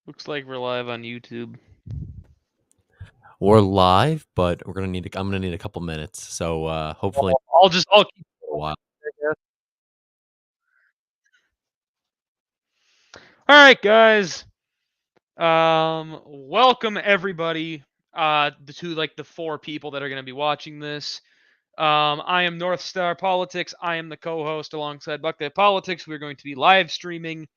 Looks like we're live on YouTube. We're live, but I'm gonna need a couple minutes. So hopefully I'll keep a while. it. All right, guys. Welcome everybody. The 4 people that are going to be watching this. I am North Star Politics. I am the co-host alongside Buckeye Politics. We're going to be live streaming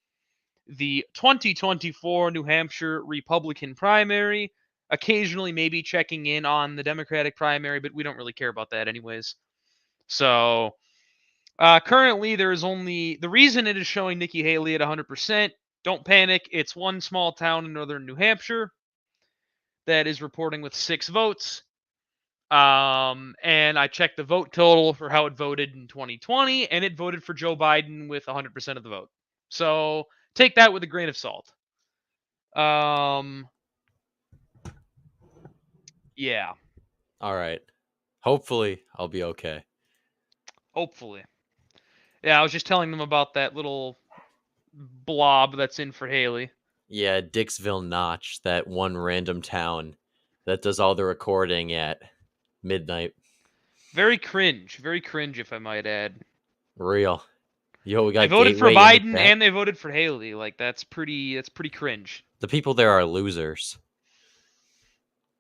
the 2024 New Hampshire Republican primary. Occasionally, maybe checking in on the Democratic primary, but we don't really care about that anyways. So currently, there is only the reason it is showing Nikki Haley at 100%. Don't panic. It's one small town in northern New Hampshire that is reporting with 6 votes. And I checked the vote total for how it voted in 2020, and it voted for Joe Biden with 100% of the vote. So take that with a grain of salt. Yeah, All right. Hopefully I'll be okay. hopefully. Yeah, I was just telling them about that little blob that's in for Haley. Yeah, Dixville Notch, that one random town that does all the recording at midnight. Very cringe, if I might add. Real. Yo, we They got voted for Gateway in the Biden chat. and they voted for Haley. Like that's pretty cringe. The people there are losers.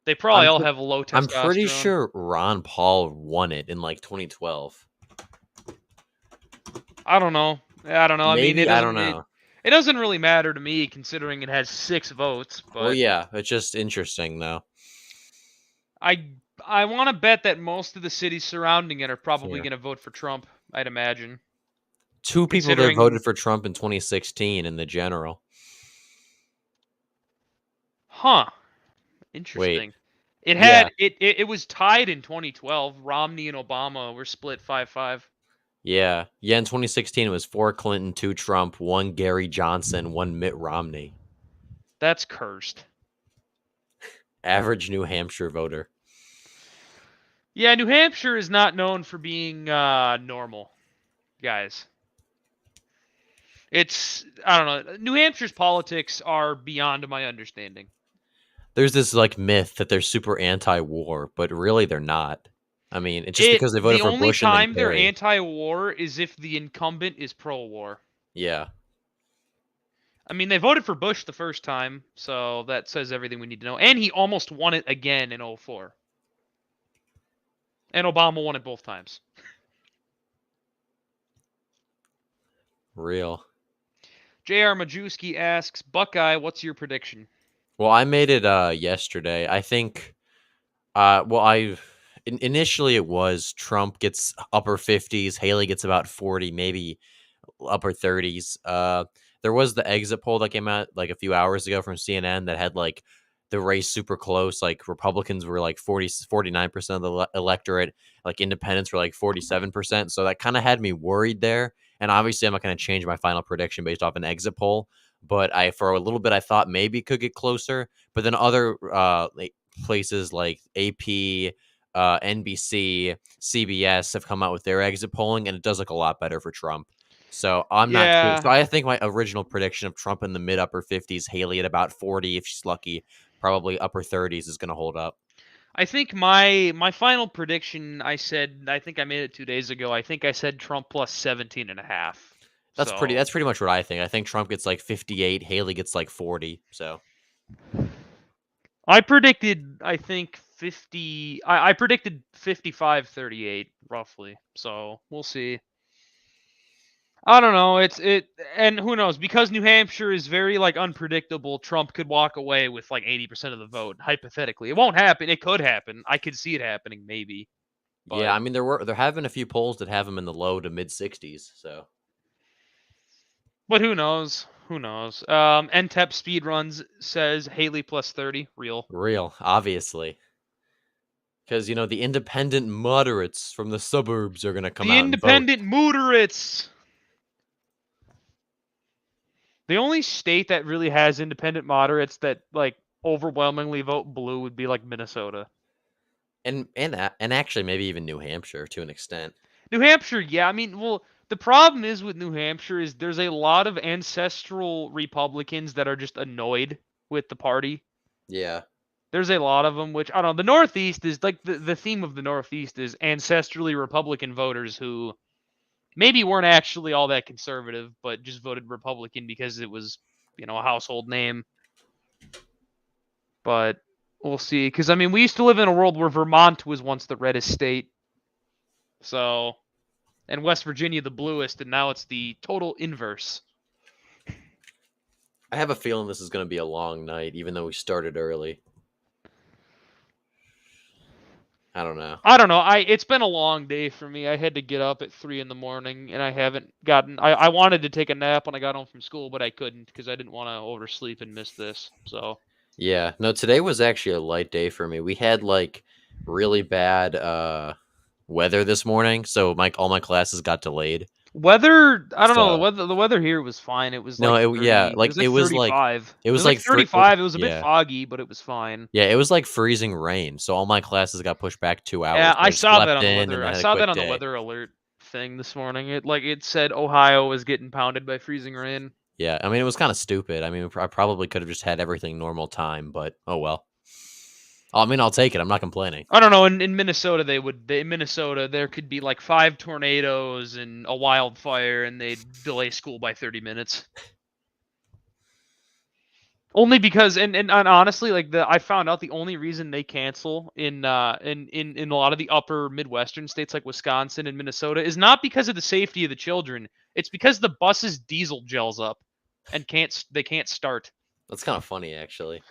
They probably I'm all pre- have low I'm pretty testosterone. sure Ron Paul won it in like 2012. I don't know. I don't know. I mean, Maybe, I don't know. it doesn't really matter to me considering it has 6 votes, Well, but yeah, it's just interesting though. I I want to bet that most of the cities surrounding it are probably Here. going to vote for Trump, I'd imagine. Two people there Considering voted for Trump in 2016 in the general. huh, Wait. interesting. It Yeah. had it was tied in 2012. Romney and Obama were split 5-5. Yeah. Yeah, in 2016 it was 4 Clinton, 2 Trump, 1 Gary Johnson, 1 Mitt Romney. That's cursed. Average New Hampshire voter. Yeah, New Hampshire is not known for being normal, guys. It's I don't know. New Hampshire's politics are beyond my understanding. There's this like myth that they're super anti-war, but really they're not. I mean, it's just It because they voted the for only Bush and then time they're Kerry. anti-war is if the incumbent is pro-war. Yeah. I mean, they voted for Bush the first time, so that says everything we need to know. And he almost won it again in 04. And Obama won it both times. Real. J.R. Majewski asks, Buckeye, what's your prediction? Well, I made it yesterday. I think well, initially it was Trump gets upper 50s, Haley gets about 40, maybe upper 30s. There was the exit poll that came out like a few hours ago from CNN that had like the race super close. Like Republicans were like 49% of the electorate, like independents were like 47%. So that kind of had me worried there. And obviously, I'm not going to change my final prediction based off an exit poll. But for a little bit, I thought maybe it could get closer. But then other places like AP, NBC, CBS have come out with their exit polling, and it does look a lot better for Trump. So I'm not too. Yeah, So I think my original prediction of Trump in the mid upper 50s, Haley at about 40 if she's lucky, probably upper 30s is going to hold up. I think my final prediction, I think I made it 2 days ago. I think I said Trump plus 17 and a half. That's pretty. So, That's pretty much what I think. I think Trump gets like 58, Haley gets like 40. So I predicted I think 50 I predicted 55-38 roughly. So, we'll see. I don't know. And who knows, because New Hampshire is very like unpredictable, Trump could walk away with like 80% of the vote hypothetically. It won't happen. It could happen. I could see it happening maybe. yeah, But I mean there have been a few polls that have him in the low to mid 60s. So who knows? Who knows? NTEP Speedruns says Haley plus 30, real. real, obviously, because the independent moderates from the suburbs are going to come The out and vote. independent moderates. The only state that really has independent moderates that like overwhelmingly vote blue would be like Minnesota. And actually maybe even New Hampshire to an extent. New Hampshire, yeah. I mean, well, the problem is with New Hampshire is there's a lot of ancestral Republicans that are just annoyed with the party. Yeah. There's a lot of them, which I don't know. The Northeast is like the theme of the Northeast is ancestrally Republican voters who maybe weren't actually all that conservative, but just voted Republican because it was, a household name. But we'll see. Because, I mean, we used to live in a world where Vermont was once the reddest state. So, and West Virginia the bluest, and now it's the total inverse. I have a feeling this is going to be a long night, even though we started early. I don't know. I don't know. It's been a long day for me. I had to get up at 3 in the morning, and I haven't gotten. I wanted to take a nap when I got home from school, but I couldn't because I didn't want to oversleep and miss this. So Yeah. No, today was actually a light day for me. We had like really bad weather this morning, so all my classes got delayed. weather, I don't know. So The weather here was fine. It was no, like yeah, 30. It like was like 35. it It was was like like 35. It was a bit yeah. foggy, but it was fine. Yeah, it was like freezing rain, so all my classes got pushed back 2 Yeah, hours. So I I just saw that slept on the in and weather. I I had a saw that quick on the day. weather alert thing this morning. It said Ohio was getting pounded by freezing rain. Yeah, I mean, it was kind of stupid. I mean, I probably could have just had everything normal time, but oh well. I mean, I'll take it. I'm not complaining. I don't know. In Minnesota, in Minnesota there could be like 5 tornadoes and a wildfire, and they'd delay school by 30 minutes. Only because, and honestly, like I found out the only reason they cancel in a lot of the upper Midwestern states like Wisconsin and Minnesota is not because of the safety of the children. It's because the bus's diesel gels up, and they can't start. That's kind of funny, actually.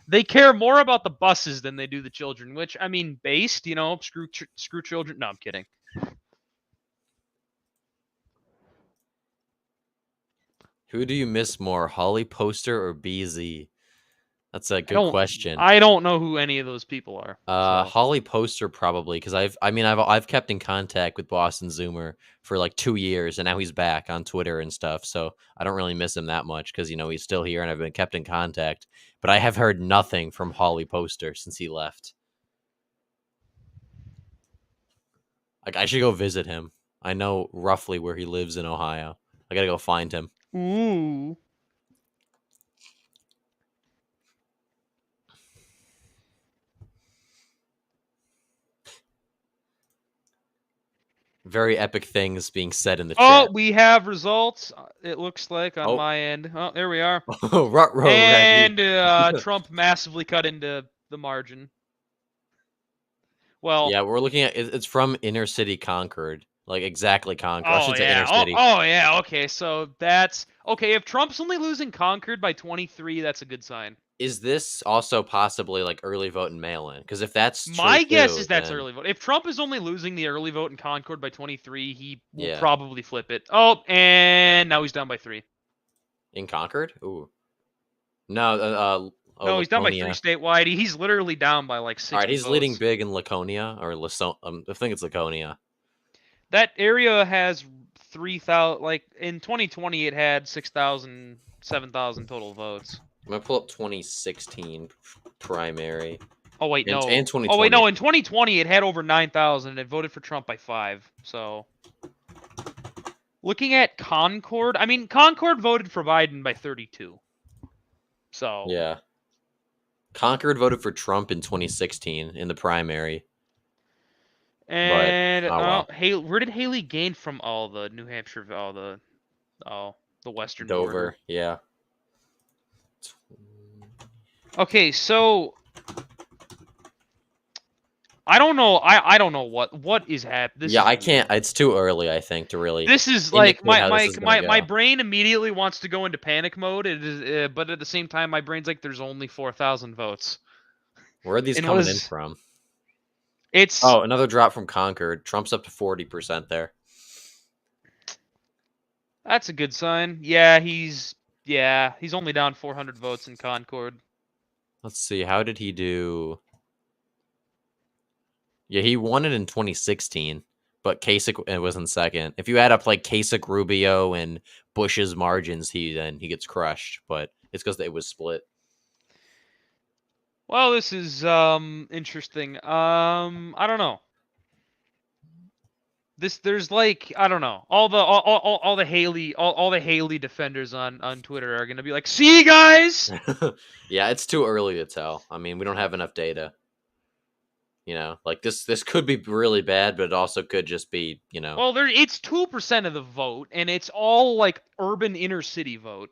They care more about the buses than they do the children, which I mean, based, screw children. No, I'm kidding. Who do you miss more, Holly Poster or BZ? That's a I good don't question. I don't know who any of those people are. So Holly Poster probably because I've kept in contact with Boston Zoomer for like 2 years, and now he's back on Twitter and stuff. So I don't really miss him that much because he's still here, and I've been kept in contact. But I have heard nothing from Holly Poster since he left. Like I should go visit him. I know roughly where he lives in Ohio. I gotta go find him. ooh. Very epic things being said in the Oh, chat. we have results. It looks like on Oh, my end. Oh, there we are. Ruh-roh ready. And Trump massively cut into the margin. Well, Yeah, we're looking at it's from Inner City Concord, like exactly Concord. I oh should say Inner yeah. City. Oh yeah. Okay, so that's okay. If Trump's only losing Concord by 23, that's a good sign. Is this also possibly like early vote and mail-in? Because if that's true My guess too, is that's then early vote. If Trump is only losing the early vote in Concord by 23, he will yeah, probably flip it. Oh, and now he's down by 3. in Concord. Ooh, no, oh No, he's down by 3 Laconia. statewide. He's literally down by like All right, 60 he's leading votes. big in Laconia or I think it's Laconia. That area has 3,000. Like in 2020, it had 6,000, 7,000 total votes. I'm gonna pull up 2016 primary Oh wait, and no. Oh wait, 2020. no. In 2020, it had over 9,000, and it voted for Trump by 5. So looking at Concord, I mean Concord voted for Biden by 32. So Yeah, Concord voted for Trump in 2016 in the primary, but and oh well. where did Haley gain from all the New Hampshire, the western border? Dover, yeah. Okay, so I don't know. I don't know what is happening. Yeah, I can't. It's too early, I think, to really This is like indicate how this is gonna my go. brain immediately wants to go into panic mode. It is, but at the same time, my brain's like, there's only 4,000 votes. Where are these And coming in from? it's Oh, another drop from Concord. Trump's up to 40% there. that's a good sign. Yeah, he's only down 400 votes in Concord. Let's see. How did he do? Yeah, he won it in 2016, but Kasich was in second. If you add up like Kasich, Rubio, and Bush's margins, he gets crushed. But it's because it was split. Well, this is interesting. I don't know. There's like, I don't know, all the Haley defenders on Twitter are gonna be like, see guys. Yeah, it's too early to tell. I mean, we don't have enough data. Like this could be really bad, but it also could just be, Well, it's 2% of the vote, and it's all like urban inner city vote.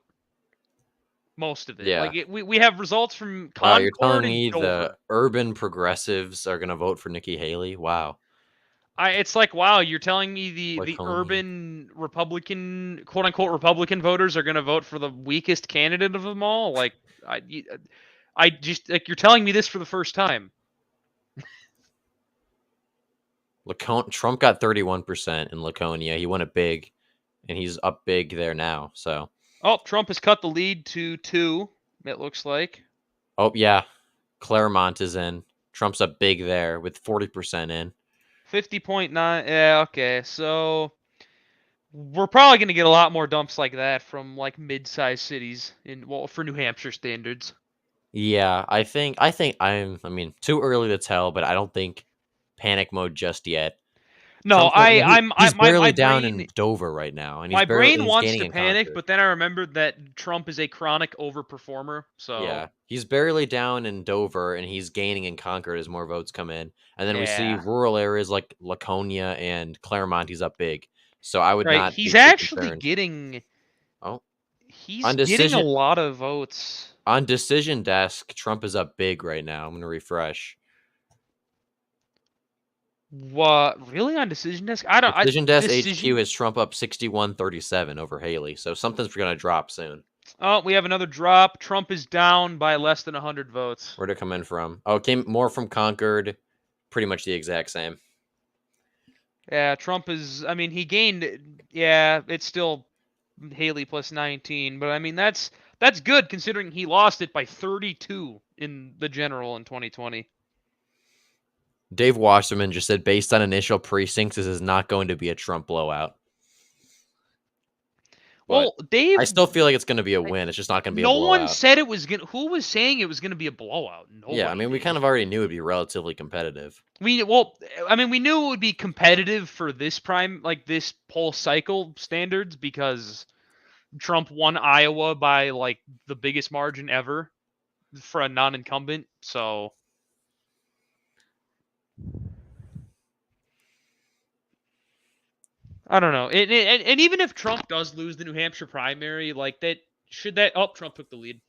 Most of it. yeah. Like we have results from Wow, you're Concord telling and me the Dover. urban progressives are gonna vote for Nikki Haley? Wow. It's like, wow, you're telling me the Laconia. urban Republican, quote unquote Republican voters are going to vote for the weakest candidate of them all? Like, I just like, you're telling me this for the first time. Trump got 31% in Laconia. He won it big, and he's up big there now. So, Oh, Trump has cut the lead to 2. It looks like oh yeah, Claremont is in. Trump's up big there with 40% in. 50.9. Yeah, okay. So we're probably going to get a lot more dumps like that from like mid-sized cities for New Hampshire standards. Yeah, I mean, too early to tell, but I don't think panic mode just yet. No, Trump's not, I he's barely my down brain in Dover right now, and my brain he's wants gaining to in panic, Concord. but then I remembered that Trump is a chronic overperformer. So Yeah, he's barely down in Dover, and he's gaining in Concord as more votes come in. And then we see yeah, rural areas like Laconia and Claremont. He's up big, so I would right. not be He's too actually concerned. getting Oh, he's on getting a decision lot of votes. on decision desk, Trump is up big right now. I'm gonna refresh. What really on decision desk? I don't. Decision desk HQ Decision. has Trump up 61-37 over Haley, so something's gonna drop soon. Oh, we have another drop. Trump is down by less than 100 votes. Where'd it come in from? Oh, it came more from Concord. Pretty much the exact same. Yeah, Trump is. I mean, he gained. Yeah, it's still Haley plus 19, but I mean that's good considering he lost it by 32 in the general in 2020. Dave Wasserman just said, based on initial precincts, this is not going to be a Trump blowout. But Well, Dave, I still feel like it's going to be a like, win. It's just not going to be a no one blowout. said it was gonna. Who was saying it was gonna be a blowout? Yeah, I Nobody mean, we kind did. of already knew it'd be relatively competitive. I mean, we knew it would be competitive for this this poll cycle standards because Trump won Iowa by like the biggest margin ever for a non-incumbent. So I don't know. And even if Trump does lose the New Hampshire primary, like that, should that? Oh, Trump took the lead.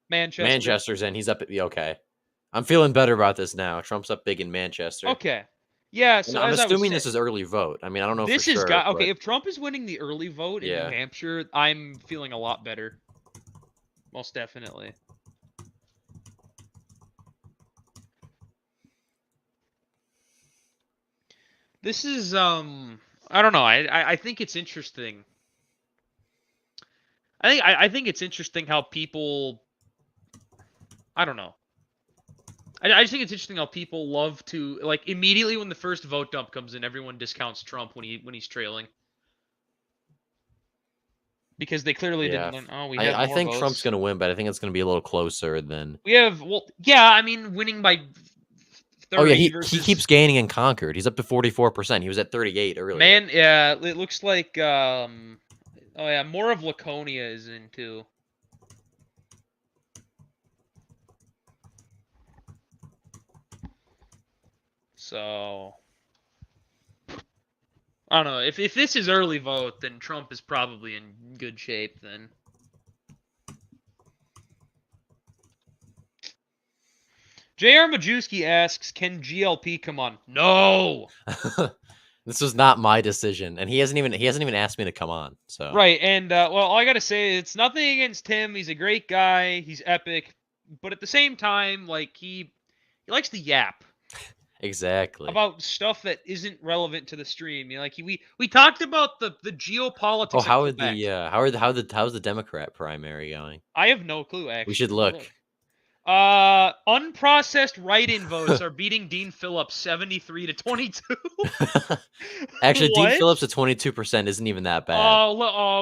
Manchester. Manchester's in. He's up at okay. I'm feeling better about this now. Trump's up big in Manchester. Okay. Yeah. And So I'm as I was assuming saying, this is early vote. I mean, I don't know for this is sure, got okay. but If Trump is winning the early vote in New yeah. Hampshire, I'm feeling a lot better. Most definitely. This is I don't know. I think it's interesting. I think it's interesting how people I don't know. I just think it's interesting how people love to like immediately when the first vote dump comes in, everyone discounts Trump when he's trailing because they clearly Yeah. didn't learn. Oh, we have I more think Trump's votes. going to win, but I think it's going to be a little closer than. We have yeah. I mean, winning by Oh yeah, 30 he keeps versus gaining in Concord. He's up to 44%. He was at 38 earlier. man. Yeah, it looks like oh yeah, more of Laconia is in too. So I don't know. If this is early vote, then Trump is probably in good shape then. J.R. Majewski asks, "Can GLP come on?" No. This was not my decision, and he hasn't even asked me to come on. So Right, and well, all I gotta say, it's nothing against him. He's a great guy. He's epic, but at the same time, like he likes to yap exactly. about stuff that isn't relevant to the stream. You know, like we talked about the Oh, geopolitics of how are Quebec. the how's the Democrat primary going? I have no clue We should actually. look. Look. Unprocessed write-in votes are beating Dean Phillips 73 to 22. Actually, Dean What? Phillips at 22% isn't even that bad.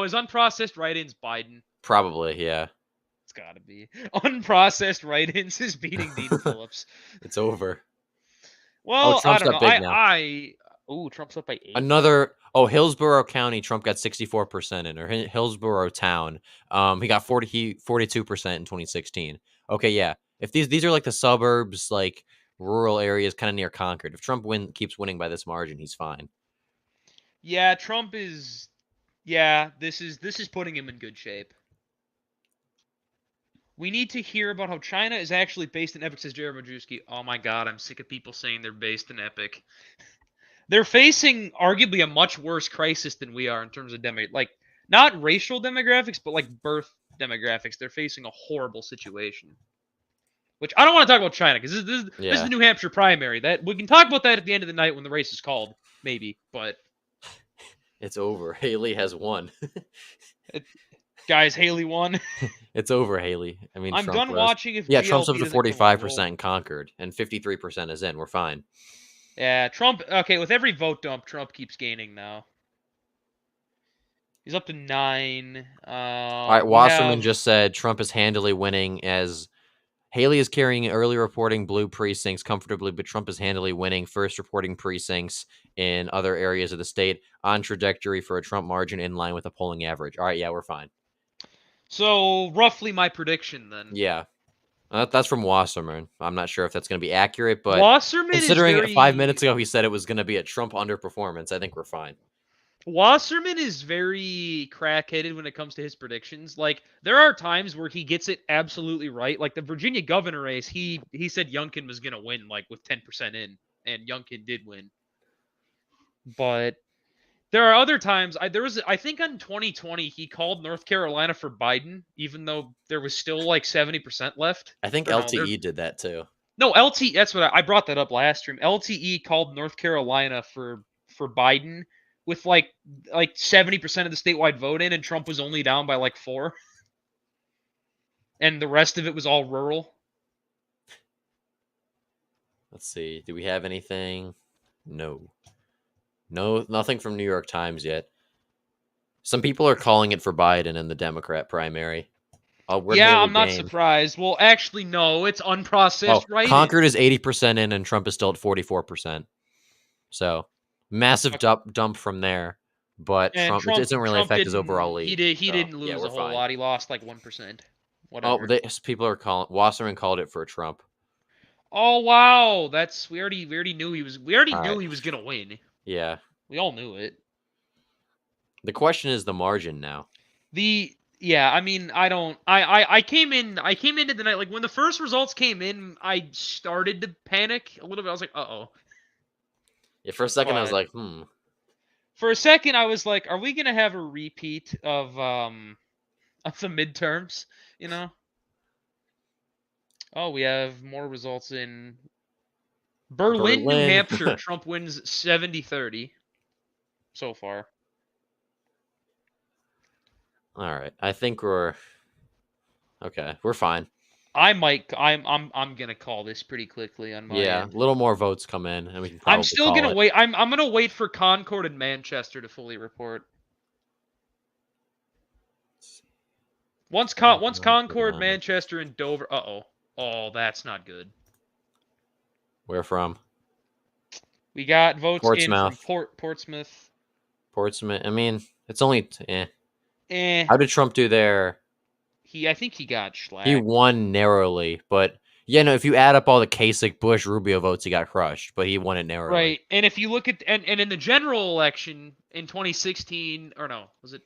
Is unprocessed write-ins Biden? Probably, yeah. It's got to be. Unprocessed write-ins is beating Dean Phillips. It's over. Oh, Well, I Trump's don't up know. big now. Ooh, Trump's up by 8. Hillsborough County, Trump got 64% in, or Hillsborough town. He got 42% in 2016. Okay, yeah. If these are like the suburbs, like rural areas, kind of near Concord. If Trump keeps winning by this margin, he's fine. Yeah, Trump is. Yeah, this is putting him in good shape. We need to hear about how China is actually based in Epic, says Jared Majewski. Oh my god, I'm sick of people saying they're based in Epic. They're facing arguably a much worse crisis than we are in terms of not racial demographics, but like birth demographics. They're facing a horrible situation. Which I don't want to talk about China because this is Yeah, the New Hampshire primary. That we can talk about that at the end of the night when the race is called, maybe. But it's over. Haley has won. guys, Haley won. It's over, Haley. I mean, I'm Trump done was. watching if Yeah, Trump's up GLP to doesn't come on. 45% in Concord, and 53% is in. We're fine. Yeah, Trump. Okay, with every vote dump, Trump keeps gaining now. He's up to 9. All right, We Wasserman have. just said Trump is handily winning as Haley is carrying early reporting blue precincts comfortably, but Trump is handily winning first reporting precincts in other areas of the state on trajectory for a Trump margin in line with a polling average. All right, yeah, we're fine. So roughly my prediction then. Yeah. That's from Wasserman. I'm not sure if that's going to be accurate, but Wasserman is considering 5 minutes very. ago he said it was going to be a Trump underperformance, I think we're fine. Wasserman is very crack-headed when it comes to his predictions. Like there are times where he gets it absolutely right. Like the Virginia governor race, he said Youngkin was gonna win like with 10% in, and Youngkin did win. But there are other times. I think on 2020 he called North Carolina for Biden, even though there was still like 70% left. I think Or no, there. LTE did that too. No, LT. That's what I brought that up last stream. LTE called North Carolina for Biden with like 70% of the statewide vote in, and Trump was only down by like 4, and the rest of it was all rural. Let's see. Do we have anything? No. No, nothing from New York Times yet. Some people are calling it for Biden in the Democrat primary. Oh, where'd Yeah, Haley I'm not gain? surprised. Well, actually, no, it's unprocessed Oh, writing. Concord is 80% in, and Trump is still at 44%. So massive dump from there. But And Trump, it doesn't really Trump affect his overall didn't lead. he So didn't yeah, lose we're a whole fine. lot. He lost like 1%. Oh, Whatever. people are calling. Wasserman called it for Trump. Oh wow, that's we already knew All right. he was gonna win. Yeah. We all knew it. The question is the margin now. I mean, I came into the night like when the first results came in, I started to panic a little bit. I was like, "Uh-oh." Yeah, for a second I was But like, for a second I was like, "Are we going to have a repeat of the midterms, you know?" Oh, we have more results in Berlin, New Berlin. Hampshire. Trump wins 70-30 so far. All right. I think we're okay. We're fine. I'm gonna call this pretty quickly on my Yeah, a end. little more votes come in, and we can I'm probably still call gonna it. wait. I'm gonna wait for Concord and Manchester to fully report. Once Concord, Manchester, and Dover. Oh, that's not good. Where from? We got votes in from Portsmouth. Portsmouth. Portsmouth. I mean, it's only. Eh, How did Trump do there? I think he got He schlacked. won narrowly, but yeah, no. If you add up all the Kasich, Bush, Rubio votes, he got crushed. But he won it narrowly. Right, and if you look at and in the general election in 2016, or no, was it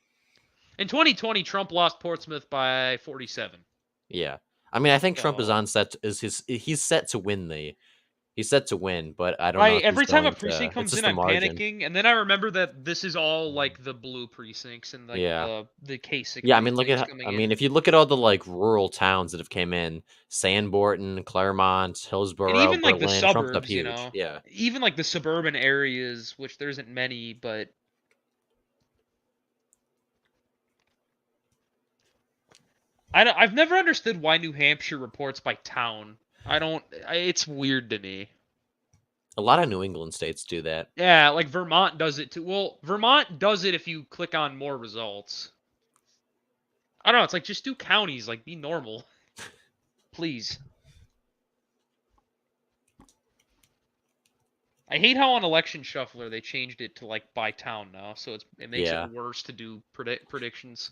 in 2020? Trump lost Portsmouth by 47. Yeah, I mean, I think Trump is So on set. He's set to win the. He's set to win, but I don't know I if he's every time a going precinct to. It's comes in, just the I'm margin. panicking, and then I remember that this is all like the blue precincts and like Yeah. the Kasich Yeah, I mean, precincts coming in. if you look at all the like rural towns that have came in, Sandborton, Claremont, And Hillsborough, even like the Berlin, Trump's up suburbs, huge. Yeah. even like the suburban areas, which there isn't many, but I've never understood why New Hampshire reports by town. It's weird to me. A lot of New England states do that. Yeah, like Vermont does it too. Well, Vermont does it if you click on more results. I don't know. It's like just do counties. Like be normal, please. I hate how on Election Shuffler they changed it to like by town now, so it makes it Yeah. worse to do predictions.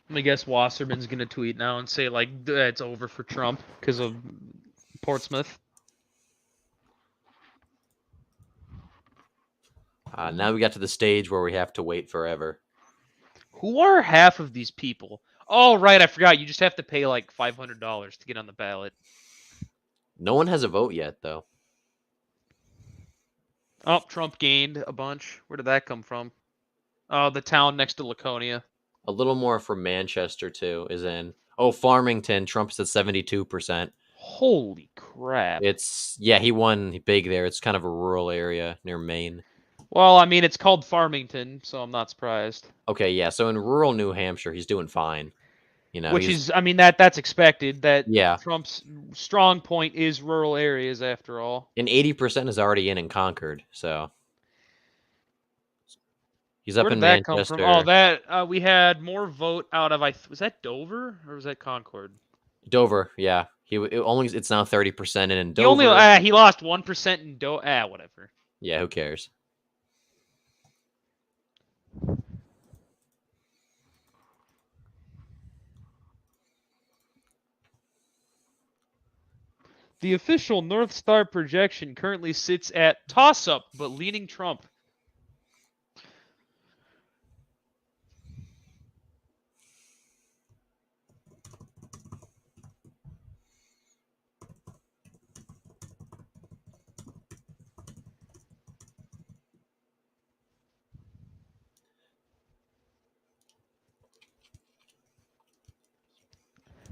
Let me guess Wasserman's gonna tweet now and say like it's over for Trump because of Portsmouth. Now we got to the stage where we have to wait forever. Who are half of these people? Oh, right, I forgot. You just have to pay like $500 to get on the ballot. No one has a vote yet, though. Oh, Trump gained a bunch. Where did that come from? Oh, the town next to Laconia. A little more from Manchester, too, is in. Oh, Farmington, Trump's at 72%. Holy crap. Yeah, he won big there. It's kind of a rural area near Maine. Well, I mean, it's called Farmington, so I'm not surprised. Okay, yeah, so in rural New Hampshire, he's doing fine. Which is, I mean, that's expected. That yeah. Trump's strong point is rural areas, after all. And 80% is already in Concord, so he's up Where in did that Manchester. come from? Oh, that we had more vote out of was that Dover or was that Concord? Dover, yeah. It's now 30% in Dover. He lost 1% in Dover. Whatever. Yeah, who cares? The official North Star projection currently sits at toss-up, but leaning Trump.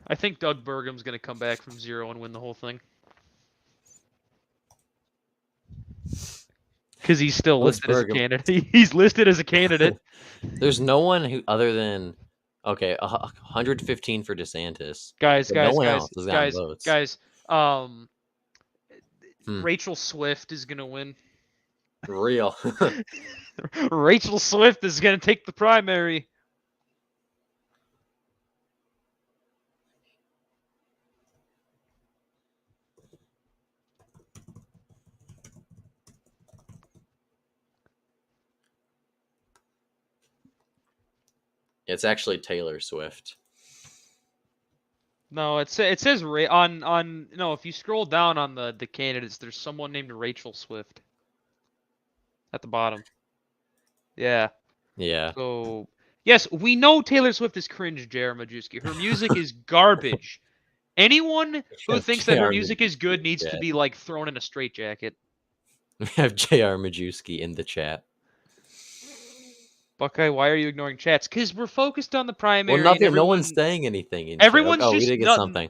I think Doug Burgum's going to come back from 0 and win the whole thing. Because he's still listed as a candidate. He's listed as a candidate. There's no one who, other than, 115 for DeSantis. Guys, no one else has gotten votes. Rachel Swift is going to win. Real. Rachel Swift is going to take the primary. It's actually Taylor Swift. No, it says on no. If you scroll down on the candidates, there's someone named Rachel Swift at the bottom. Yeah. Yeah. So yes, we know Taylor Swift is cringe, J.R. Majewski. Her music is garbage. Anyone who thinks that her music is good needs to be like thrown in a straitjacket. We have J.R. Majewski in the chat. Buckeye, why are you ignoring chats? Because we're focused on the primary. Well, nothing. No one's saying anything. Everyone's just. Oh, we did get something.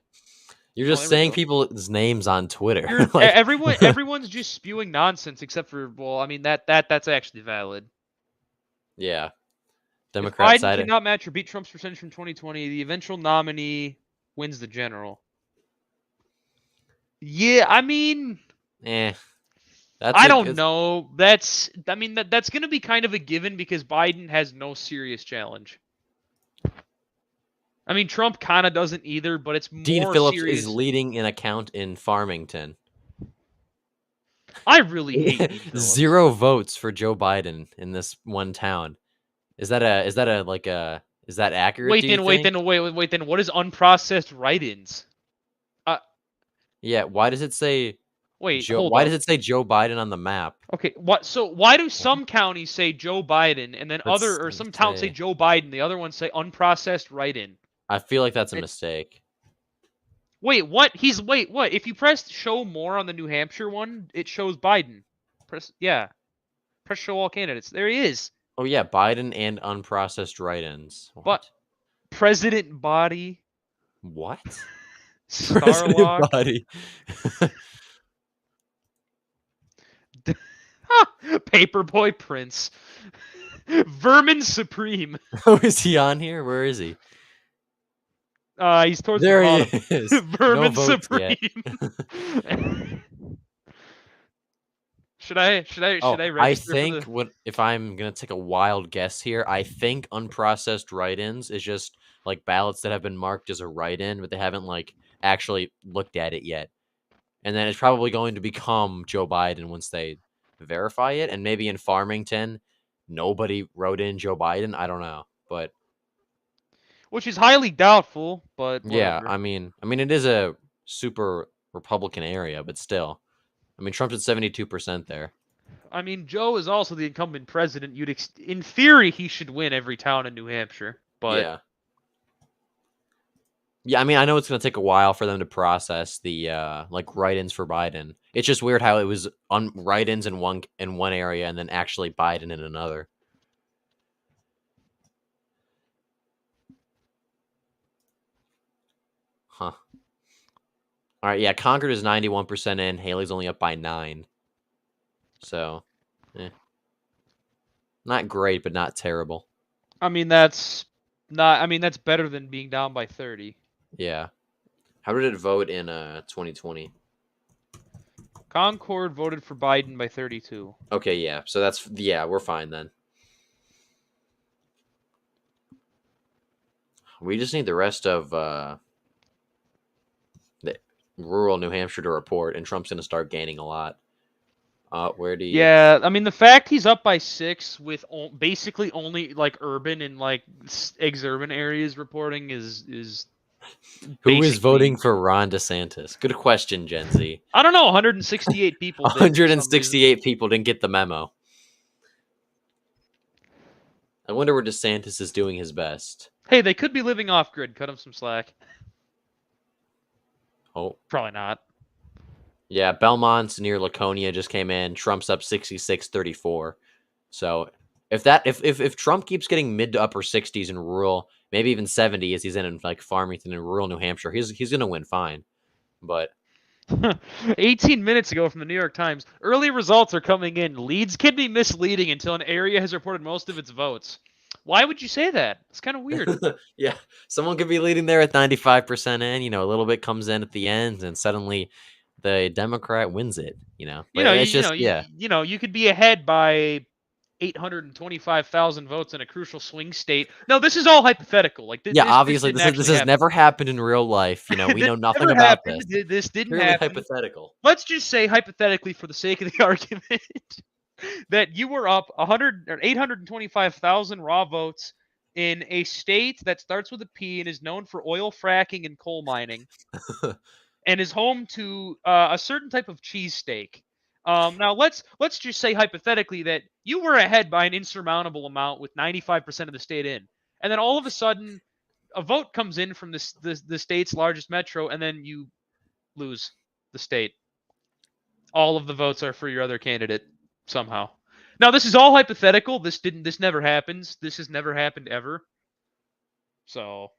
You're just saying people's names on Twitter. Everyone's just spewing nonsense, except for I mean that's actually valid. Yeah. Democrat side. If Biden cannot match or beat Trump's percentage from 2020, the eventual nominee wins the general. Yeah, I mean. I don't know. That's going to be kind of a given because Biden has no serious challenge. I mean, Trump kind of doesn't either, but it's more Dean Phillips serious. is leading an account in Farmington. I really hate Dean Phillips. 0 votes for Joe Biden in this one town. Is that accurate? Wait, then what is unprocessed write-ins? Yeah, why does it say why does it say Joe Biden on the map? Okay, so why do some counties say Joe Biden and then some towns say Joe Biden, the other ones say unprocessed write-in? I feel like that's a mistake. Wait, what? What? If you press show more on the New Hampshire one, it shows Biden. Press show all candidates. There he is. Oh yeah, Biden and unprocessed write-ins. But President Body. What? Starlock. Body. Paperboy Prince. Vermin Supreme. Oh, is he on here? Where is he? He's towards the There he bottom. is. No Vermin votes yet. Supreme. Should Oh, I I register for think the? what if I'm gonna take a wild guess here? I think unprocessed write-ins is just like ballots that have been marked as a write-in, but they haven't like actually looked at it yet. And then it's probably going to become Joe Biden once they verify it. And maybe in Farmington, nobody wrote in Joe Biden. I don't know, but Which is highly doubtful, but yeah, whatever. I mean, it is a super Republican area, but still, I mean, Trump's at 72% there. I mean, Joe is also the incumbent president. In theory, he should win every town in New Hampshire, but Yeah. Yeah, I mean, I know it's going to take a while for them to process the like write-ins for Biden. It's just weird how it was on write-ins in one area and then actually Biden in another. Huh. All right, yeah, Concord is 91% in. Haley's only up by 9. So, eh, not great, but not terrible. I mean that's not. I mean that's better than being down by 30. Yeah. How did it vote in 2020? Concord voted for Biden by 32. Okay, yeah. So that's yeah, we're fine then. We just need the rest of the rural New Hampshire to report, and Trump's going to start gaining a lot. Where do you? Yeah, I mean the fact he's up by 6 with basically only like urban and like exurban areas reporting is Who is basically. voting for Ron DeSantis? Good question, Gen Z. I don't know. 168 people did for some reason. 168 people didn't get the memo. I wonder where DeSantis is doing his best. Hey, they could be living off grid. Cut them some slack. Oh, Probably not. yeah, Belmont's near Laconia just came in. Trump's up 66-34. So if Trump keeps getting mid to upper 60s in rural, maybe even 70 as he's in like Farmington and rural New Hampshire, he's gonna win fine. But 18 minutes ago from the New York Times, early results are coming in. Leads can be misleading until an area has reported most of its votes. Why would you say that? It's kind of weird. yeah, someone could be leading there at 95% in, a little bit comes in at the end and suddenly the Democrat wins it. You But know, it's just yeah. you could be ahead by 825,000 votes in a crucial swing state. No, this is all hypothetical. Like Yeah, this obviously didn't this actually has happen. never happened in real life. We This know nothing never about happened. this. This didn't Purely happen. hypothetical. Let's just say hypothetically, for the sake of the argument, that you were up 100 or 825,000 raw votes in a state that starts with a P and is known for oil fracking and coal mining, and is home to a certain type of cheesesteak. Now let's just say hypothetically that you were ahead by an insurmountable amount with 95% of the state in, and then all of a sudden a vote comes in from the state's largest metro, and then you lose the state. All of the votes are for your other candidate somehow. Now this is all hypothetical. This never happens. This has never happened ever. So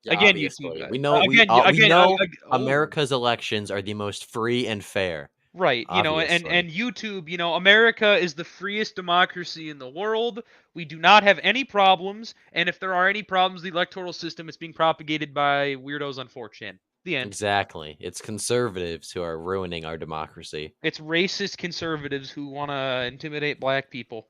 Yeah, again, YouTube. obviously. We know America's elections are the most free and fair. Right, Obviously. and YouTube, America is the freest democracy in the world. We do not have any problems, and if there are any problems, the electoral system is being propagated by weirdos on 4chan. The end. Exactly. It's conservatives who are ruining our democracy. It's racist conservatives who want to intimidate black people.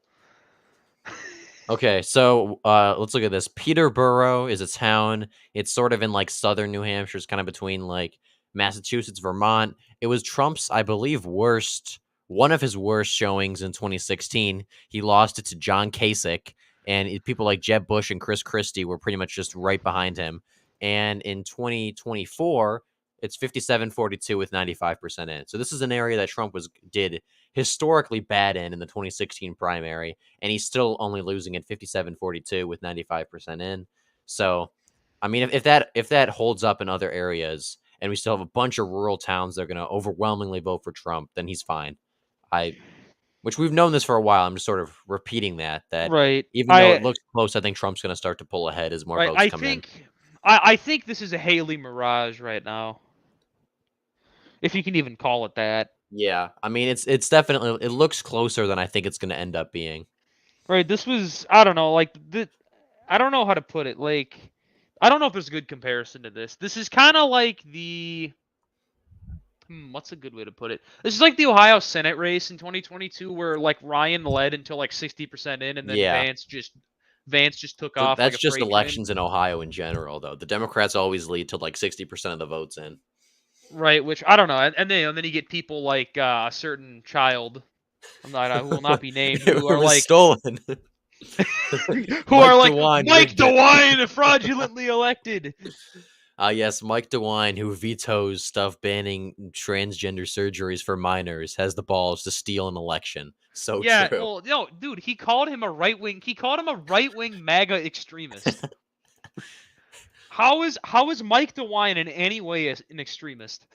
Okay, so let's look at this. Peterborough is a town. It's sort of in like southern New Hampshire. It's kind of between like Massachusetts, Vermont. It was Trump's, I believe, one of his worst showings in 2016. He lost it to John Kasich, and people like Jeb Bush and Chris Christie were pretty much just right behind him. And in 2024, it's 57-42 with 95% in. So this is an area that Trump did historically bad in the 2016 primary, and he's still only losing at 57-42 with 95% in. So, I mean, if that holds up in other areas, and we still have a bunch of rural towns that are going to overwhelmingly vote for Trump, then he's fine. Which we've known this for a while. I'm just sort of repeating that Right. even though it looks close, I think Trump's going to start to pull ahead as more Right. votes come in. I think this is a Haley mirage right now, if you can even call it that. Yeah, I mean, it's definitely, it looks closer than I think it's going to end up being. Right. This was, I don't know, like I don't know how to put it. Like, I don't know if there's a good comparison to this. This is kind of like the what's a good way to put it? This is like the Ohio Senate race in 2022, where like Ryan led until like 60% in, and then Yeah. Vance just took So off like that's a just freight train. elections in Ohio in general, though. The Democrats always lead to like 60% of the votes in. Right, which I don't know, and then you get people like a certain child, who will not be named, It who are was like stolen. who are Mike like DeWine Mike rigged it. DeWine fraudulently elected. Yes, Mike DeWine, who vetoes stuff banning transgender surgeries for minors, has the balls to steal an election. So Yeah, true. well, no, dude, he called him a right wing. He called him a right wing MAGA extremist. How is Mike DeWine in any way an extremist?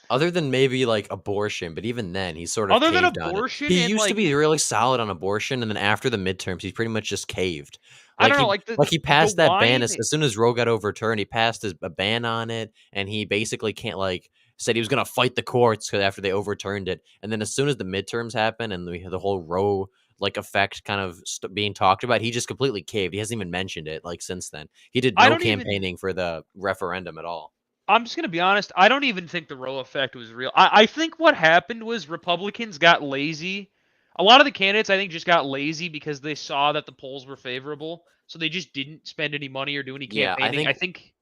Other than maybe like abortion, but even then, he sort of Other than caved on it. abortion He and used to like be really solid on abortion, and then after the midterms, he pretty much just caved. I Like don't know, he like like he the passed that ban wine. as soon as Roe got overturned. He passed a ban on it, and he basically can't like said he was gonna fight the courts 'cause after they overturned it. And then as soon as the midterms happened and the whole Roe like effect kind of being talked about, he just completely caved. He hasn't even mentioned it like since then. He did I no don't even. campaigning for the referendum at all. I'm just gonna be honest. I don't even think the Roe effect was real. I think what happened was Republicans got lazy. A lot of the candidates, I think, just got lazy because they saw that the polls were favorable, so they just didn't spend any money or do any Yeah, I campaigning. I think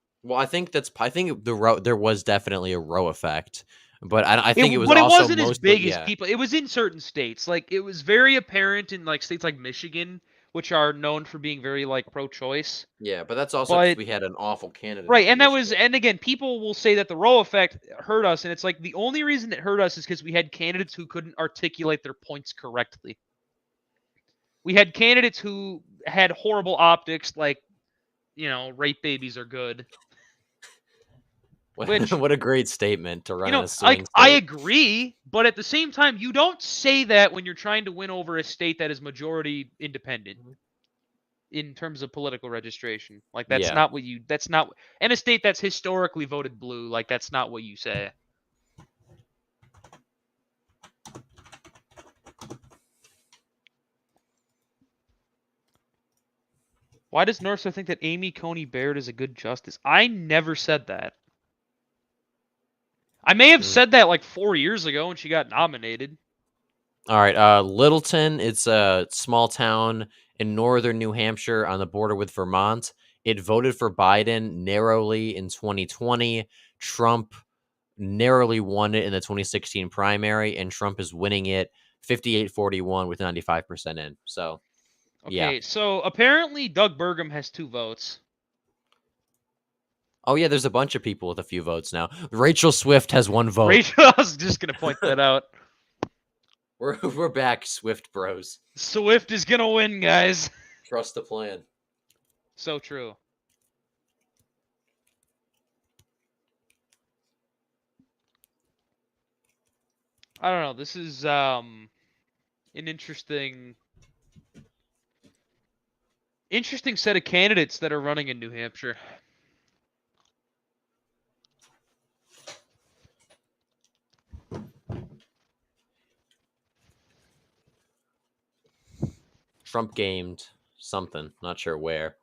think I think the Roe there was definitely a Roe effect, but I think it was but it also wasn't as mostly big as yeah. people. It was in certain states. Like it was very apparent in like states like Michigan, which are known for being very like pro-choice. Yeah, but that's also because But we had an awful candidate right, in and that was, Michigan. and again, people will say that the Roe effect hurt us, and it's like the only reason it hurt us is because we had candidates who couldn't articulate their points correctly. We had candidates who had horrible optics, like rape babies are good, What which what a great statement to run in a like swing I state. agree, but at the same time, you don't say that when you're trying to win over a state that is majority independent Mhm. in terms of political registration. Like that's Yeah. not what you. That's not in a state that's historically voted blue. Like that's not what you say. Why does Northstar think that Amy Coney Barrett is a good justice? I never said that. I may have Mm. said that like 4 years ago when she got nominated. All right, Littleton, it's a small town in northern New Hampshire on the border with Vermont. It voted for Biden narrowly in 2020. Trump narrowly won it in the 2016 primary, and Trump is winning it 58-41 with 95% in. So, yeah. Okay, so apparently Doug Burgum has 2 votes. Oh, yeah, there's a bunch of people with a few votes now. Rachel Swift has 1 vote. Rachel, I was just gonna point that out. We're back, Swift bros. Swift is gonna win, guys. Trust the plan. So true. I don't know. This is an interesting set of candidates that are running in New Hampshire. Trump gamed something, not sure where.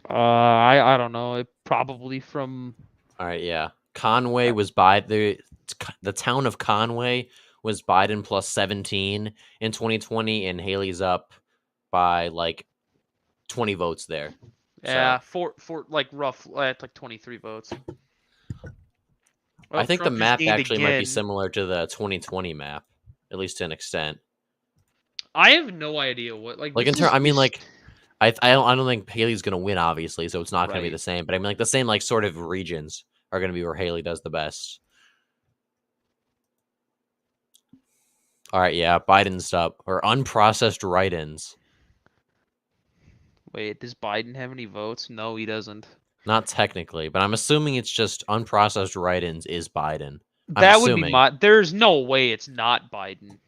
I don't know. It probably from All right, yeah. Conway was by the town of Conway was Biden plus 17 in 2020, and Haley's up by like 20 votes there. So for like rough like 23 votes. I Oh, think the Trump just map gained actually might be again. similar to the 2020 map, at least to an extent. I have no idea what like Like this in turn, is I mean, this like I don't think Haley's gonna win, obviously, so it's not gonna be right. the same. But I mean, like the same like sort of regions are gonna be where Haley does the best. All right, yeah, Biden's up or unprocessed write-ins. Wait, does Biden have any votes? No, he doesn't. Not technically, but I'm assuming it's just unprocessed write-ins is Biden. I'm That would be assuming. my. There's no way it's not Biden.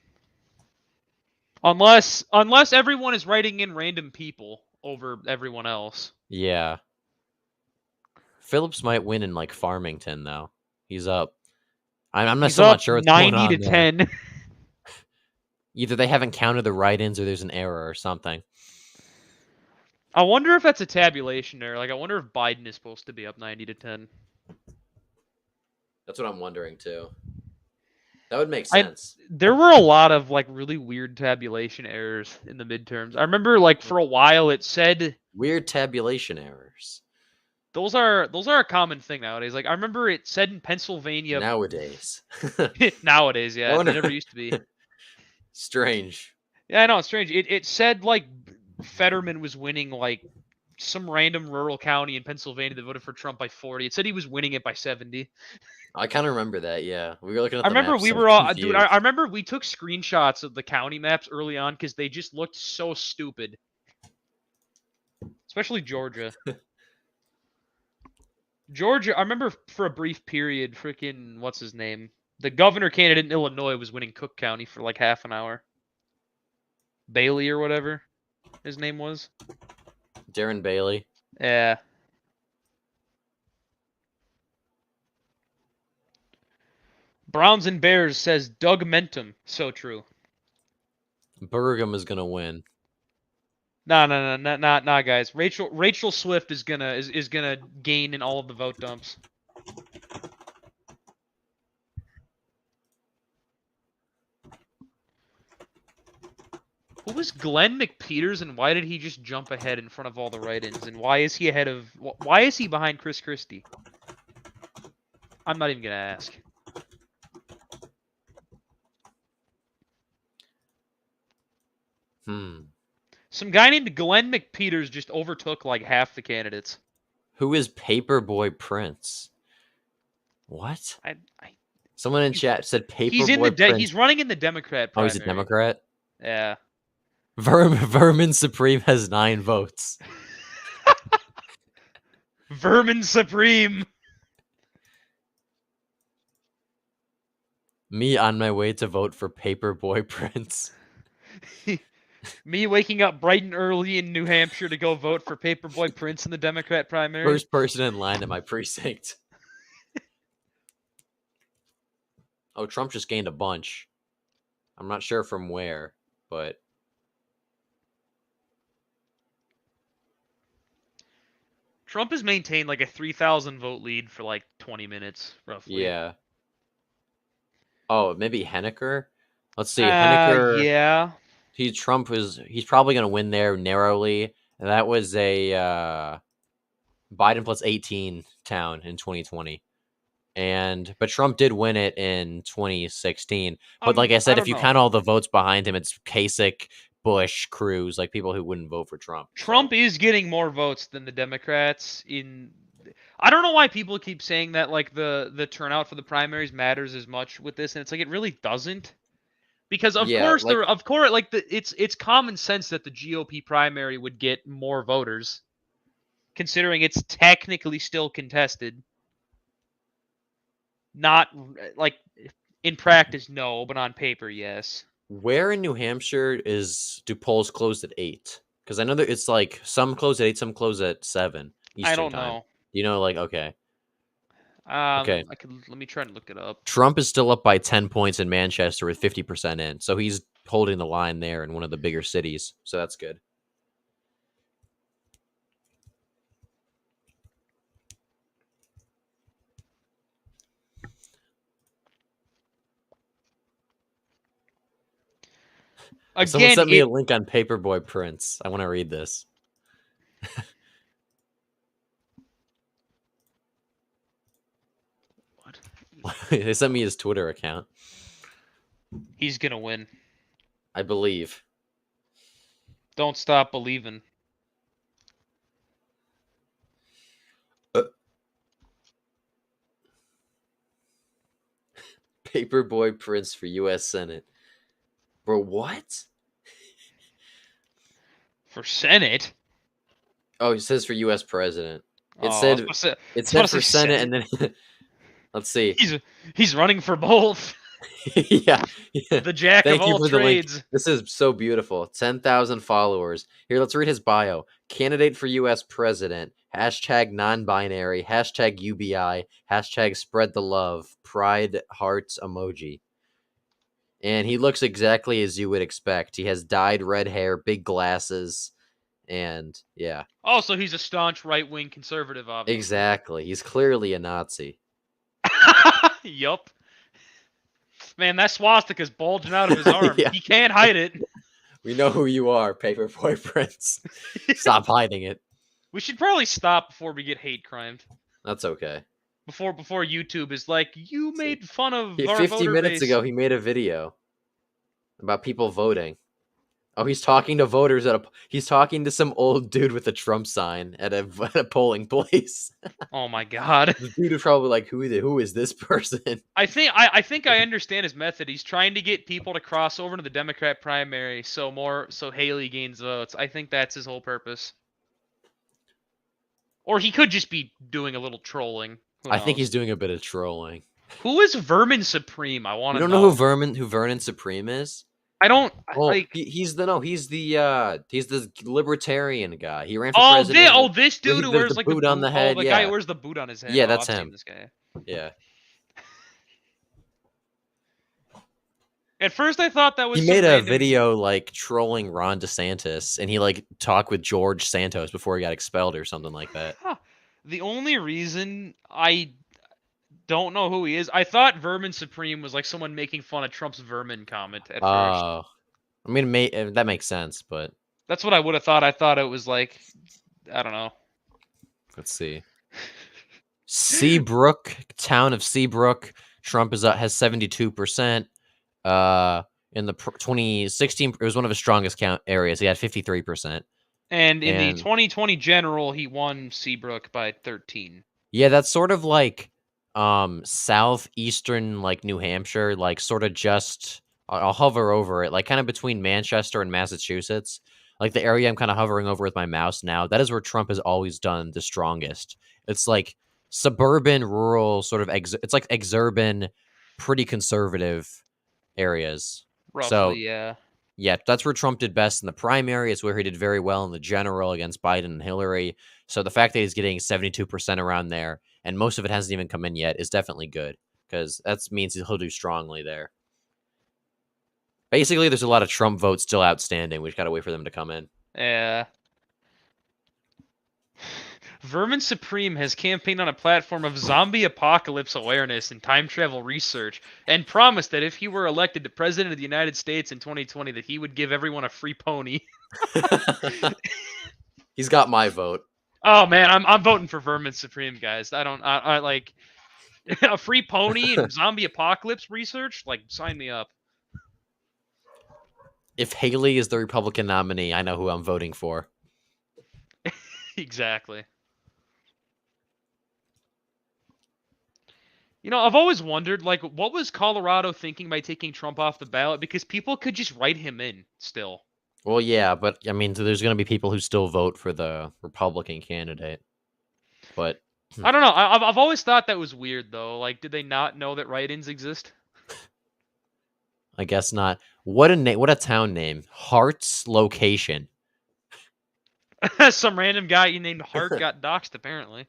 Unless everyone is writing in random people over everyone else. Yeah. Phillips might win in like Farmington though. He's up. I'm not He's still not up sure what's going 90 to on there. 10. Either they haven't counted the write-ins or there's an error or something. I wonder if that's a tabulation error. Like, I wonder if Biden is supposed to be up 90-10. That's what I'm wondering too. That would make I sense. There were a lot of like really weird tabulation errors in the midterms. I remember like for a while it said Weird tabulation errors. those are a common thing nowadays. Like I remember it said in Pennsylvania Nowadays. nowadays, yeah, Oh, it no. never used to be. Strange. Yeah, I know, it's strange. It said like Fetterman was winning like some random rural county in Pennsylvania that voted for Trump by 40. It said he was winning it by 70. I kind of remember that, yeah. We were looking at I the remember map we so were all, dude. I confused. remember we took screenshots of the county maps early on because they just looked so stupid, especially Georgia. Georgia, I remember for a brief period, freaking what's his name? The governor candidate in Illinois was winning Cook County for like half an hour. Bailey or whatever his name was. Darren Bailey. Yeah. Browns and Bears says Doug Mentum. So true. Burgum is gonna win. Nah, guys. Rachel Swift is gonna gain in all of the vote dumps. Who was Glenn McPeters, and why did he just jump ahead in front of all the write-ins? And why is he ahead of? Why is he behind Chris Christie? I'm not even gonna ask. Some guy named Glenn McPeters just overtook like half the candidates. Who is Paperboy Prince? What? Someone in chat said Paperboy Prince. He's running in the Democrat primary. Oh, he's a Democrat? Yeah. Vermin Supreme has 9 votes. Vermin Supreme. Me on my way to vote for Paperboy Prince. Me waking up bright and early in New Hampshire to go vote for Paperboy Prince in the Democrat primary. First person in line at my precinct. Oh, Trump just gained a bunch. I'm not sure from where, but... Trump has maintained like a 3,000 vote lead for like 20 minutes, roughly. Yeah. Oh, maybe Henniker? Let's see. Henniker... Yeah. He's probably going to win there narrowly. And that was a Biden plus 18 town in 2020. But Trump did win it in 2016. But like I said, if you count all the votes behind him, it's Kasich, Bush, Cruz, like people who wouldn't vote for Trump. Trump is getting more votes than the Democrats in... I don't know why people keep saying that like the turnout for the primaries matters as much with this, and it's like it really doesn't. Because of course it's common sense that the GOP primary would get more voters, considering it's technically still contested. Not like in practice, no, but on paper, yes. Where in New Hampshire do polls close at 8? Because I know that it's like some close at 8, some close at 7 Eastern I don't time. know. You know, like okay. Okay. Let me try and look it up. Trump is still up by 10 points in Manchester with 50% in, so he's holding the line there in one of the bigger cities. So that's good. Again, someone sent me a link on Paperboy Prince. I want to read this. What? They sent me his Twitter account. He's gonna win. I believe. Don't stop believing. Paperboy Prince for U.S. Senate. Bro, what? For Senate? Oh, it says for U.S. President. It said for Senate, and then let's see. He's running for both. yeah. The jack of all trades. This is so beautiful. 10,000 followers. Here, let's read his bio. Candidate for U.S. President. Hashtag non-binary. Hashtag UBI. Hashtag spread the love. Pride hearts emoji. And he looks exactly as you would expect. He has dyed red hair, big glasses, and yeah, Also, he's a staunch right-wing conservative, obviously. exactly. He's clearly a Nazi. Yup. Man, that swastika's bulging out of his arm. Yeah, He can't hide it. we know who you are, Paperboy Prince. Stop hiding it. We should probably stop before we get hate crimed. That's okay. Before YouTube is like, you See, made fun of our 50 voter minutes base. ago, he made a video about people voting. Oh, he's talking to voters he's talking to some old dude with a Trump sign at a polling place. Oh my god. The dude is probably like, who is this person? I think I understand his method. He's trying to get people to cross over to the Democrat primary so Haley gains votes. I think that's his whole purpose. Or he could just be doing a little trolling. Who I think knows? he's doing a bit of trolling. Who is Vermin Supreme? I want You to don't know know. who Vernon Supreme is? I don't Oh, like. he's the libertarian guy. He ran for Oh, president. this dude who wears The like the boot on boot. the Oh, head. the guy who Yeah, wears the boot on his head. yeah, Oh, that's I've seen him. this guy. Yeah, At first, I thought that he was some made a random. video like trolling Ron DeSantis, and he like talked with George Santos before he got expelled or something like that. Huh. The only reason I don't know who he is, I thought Vermin Supreme was like someone making fun of Trump's vermin comment at first. I mean, that makes sense, but That's what I would have thought. I thought it was like, I don't know. let's see. Seabrook, town of Seabrook, Trump has 72%. In the 2016, it was one of his strongest count areas. He had 53%. And in the And 2020 general, he won Seabrook by 13. yeah, that's sort of like southeastern like New Hampshire, like sort of just I'll hover over it, like kind of between Manchester and Massachusetts. Like the area I'm kind of hovering over with my mouse now, that is where Trump has always done the strongest. It's like suburban, rural, sort of it's like exurban, pretty conservative areas. Roughly, So yeah. yeah, that's where Trump did best in the primary. It's where he did very well in the general against Biden and Hillary. So the fact that he's getting 72% around there, and most of it hasn't even come in yet, is definitely good because that means he'll do strongly there. Basically, there's a lot of Trump votes still outstanding. We just got to wait for them to come in. Yeah. Vermin Supreme has campaigned on a platform of zombie apocalypse awareness and time travel research, and promised that if he were elected to president of the United States in 2020, that he would give everyone a free pony. He's got my vote. Oh man, I'm voting for Vermin Supreme, guys. I like a free pony and zombie apocalypse research. Like, sign me up. If Haley is the Republican nominee, I know who I'm voting for. Exactly. You know, I've always wondered, like, what was Colorado thinking by taking Trump off the ballot? Because people could just write him in still. Well, yeah, but I mean, there's going to be people who still vote for the Republican candidate. But I don't know. I've always thought that was weird, though. Like, did they not know that write-ins exist? I guess not. What a town name. Hart's location. Some random guy you named Hart got doxxed, apparently.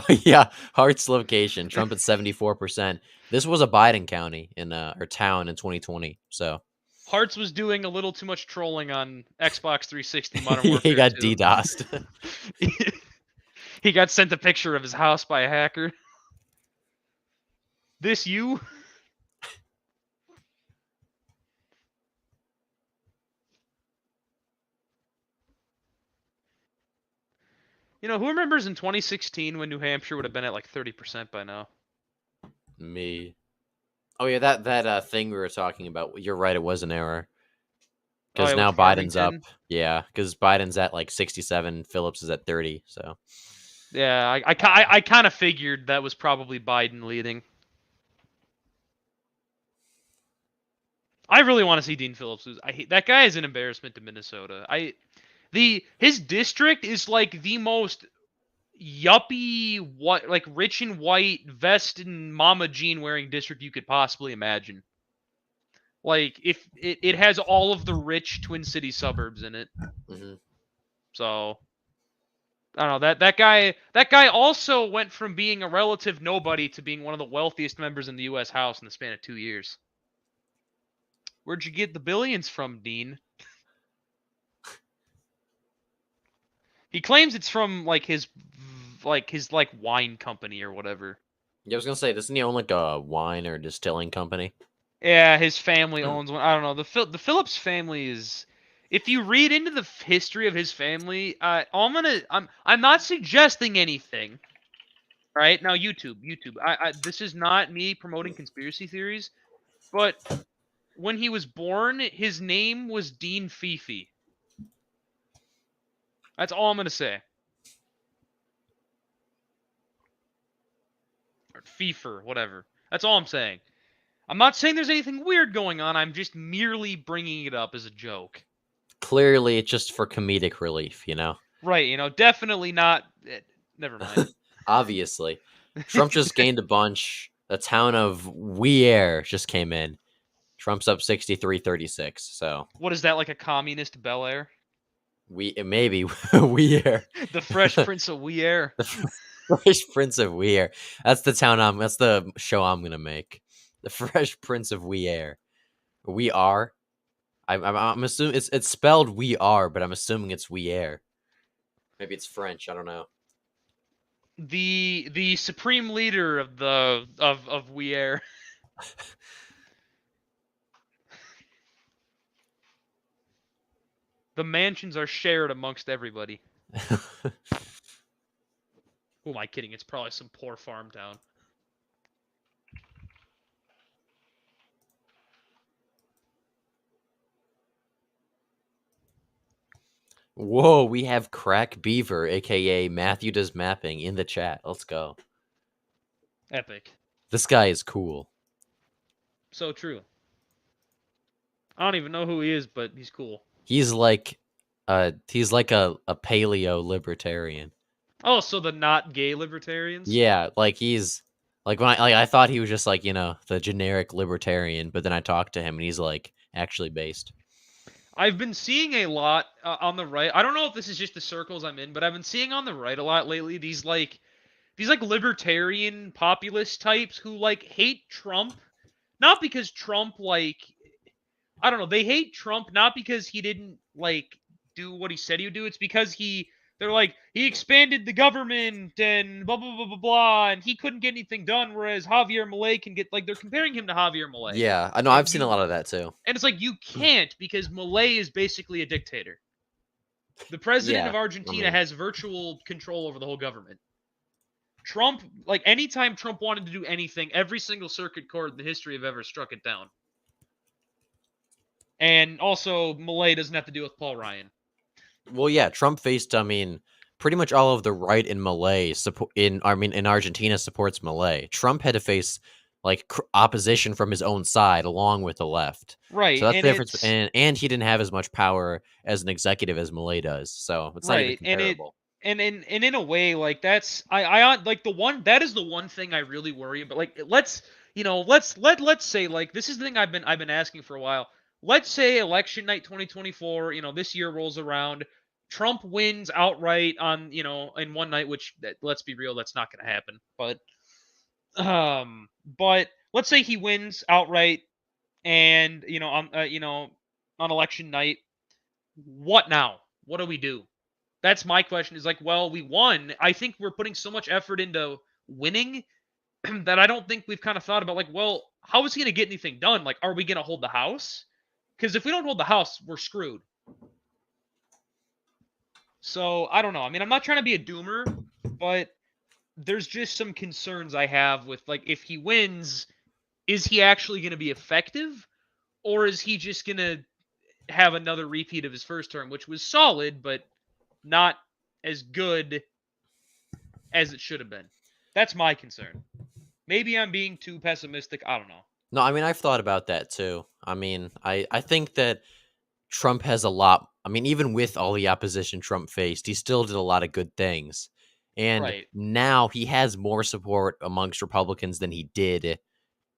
Yeah, Hart's location. Trump at 74%. This was a Biden county or town in 2020. So Hart's was doing a little too much trolling on Xbox 360 Modern Warfare he got 2. DDoSed. He got sent a picture of his house by a hacker. This you? You know, who remembers in 2016 when New Hampshire would have been at like 30% by now? Me. Oh yeah, that thing we were talking about. You're right. It was an error. Oh, Because yeah, now with Biden's up. Farmington? Yeah, because Biden's at like 67. Phillips is at 30. So Yeah, I kind of figured that was probably Biden leading. I really want to see Dean Phillips lose. That guy is an embarrassment to Minnesota. His district is like the most yuppie, like rich and white vest and Mama Jean wearing district you could possibly imagine. Like, if it has all of the rich Twin City suburbs in it. mhm. So I don't know, that guy also went from being a relative nobody to being one of the wealthiest members in the U.S. House in the span of 2 years. Where'd you get the billions from, Dean? He claims it's from his wine company or whatever. Yeah, I was gonna say, doesn't he own like a wine or distilling company? Yeah, his family owns one. I don't know. The Phillips family is. If you read into the history of his family, I'm not suggesting anything. Right now, YouTube. This is not me promoting conspiracy theories, but when he was born, his name was Dean Fifi. That's all I'm gonna say. Or Fifer, whatever. That's all I'm saying. I'm not saying there's anything weird going on. I'm just merely bringing it up as a joke. Clearly, it's just for comedic relief, you know? Right, definitely not. Never mind. Obviously. Trump just gained a bunch. The town of Weir just came in. Trump's up 63-36. So What is that, like a communist Bel Air? maybe Weir. The Fresh Prince of Weir. The Fresh Prince of Weir. That's the show I'm gonna make. The Fresh Prince of Weir. We are. I'm assuming it's spelled we are, but I'm assuming it's Weir. Maybe it's French. I don't know. The supreme leader of of Weir. The mansions are shared amongst everybody. Who am I kidding? It's probably some poor farm town. Whoa, we have Crack Beaver, aka Matthew Does Mapping, in the chat. Let's go. Epic. This guy is cool. So true. I don't even know who he is, but he's cool. He's like a paleo libertarian. Oh, so the not gay libertarians? Yeah, like he's like when I thought he was just like, the generic libertarian, but then I talked to him and he's like actually based. I've been seeing a lot on the right. I don't know if this is just the circles I'm in, but I've been seeing on the right a lot lately these libertarian populist types who hate Trump, not because Trump I don't know, they hate Trump not because he didn't do what he said he would do. It's because they're like, he expanded the government and blah blah blah blah blah, and he couldn't get anything done, whereas Javier Milei can get, they're comparing him to Javier Milei. Yeah, I know. I've seen a lot of that too. And it's like, you can't, because Milei is basically a dictator. The president of Argentina has virtual control over the whole government. Trump, anytime Trump wanted to do anything, every single circuit court in the history have ever struck it down. And also, Milei doesn't have to deal with Paul Ryan. Well, yeah, Trump faced, pretty much all of the right in in Argentina supports Milei. Trump had to face opposition from his own side along with the left. Right. So that's the difference. And he didn't have as much power as an executive as Milei does. So it's not even comparable. And in a way, that's that is the one thing I really worry about. Let's say, this is the thing I've been asking for a while. Let's say election night 2024, this year rolls around, Trump wins outright on, in one night, which, let's be real, that's not going to happen. But let's say he wins outright, and on election night, what now? What do we do? That's my question. Is well, we won. I think we're putting so much effort into winning that I don't think we've kind of thought about well, how is he going to get anything done? Are we going to hold the House? Because if we don't hold the House, we're screwed. So, I don't know. I mean, I'm not trying to be a doomer, but there's just some concerns I have with, if he wins, is he actually going to be effective? Or is he just going to have another repeat of his first term, which was solid, but not as good as it should have been? That's my concern. Maybe I'm being too pessimistic. I don't know. No, I mean, I've thought about that too. I mean, I think that Trump has a lot. I mean, even with all the opposition Trump faced, he still did a lot of good things. And now he has more support amongst Republicans than he did,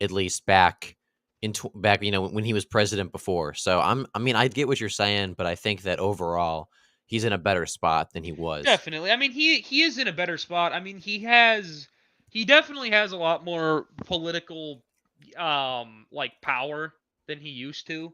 at least back when he was president before. So I get what you're saying, but I think that overall he's in a better spot than he was. Definitely. I mean, he is in a better spot. I mean, he definitely has a lot more political power than he used to.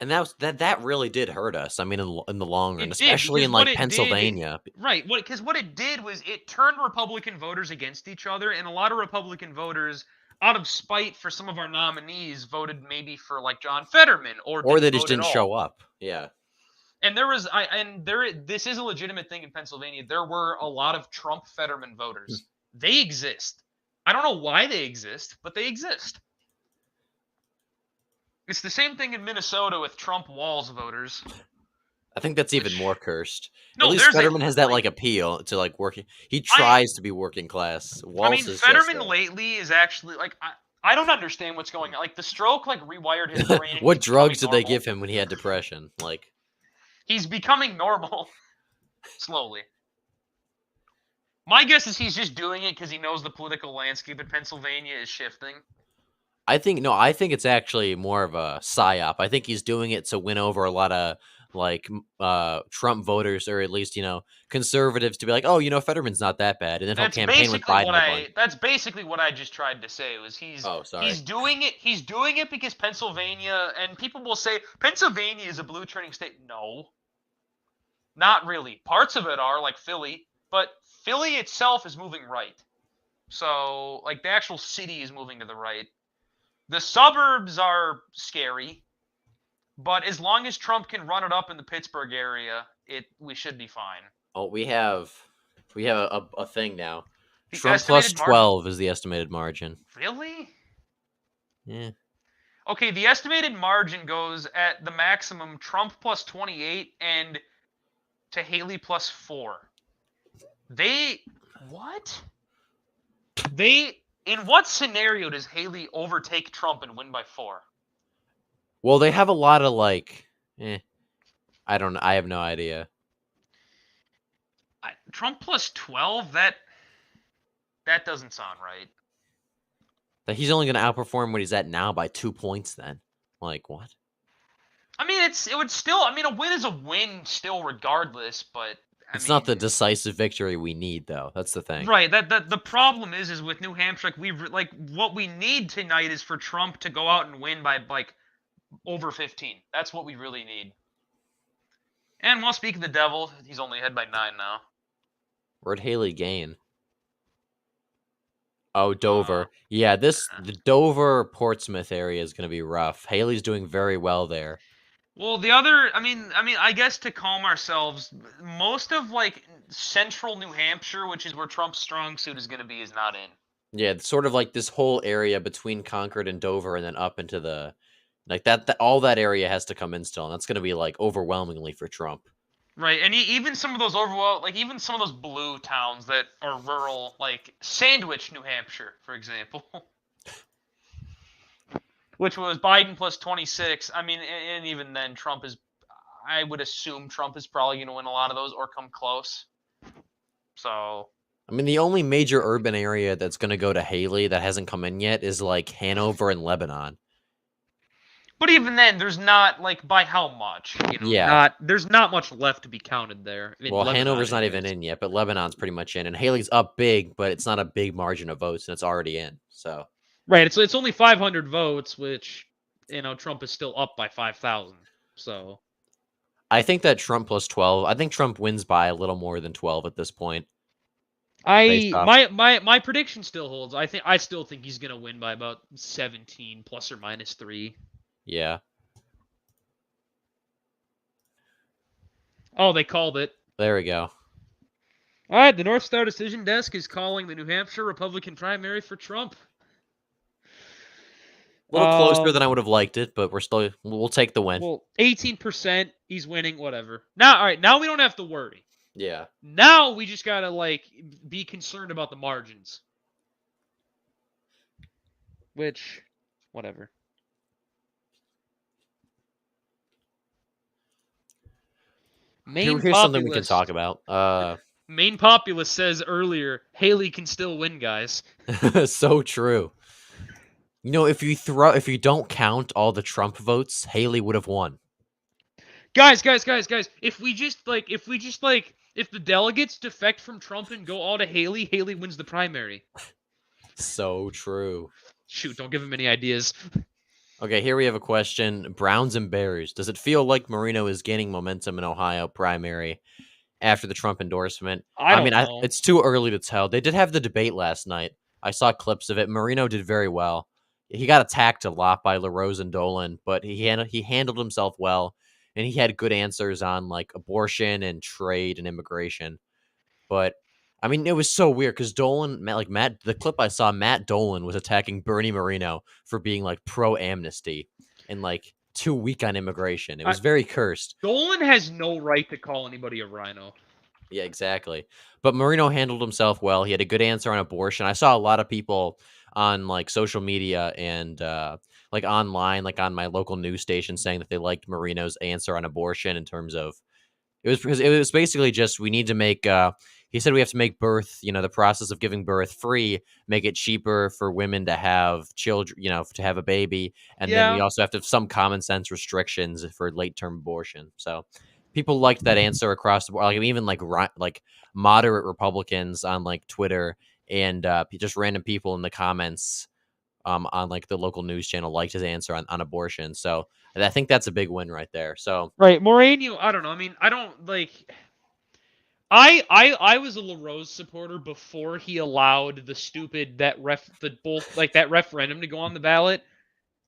And that really did hurt us. I mean, in the long run, It did, especially because in what like it did, Pennsylvania. right? Because what it did was it turned Republican voters against each other, and a lot of Republican voters, out of spite for some of our nominees, voted maybe for like John Fetterman or Or they didn't just vote at didn't show all. up. Yeah. And there was this is a legitimate thing in Pennsylvania. There were a lot of Trump Fetterman voters. They exist. I don't know why they exist, but they exist. It's the same thing in Minnesota with Trump Walz voters. I think that's even more Which cursed. At no, least there's a Fetterman has that like like appeal to like working. He I tries to be working class. I mean, Waltz is just Fetterman lately is actually like I don't understand what's going on. Like the stroke like rewired his brain and he's what drugs becoming did they normal. give him when he had depression? Like, He's becoming normal slowly. My guess is he's just doing it because he knows the political landscape in Pennsylvania is shifting. I think it's actually more of a psyop. I think he's doing it to win over a lot of like Trump voters, or at least conservatives, to be like, oh, Fetterman's not that bad, and then he'll campaign with Biden a bunch. That's basically what I just tried to say was Oh, sorry. he's doing it because Pennsylvania, and people will say Pennsylvania is a blue turning state. No. Not really. Parts of it are like Philly, but Philly itself is moving right. So, like the actual city is moving to the right. The suburbs are scary, but as long as Trump can run it up in the Pittsburgh area, we should be fine. Oh, we have a thing now. The Trump plus estimated margin 12 is the estimated margin. really? Yeah. Okay, the estimated margin goes at the maximum Trump plus 28 and to Haley plus 4. What? In what scenario does Haley overtake Trump and win by 4? Well, they have a lot of like, I don't. I have no idea. Trump plus 12. That doesn't sound right. That he's only going to outperform what he's at now by 2 points. Then, like what? I mean, it would still. I mean, a win is a win still, regardless. But It's not the decisive victory we need, though. That's the thing. Right. That the problem is with New Hampshire, like what we need tonight is for Trump to go out and win by like over 15. That's what we really need. And while speaking of the devil, he's only ahead by 9 now. Where'd Haley gain? Oh, Dover. Yeah, the Dover Portsmouth area is going to be rough. Haley's doing very well there. Well, the other, I guess to calm ourselves, most of like central New Hampshire, which is where Trump's strong suit is going to be, is not in. Yeah, it's sort of like this whole area between Concord and Dover, and then up into the like all that area has to come in still, and that's going to be like overwhelmingly for Trump. Right, and even some of those even some of those blue towns that are rural, like Sandwich, New Hampshire, for example, which was Biden plus 26. I mean, and even then, I would assume Trump is probably going to win a lot of those or come close. So, I mean, the only major urban area that's going to go to Haley that hasn't come in yet is like Hanover and Lebanon. But even then, there's not like by how much. Yeah. There's not much left to be counted there. Well, Hanover's not even in yet, but Lebanon's pretty much in, and Haley's up big, but it's not a big margin of votes, and it's already in. So. Right. It's only 500 votes, which Trump is still up by 5,000. So. I think that Trump plus 12. I think Trump wins by a little more than 12 at this point. My prediction still holds. I still think he's gonna win by about 17 plus or minus 3. Yeah. Oh, they called it. There we go. All right, the North Star Decision Desk is calling the New Hampshire Republican primary for Trump. A little closer than I would have liked it, but we'll take the win. Well, 18%, he's winning, whatever. Now we don't have to worry. Yeah. Now we just gotta be concerned about the margins. Which, whatever. Here's something we can talk about. Maine Populous says earlier, Haley can still win, guys. So true. If you don't count all the Trump votes, Haley would have won. Guys, if the delegates defect from Trump and go all to Haley, Haley wins the primary. So true. Shoot, don't give him any ideas. Okay, here we have a question. Browns and Bears. Does it feel like Marino is gaining momentum in Ohio primary after the Trump endorsement? I I mean, don't know. it's too early to tell. They did have the debate last night. I saw clips of it. Marino did very well. He got attacked a lot by LaRose and Dolan, but he handled himself well, and he had good answers on like abortion and trade and immigration. But I mean, it was so weird because Matt, the clip I saw, Matt Dolan was attacking Bernie Moreno for being like pro amnesty and like too weak on immigration. It I, was very cursed. Dolan has no right to call anybody a rhino. Yeah, exactly. But Marino handled himself well. He had a good answer on abortion. I saw a lot of people on like social media and like online, like on my local news station, saying that they liked Marino's answer on abortion in terms of it was basically just we need to make he said we have to make birth, the process of giving birth free, make it cheaper for women to have children, to have a baby, and then we Yeah, also have to have some common sense restrictions for late term abortion. So people liked that answer across the board, like even like moderate Republicans on like Twitter and just random people in the comments on like the local news channel liked his answer on abortion. So I think that's a big win right there. So right. Moreno, I don't know. I mean, I don't like. I was a LaRose supporter before he allowed the stupid that referendum to go on the ballot.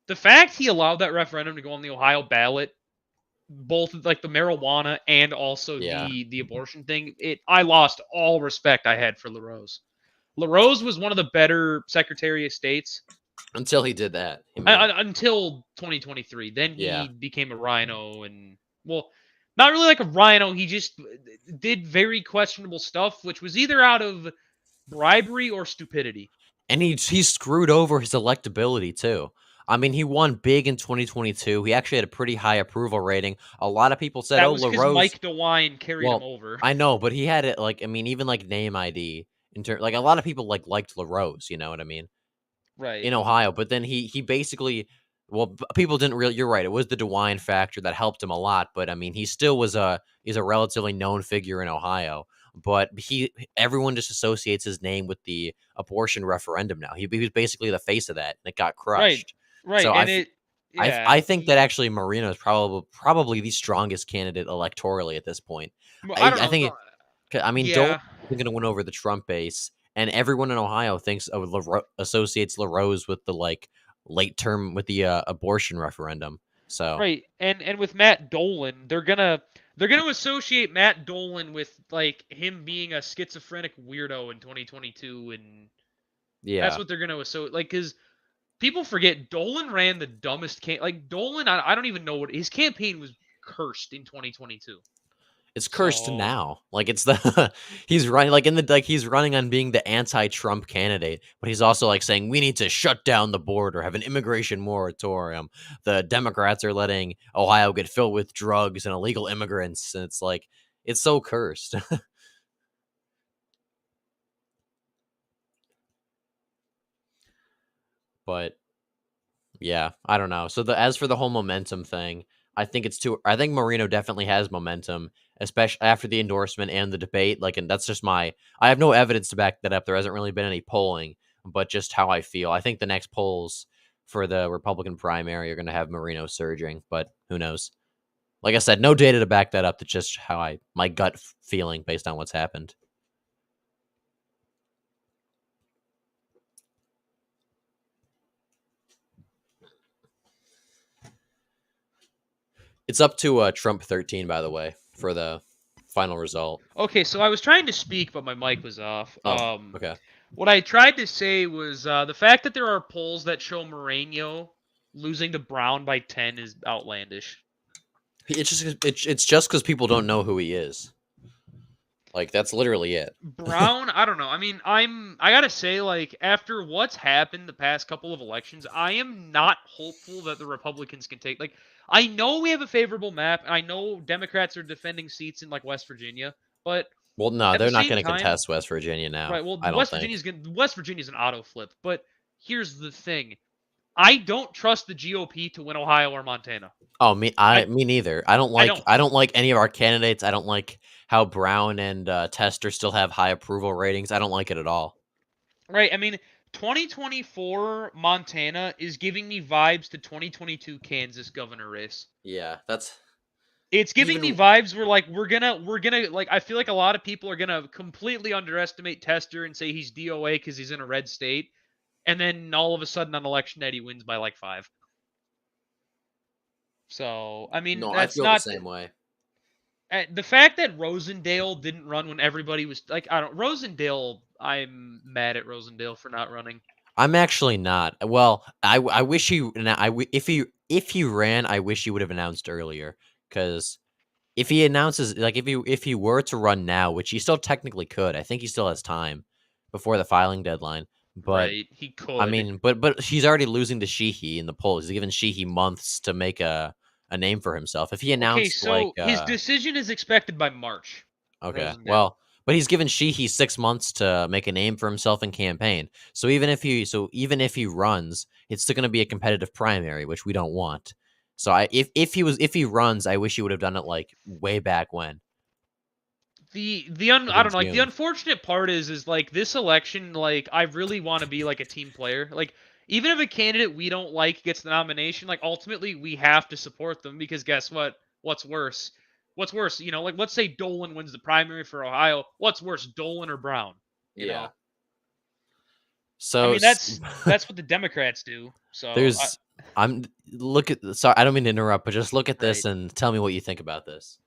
The fact he allowed that referendum to go on the Ohio ballot, both like the marijuana and also yeah, the abortion thing, I lost all respect I had for LaRose. LaRose was one of the better Secretary of States until he did that. I mean, until 2023. Then yeah. he became a rhino, and well, not really like a rhino. He just did very questionable stuff, which was either out of bribery or stupidity. And he screwed over his electability too. I mean, he won big in 2022. He actually had a pretty high approval rating. A lot of people said, That "Oh, was because LaRose." Mike DeWine carried him Well, over. I know, but he had it like I mean, even like name ID like a lot of people liked LaRose. You know what I mean? Right. In Ohio, but then he basically people didn't really. You're right. It was the DeWine factor that helped him a lot, but I mean, he still he's a relatively known figure in Ohio. But everyone just associates his name with the abortion referendum now. He was basically the face of that, and it got Right. crushed. Right. So And it yeah, I think that he actually Marino is probably the strongest candidate electorally at this point. well, I don't I know. think I mean, Dolan Yeah. isn't going to win over the Trump base, and everyone in Ohio thinks of associates LaRose with the like late term with the abortion referendum. So Right. And with Matt Dolan, they're gonna associate Matt Dolan with like him being a schizophrenic weirdo in 2022, and that's yeah, what they're gonna associate. Like, because people forget Dolan ran the dumbest like Dolan. I don't even know what his campaign was cursed in 2022. it's cursed So now. Like it's the he's running like in the like he's running on being the anti-Trump candidate, but he's also like saying we need to shut down the border, have an immigration moratorium. The Democrats are letting Ohio get filled with drugs and illegal immigrants, and it's like it's so cursed. But yeah, I don't know. So as for the whole momentum thing, I think Marino definitely has momentum, especially after the endorsement and the debate. Like, and that's just I have no evidence to back that up. There hasn't really been any polling, but just how I feel. I think the next polls for the Republican primary are going to have Marino surging, but who knows? Like I said, no data to back that up. That's just how my gut feeling based on what's happened. It's up to Trump 13, by the way, for the final result. okay, so I was trying to speak, but my mic was off. Oh, okay. What I tried to say was the fact that there are polls that show Moreno losing to Brown by 10 is outlandish. It's just because people don't know who he is. Like that's literally it. Brown, I don't know. I mean, I gotta say, like, after what's happened the past couple of elections, I am not hopeful that the Republicans can take. Like, I know we have a favorable map. I know Democrats are defending seats in like West Virginia, but Well, no, at the they're not same going to time, contest West Virginia now. right? Well, I don't think. West Virginia's an auto flip. But here's the thing: I don't trust the GOP to win Ohio or Montana. Oh, I me neither. I don't. I don't like any of our candidates. I don't like how Brown and Tester still have high approval ratings. I don't like it at all. Right? I mean, 2024 Montana is giving me vibes to 2022 Kansas governor race. Yeah, that's It's giving me even. vibes where like we're gonna like I feel like a lot of people are gonna completely underestimate Tester and say he's DOA because he's in a red state, and then all of a sudden on election night he wins by like 5. So I mean No, I that's feel the not same way. the fact that Rosendale didn't run when everybody was like I don't Rosendale. I'm mad at Rosendale for not running. I'm actually not. Well, I wish he. If he ran, I wish he would have announced earlier. Because if he announces, like, if he were to run now, which he still technically could, I think he still has time before the filing deadline. But Right, he I could. mean, but he's already losing to Sheehy in the polls. He's given Sheehy months to make a name for himself. If he Okay, announced like so his decision is expected by March. okay, Rosendale. well, but he's given Sheehy 6 months to make a name for himself in campaign. So even if he runs, it's still going to be a competitive primary, which we don't want. So if he runs, I wish he would have done it like way back when, like I in don't know, like the June. unfortunate part is like this election, like I really want to be like a team player. Like even if a candidate we don't like gets the nomination, like ultimately we have to support them because guess what? What's worse? What's worse? Like let's say Dolan wins the primary for Ohio. What's worse, Dolan or Brown? You Yeah. know? I So mean that's what the Democrats do. So there's I'm look at sorry, I don't mean to interrupt, but just look at this right. and tell me what you think about this.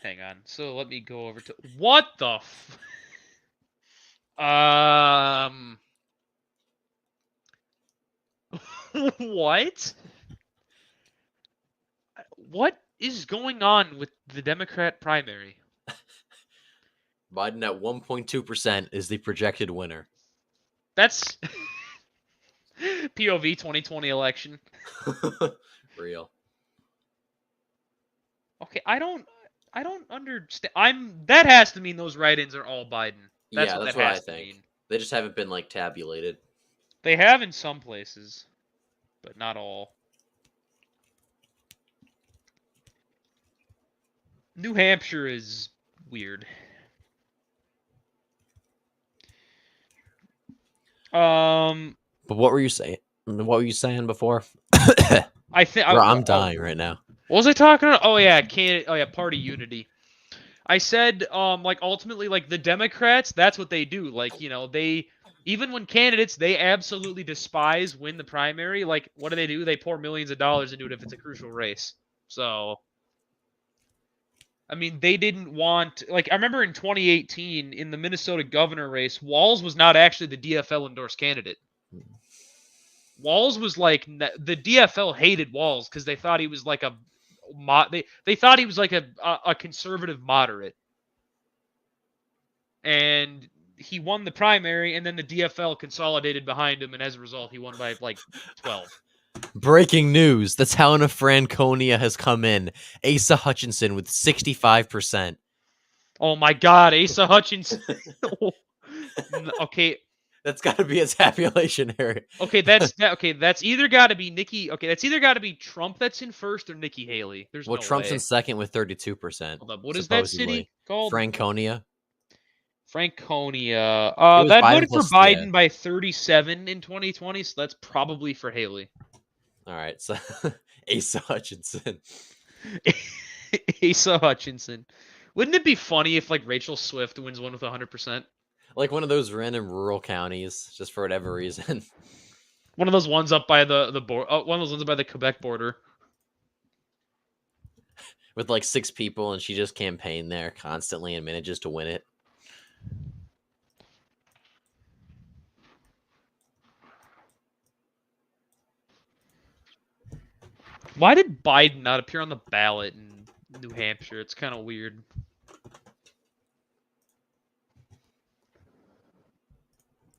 Hang on. So let me go over to what the um what? What is going on with the Democrat primary? Biden at 1.2% is the projected winner. That's POV 2020 election. Real. Okay, I don't understand. That has to mean those write-ins are all Biden. That's Yeah, what that that's what I has to think. mean. They just haven't been like tabulated. They have in some places, but not all. New Hampshire is weird. Um, But what were you saying? What were you saying before? I think. Bro, I'm Oh, dying right now. what was I talking about? Oh yeah, candidate. Oh yeah, party unity. I said, like ultimately, like the Democrats, that's what they do. Like, they even when candidates they absolutely despise win the primary. Like, what do? They pour millions of dollars into it if it's a crucial race. So, I mean, they didn't want like I remember in 2018 in the Minnesota governor race, Walz was not actually the DFL endorsed candidate. Walz was like the DFL hated Walz because they thought he was like they thought he was like a conservative moderate. And he won the primary, and then the DFL consolidated behind him, and as a result, he won by like 12. Breaking news: the town of Franconia has come in. Asa Hutchinson with 65%. Oh my God, Asa Hutchinson. Okay, That's got to be a tabulation area. okay, That's either got to be Nikki. Okay, that's either got to be Trump that's in first or Nikki Haley. There's Well, no Trump's in way. second with 32%, Hold up, what is that supposedly. city called? Franconia. Franconia. It was That Biden voted for plus, yeah. Biden by 37 in 2020, so that's probably for Haley. All right, so Asa Hutchinson. Asa Hutchinson. Wouldn't it be funny if like Rachel Swift wins one with 100%? Like one of those random rural counties, just for whatever reason. One of those ones up by the board. One of those ones up by the Quebec border. With like 6 people, and she just campaigned there constantly and manages to win it. Why did Biden not appear on the ballot in New Hampshire? It's kind of weird.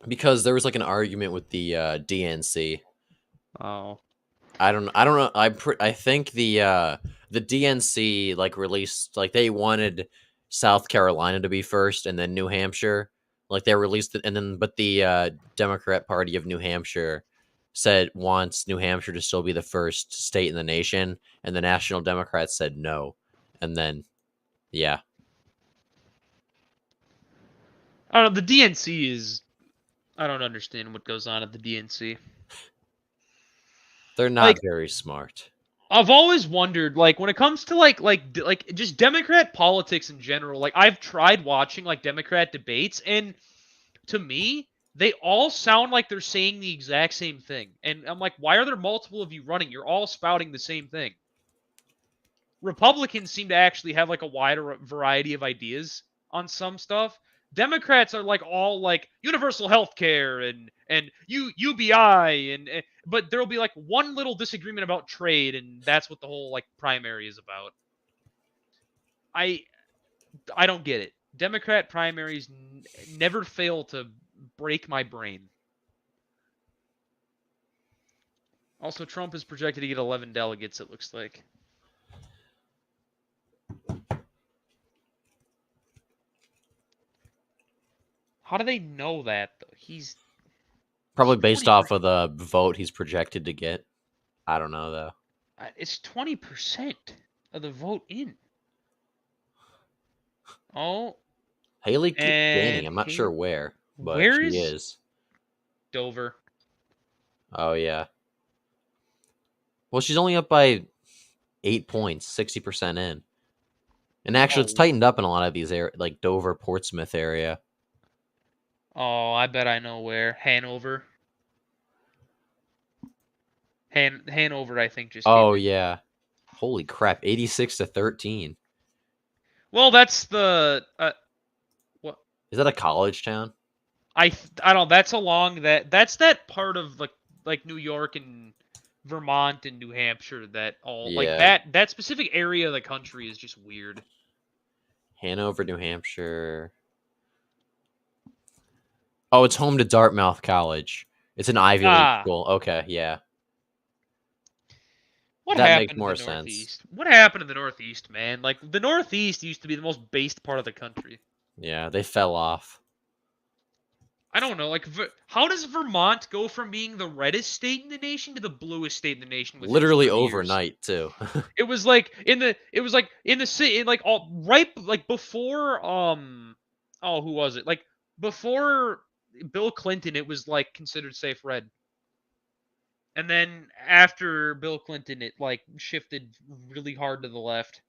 Because there was like an argument with the DNC. Oh. I don't know. I think the DNC like released like they wanted South Carolina to be first and then New Hampshire. Like they released it and then but the Democrat Party of New Hampshire said wants New Hampshire to still be the first state in the nation and the National Democrats said no. And then yeah. I don't know. The DNC is I don't understand what goes on at the DNC. They're not Like, very smart. I've always wondered, like, when it comes to like just Democrat politics in general. Like, I've tried watching like Democrat debates, and to me, they all sound like they're saying the exact same thing. And I'm like, why are there multiple of you running? You're all spouting the same thing. Republicans seem to actually have like a wider variety of ideas on some stuff. Democrats are like all like universal health care and UBI and but there'll be like one little disagreement about trade, and that's what the whole like primary is about. I I don't get it. Democrat primaries never fail to break my brain. Also, Trump is projected to get 11 delegates, it looks like. How do they know that, though? He's Probably based 20%. off of the vote he's projected to get. I don't know though. It's 20% of the vote in. Oh, Haley keeps gaining. and I'm not sure where, but where she is is. Dover? Oh yeah. Well, she's only up by 8 points, 60% in. And actually, it's Oh, tightened up in a lot of these like Dover, Portsmouth area. oh, I bet I know where. Hanover. Hanover, I think, just came Oh in. yeah. Holy crap, 86-13. Well, that's the what Is that a college town? I don't. That's along that's that part of like New York and Vermont and New Hampshire that all like Yeah. that specific area of the country is just weird. Hanover, New Hampshire. Oh, it's home to Dartmouth College. It's an Ivy League Ah, school. Okay, yeah. what That makes happened to the more sense. Northeast? What happened to the Northeast, man? Like the Northeast used to be the most based part of the country. Yeah, they fell off. I don't know, like how does Vermont go from being the reddest state in the nation to the bluest state in the nation within Literally 30 years? overnight, too. It was like in the city, like all right, like before oh, who was it? Like before Bill Clinton, it was like considered safe red. And then after Bill Clinton, it like shifted really hard to the left.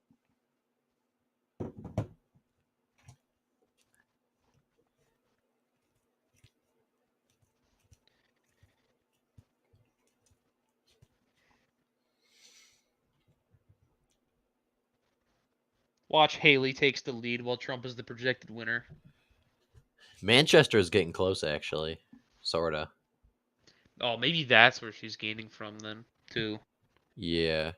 Watch Haley takes the lead while Trump is the projected winner. Manchester is getting close, actually. Sorta. Oh, maybe that's where she's gaining from then, too. Yeah.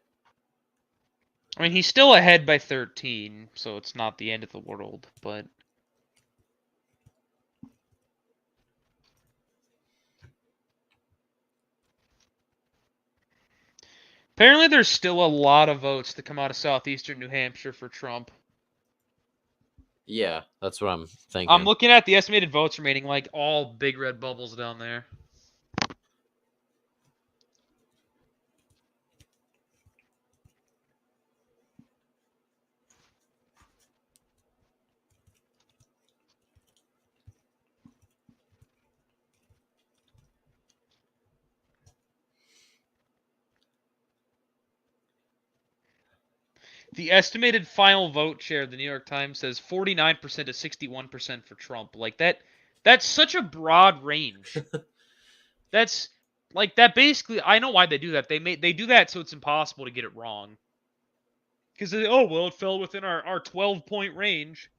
I mean, he's still ahead by 13, so it's not the end of the world, but apparently there's still a lot of votes to come out of southeastern New Hampshire for Trump. Yeah, that's what I'm thinking. I'm looking at the estimated votes remaining, like all big red bubbles down there. The estimated final vote share, the New York Times says 49% to 61% for Trump. Like that's such a broad range. That's like that basically I know why they do that. They do that so it's impossible to get it wrong. Because oh well, it fell within our 12-point range.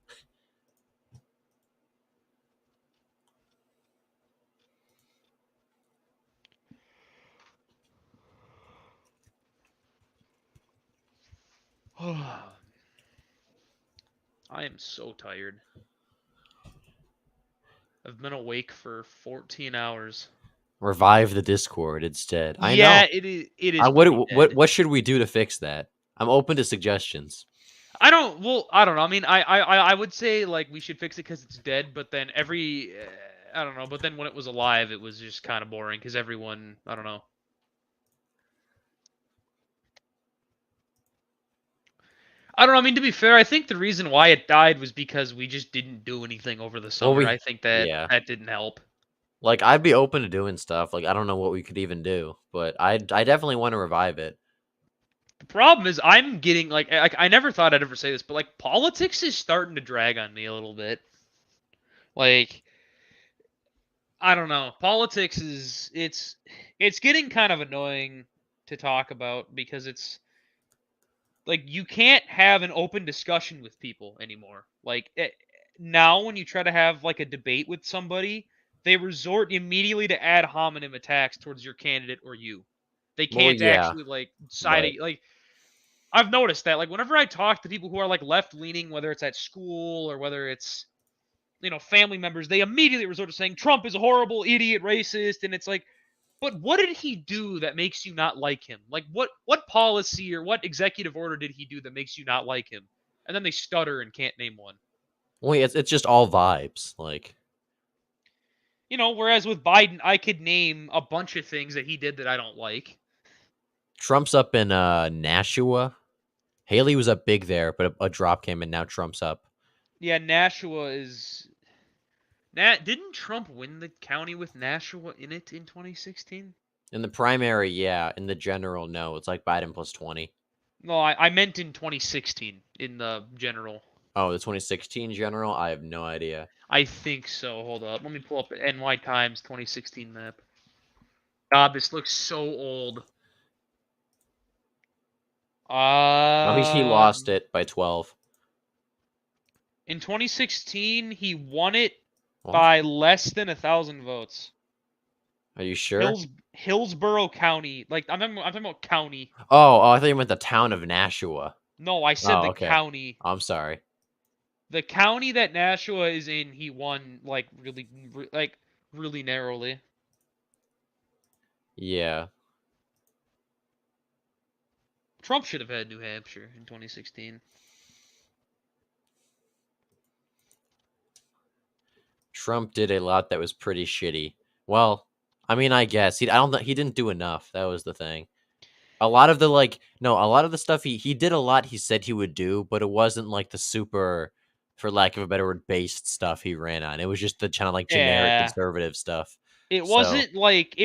I am so tired. I've been awake for 14 hours. Revive the Discord instead. I Yeah, know. it is pretty dead. What should we do to fix that? I'm open to suggestions. I don't know. I mean, I would say like we should fix it because it's dead, but then I don't know. But then when it was alive, it was just kind of boring because everyone, I don't know. I don't know. I mean, to be fair, I think the reason why it died was because we just didn't do anything over the Well, summer. I think that yeah. that didn't help. Like, I'd be open to doing stuff. Like, I don't know what we could even do, but I definitely want to revive it. The problem is I'm getting like I never thought I'd ever say this, but like politics is starting to drag on me a little bit. Like I don't know. Politics is it's getting kind of annoying to talk about because it's like you can't have an open discussion with people anymore. Now when you try to have like a debate with somebody, they resort immediately to ad hominem attacks towards your candidate or you. They Well, can't yeah, actually like right. like I've noticed that like whenever I talk to people who are like left leaning, whether it's at school or whether it's family members, they immediately resort to saying Trump is a horrible idiot, racist, and it's like, but what did he do that makes you not like him? Like what policy or what executive order did he do that makes you not like him? And then they stutter and can't name one. Well, yeah, it's just all vibes. Like, Whereas with Biden, I could name a bunch of things that he did that I don't like. Trump's up in Nashua. Haley was up big there, but a drop came and now Trump's up. Yeah, Nashua is didn't Trump win the county with Nashua in it in 2016? In the primary, yeah. In the general, no. It's like Biden plus 20. No, I meant in 2016 in the general. Oh, the 2016 general? I have no idea. I think so. Hold up. Let me pull up NY Times 2016 map. God, this looks so old. No, he Uh, lost it by 12. in 2016, he won it What? by less than 1,000 votes. Are you sure? Hillsborough County. Like I'm talking about county. Oh, I thought you meant the town of Nashua. No, I said Oh, the okay. county. I'm sorry. The county that Nashua is in, he won like really narrowly. Yeah. Trump should have had New Hampshire in 2016. Trump did a lot that was pretty shitty. Well, I mean, I guess I don't. He didn't do enough. That was the thing. A lot of the no, a lot of the stuff he did a lot. He said he would do, but it wasn't like the super, for lack of a better word, based stuff he ran on. It was just the kind of like generic Yeah. conservative stuff. So It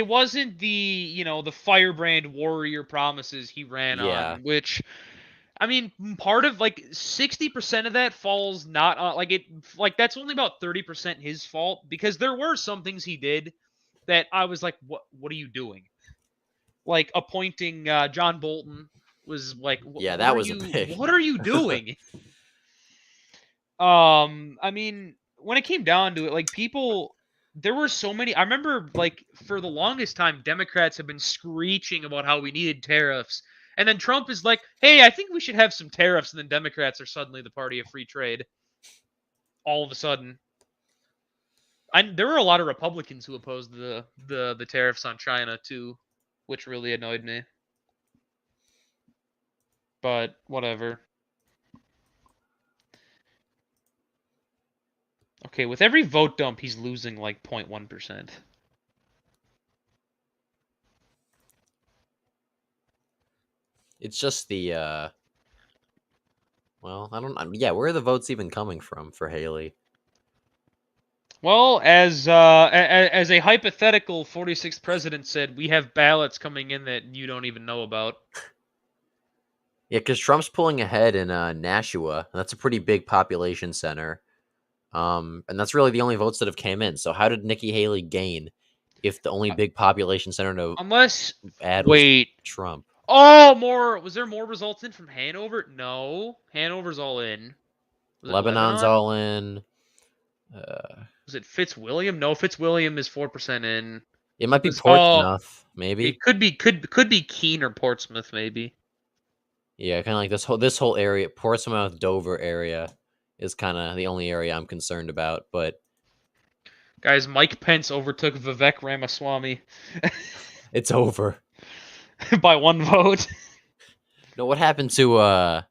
wasn't the firebrand warrior promises he ran yeah, on, which I mean, part of like 60% of that falls not on like that's only about 30% his fault because there were some things he did that I was like, what are you doing? Like appointing John Bolton was like, yeah, what that are was a you big. what are you doing? I mean, when it came down to it, like people, there were so many. I remember, like for the longest time, Democrats have been screeching about how we needed tariffs, and then Trump is like, "Hey, I think we should have some tariffs," and then Democrats are suddenly the party of free trade. All of a sudden, there were a lot of Republicans who opposed the tariffs on China too, which really annoyed me. But whatever. Okay, with every vote dump, he's losing like 0.1%. It's just the well, yeah, where are the votes even coming from for Haley? Well, as a hypothetical 46th president said, we have ballots coming in that you don't even know about. Yeah, because Trump's pulling ahead in Nashua. And that's a pretty big population center. And that's really the only votes that have came in. So how did Nikki Haley gain if the only big population center to Unless, add was wait. Trump? Oh, was there more results in from Hanover? No, Hanover's all in. Was it Lebanon's Lebanon? all in. Was it Fitzwilliam? No, Fitzwilliam is 4% in. It might be Oh, Portsmouth, it maybe. could be Keene or Portsmouth maybe. Yeah, kind of like this whole area, Portsmouth, Dover area, is kind of the only area I'm concerned about. But Guys, Mike Pence overtook Vivek Ramaswamy it's over. by one vote. No, what happened to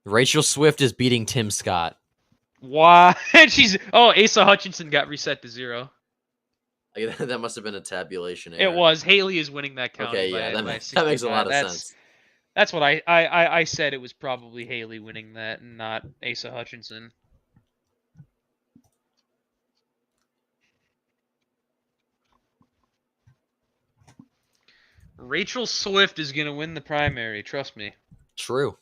Rachel Swift is beating Tim Scott? Why? And Asa Hutchinson got reset to 0. Like, that must have been a tabulation It error. was Haley is winning that county Okay, yeah, by that makes a lot 65. of sense. That's what I said. It was probably Haley winning that, and not Asa Hutchinson. Rachel Swift is going to win the primary, trust me. True.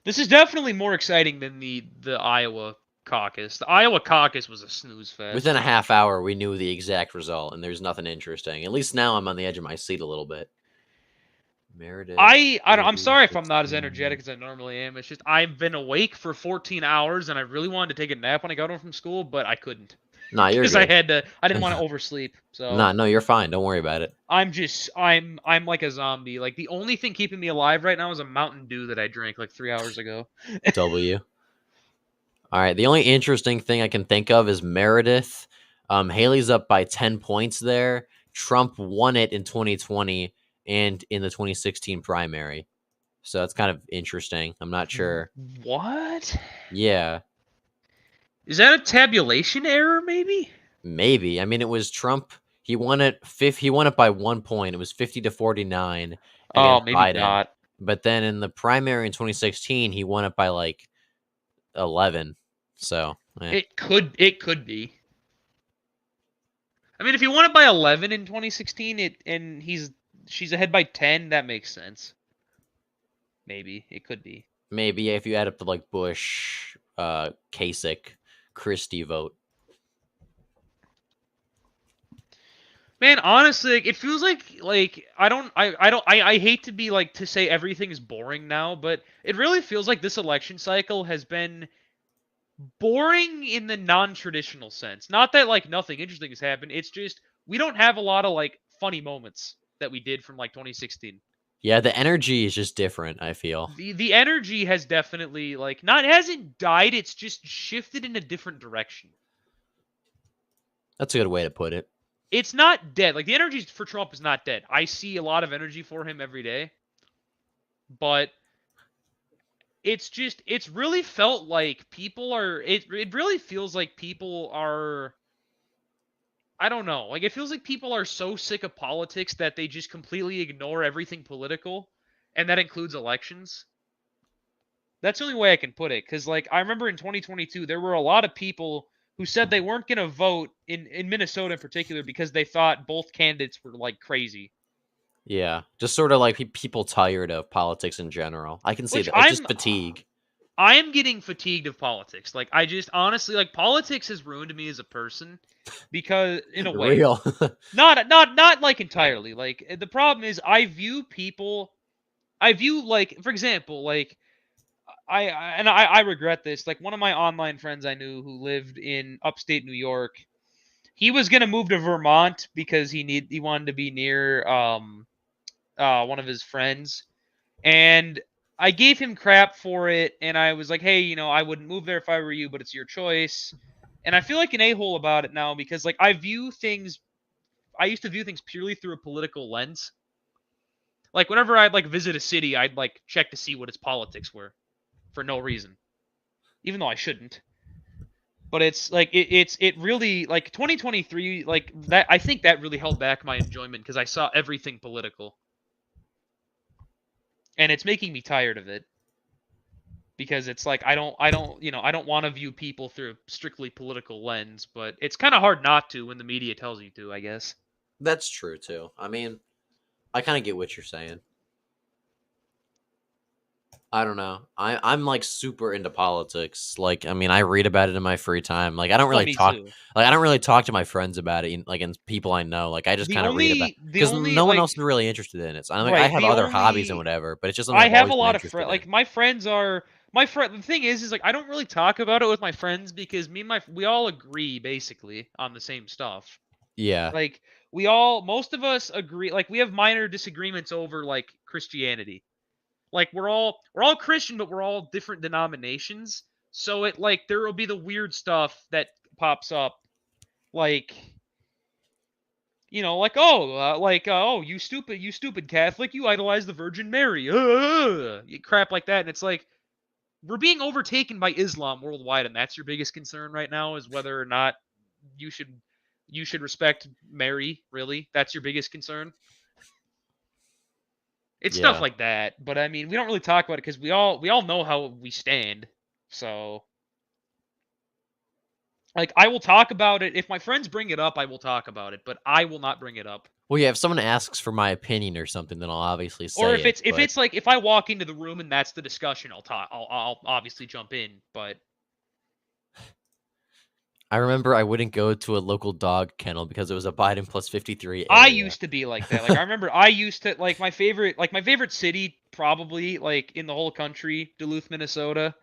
This is definitely more exciting than the Iowa caucus. The Iowa caucus was a snooze fest. Within a half hour, we knew the exact result, and there's nothing interesting. At least now I'm on the edge of my seat a little bit. Meredith. I'm sorry if I'm not as 16. energetic as I normally am. It's just I've been awake for 14 hours and I really wanted to take a nap when I got home from school, but I couldn't Nah, you're because I good. had to. I didn't want to oversleep, so Nah, no, you're fine. Don't worry about it. I'm like a zombie. Like the only thing keeping me alive right now is a Mountain Dew that I drank like 3 hours ago. W. All right. The only interesting thing I can think of is Meredith. Haley's up by 10 points there. Trump won it in 2020 and in the 2016 primary. So that's kind of interesting. I'm not sure. What? Yeah, Is that a tabulation error? Maybe. maybe. I mean, it was Trump. He won it. He won it by 1 point. It was 50-49 Oh, against maybe Biden. not. But then in the primary in 2016, he won it by like 11. So It could be. I mean, if he won it by 11 in 2016, she's ahead by 10, that makes sense. Maybe it could be. maybe if you add up the like Bush, Kasich, Christie vote. Man, honestly, it feels like I hate to be like to say everything is boring now, but it really feels like this election cycle has been boring in the non-traditional sense. Not that like nothing interesting has happened. It's just we don't have a lot of like funny moments that we did from like 2016. Yeah, the energy is just different, I feel. The energy has definitely like not hasn't died, it's just shifted in a different direction. That's a good way to put it. It's not dead. Like the energy for Trump is not dead. I see a lot of energy for him every day. But it's really felt like people are it really feels like people are I don't know. Like it feels like people are so sick of politics that they just completely ignore everything political, and that includes elections. That's the only way I can put it. Because like I remember in 2022, there were a lot of people who said they weren't going to vote in Minnesota in particular because they thought both candidates were like crazy. Yeah, just sort of like people tired of politics in general. I can see Which that. It's just fatigue. I am getting fatigued of politics. Like I just honestly like politics has ruined me as a person because in a way. Real. Not like entirely. Like the problem is I view like for example, like I regret this. Like one of my online friends I knew who lived in upstate New York, he was gonna move to Vermont because he wanted to be near one of his friends. And I gave him crap for it and I was like, hey, I wouldn't move there if I were you, but it's your choice. And I feel like an a-hole about it now because like I used to view things purely through a political lens. Like whenever I'd like visit a city, I'd like check to see what its politics were for no reason, even though I shouldn't. But it's like it really like 2023 like that. I think that really held back my enjoyment because I saw everything political, and it's making me tired of it because it's like I don't want to view people through a strictly political lens, but it's kind of hard not to when the media tells you to, I guess. That's true too. I mean, I kind of get what you're saying. I don't know. I'm like super into politics. Like, I mean, I read about it in my free time. Like, I don't Oh, really me talk. too. Like, I don't really talk to my friends about it. Like, and people I know. Like, I just The kind of read about the because only no one like else is really interested in it. So I'm like, I right have the other hobbies and only whatever, but it's just something I I've have always a been lot of interested friends. in. Like my friends are my friend. The thing is like I don't really talk about it with my friends because me and my we all agree basically on the same stuff. Yeah, Like most of us agree. Like we have minor disagreements over like Christianity. Like we're all Christian, but we're all different denominations. So it like there will be the weird stuff that pops up, like like oh you stupid Catholic, you idolize the Virgin Mary, crap like that, and it's like we're being overtaken by Islam worldwide, and that's your biggest concern right now is whether or not you should you should respect Mary. Really, that's your biggest concern. It's stuff yeah. like that, but I mean, we don't really talk about it because we all know how we stand. So Like, I will talk about it. If my friends bring it up, I will talk about it, but I will not bring it up. Well, yeah, if someone asks for my opinion or something, then I'll obviously Or say if it, but it's like if I walk into the room and that's the discussion, I'll talk. I'll obviously jump in. But I remember I wouldn't go to a local dog kennel because it was a Biden plus 53 I area. used to be like that. Like I remember I used to like my favorite city probably like in the whole country, Duluth, Minnesota.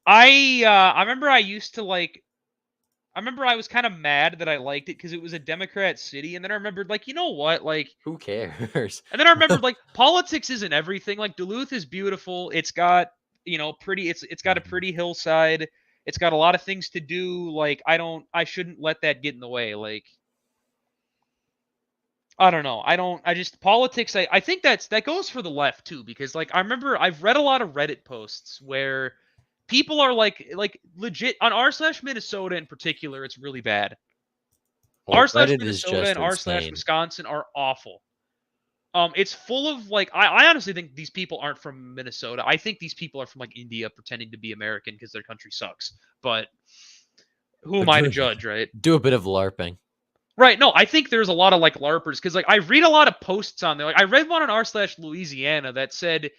I remember I used to like I remember I was kind of mad that I liked it because it was a Democrat city, and then I remembered like you know what like Who cares? and then I remembered like politics isn't everything. Like Duluth is beautiful. It's got pretty. It's got a Mhm. pretty hillside. It's got a lot of things to do. Like I shouldn't let that get in the way. Like I don't know. I just politics. I think that goes for the left too because like I remember I've read a lot of Reddit posts where people are like legit on r/Minnesota in particular. It's really bad. Well, Reddit is r/Minnesota just and insane. r/Wisconsin are awful. It's full of like I honestly think these people aren't from Minnesota. I think these people are from like India pretending to be American because their country sucks. But who am But I to judge, right? do a bit of LARPing. Right. No, I think there's a lot of like LARPers because like I read a lot of posts on there. Like I read one on r/Louisiana that said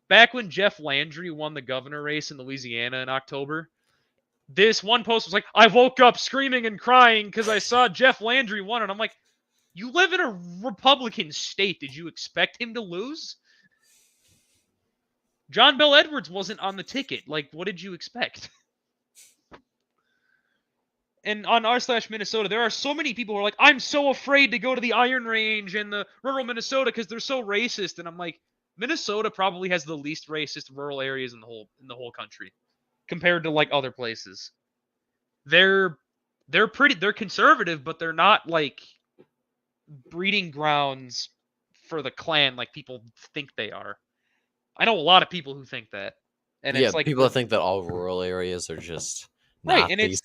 back when Jeff Landry won the governor race in Louisiana in October, this one post was like, I woke up screaming and crying because I saw Jeff Landry won. And I'm like, you live in a Republican state. Did you expect him to lose? John Bell Edwards wasn't on the ticket. Like, what did you expect? And on r/Minnesota, there are so many people who are like, I'm so afraid to go to the Iron Range and the rural Minnesota because they're so racist. And I'm like, Minnesota probably has the least racist rural areas in the whole country compared to like other places. They're they're conservative, but they're not like breeding grounds for the Klan like people think they are. I know a lot of people who think that. And Yeah, it's like people the think that all rural areas are just right, and Nazis.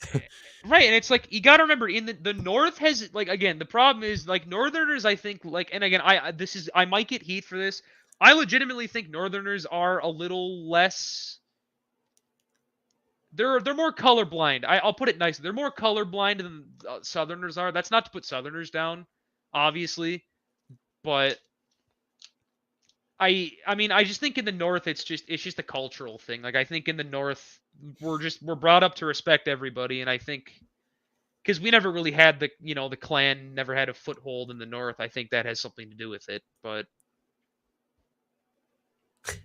it's like you got to remember in the north has like again, the problem is like northerners I think like and again this is I might get heat for this. I legitimately think northerners are a little less they're more colorblind. I'll put it nicely. They're more colorblind than southerners are. That's not to put southerners down, obviously, but I mean I just think in the north it's just a cultural thing. Like I think in the north we're brought up to respect everybody and I think because we never really had the Klan never had a foothold in the north. I think that has something to do with it, but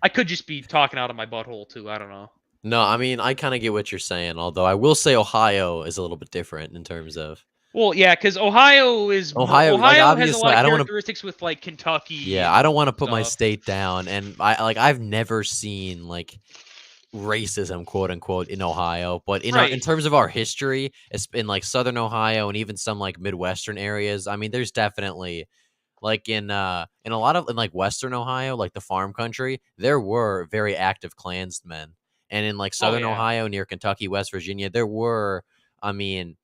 I could just be talking out of my butthole too. I don't know. No, I mean, I kind of get what you're saying, although I will say Ohio is a little bit different in terms of Well, yeah, because Ohio. Like, Ohio has a obviously, lot of I don't want to. characteristics with like Kentucky Yeah, I and don't want to put my stuff. state down, and I've never seen like racism, quote unquote, in Ohio. But in Right. terms of our history, it's in like Southern Ohio and even some like Midwestern areas. I mean, there's definitely like in a lot of in like Western Ohio, like the farm country, there were very active Klansmen, and in like Oh Southern yeah. Ohio near Kentucky, West Virginia, there were. I mean,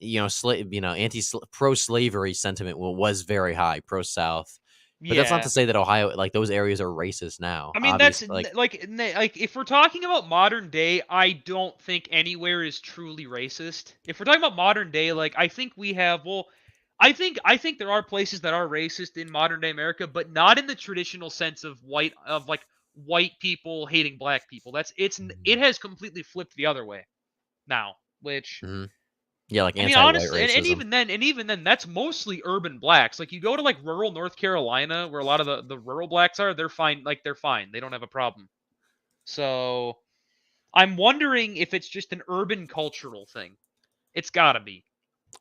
anti pro slavery sentiment was very high, pro South. But that's not to Yeah. say that Ohio, like those areas, are racist now. I mean, Obviously, like like if we're talking about modern day, I don't think anywhere is truly racist. If we're talking about modern day, like I think we have well, I think there are places that are racist in modern day America, but not in the traditional sense of white people hating black people. It has completely flipped the other way now, which mhm. Yeah, like I mean, anti-white honestly, racism. and even then, that's mostly urban blacks. Like you go to like rural North Carolina, where a lot of the rural blacks are, they're fine. Like they're fine. They don't have a problem. So I'm wondering if it's just an urban cultural thing. It's gotta be.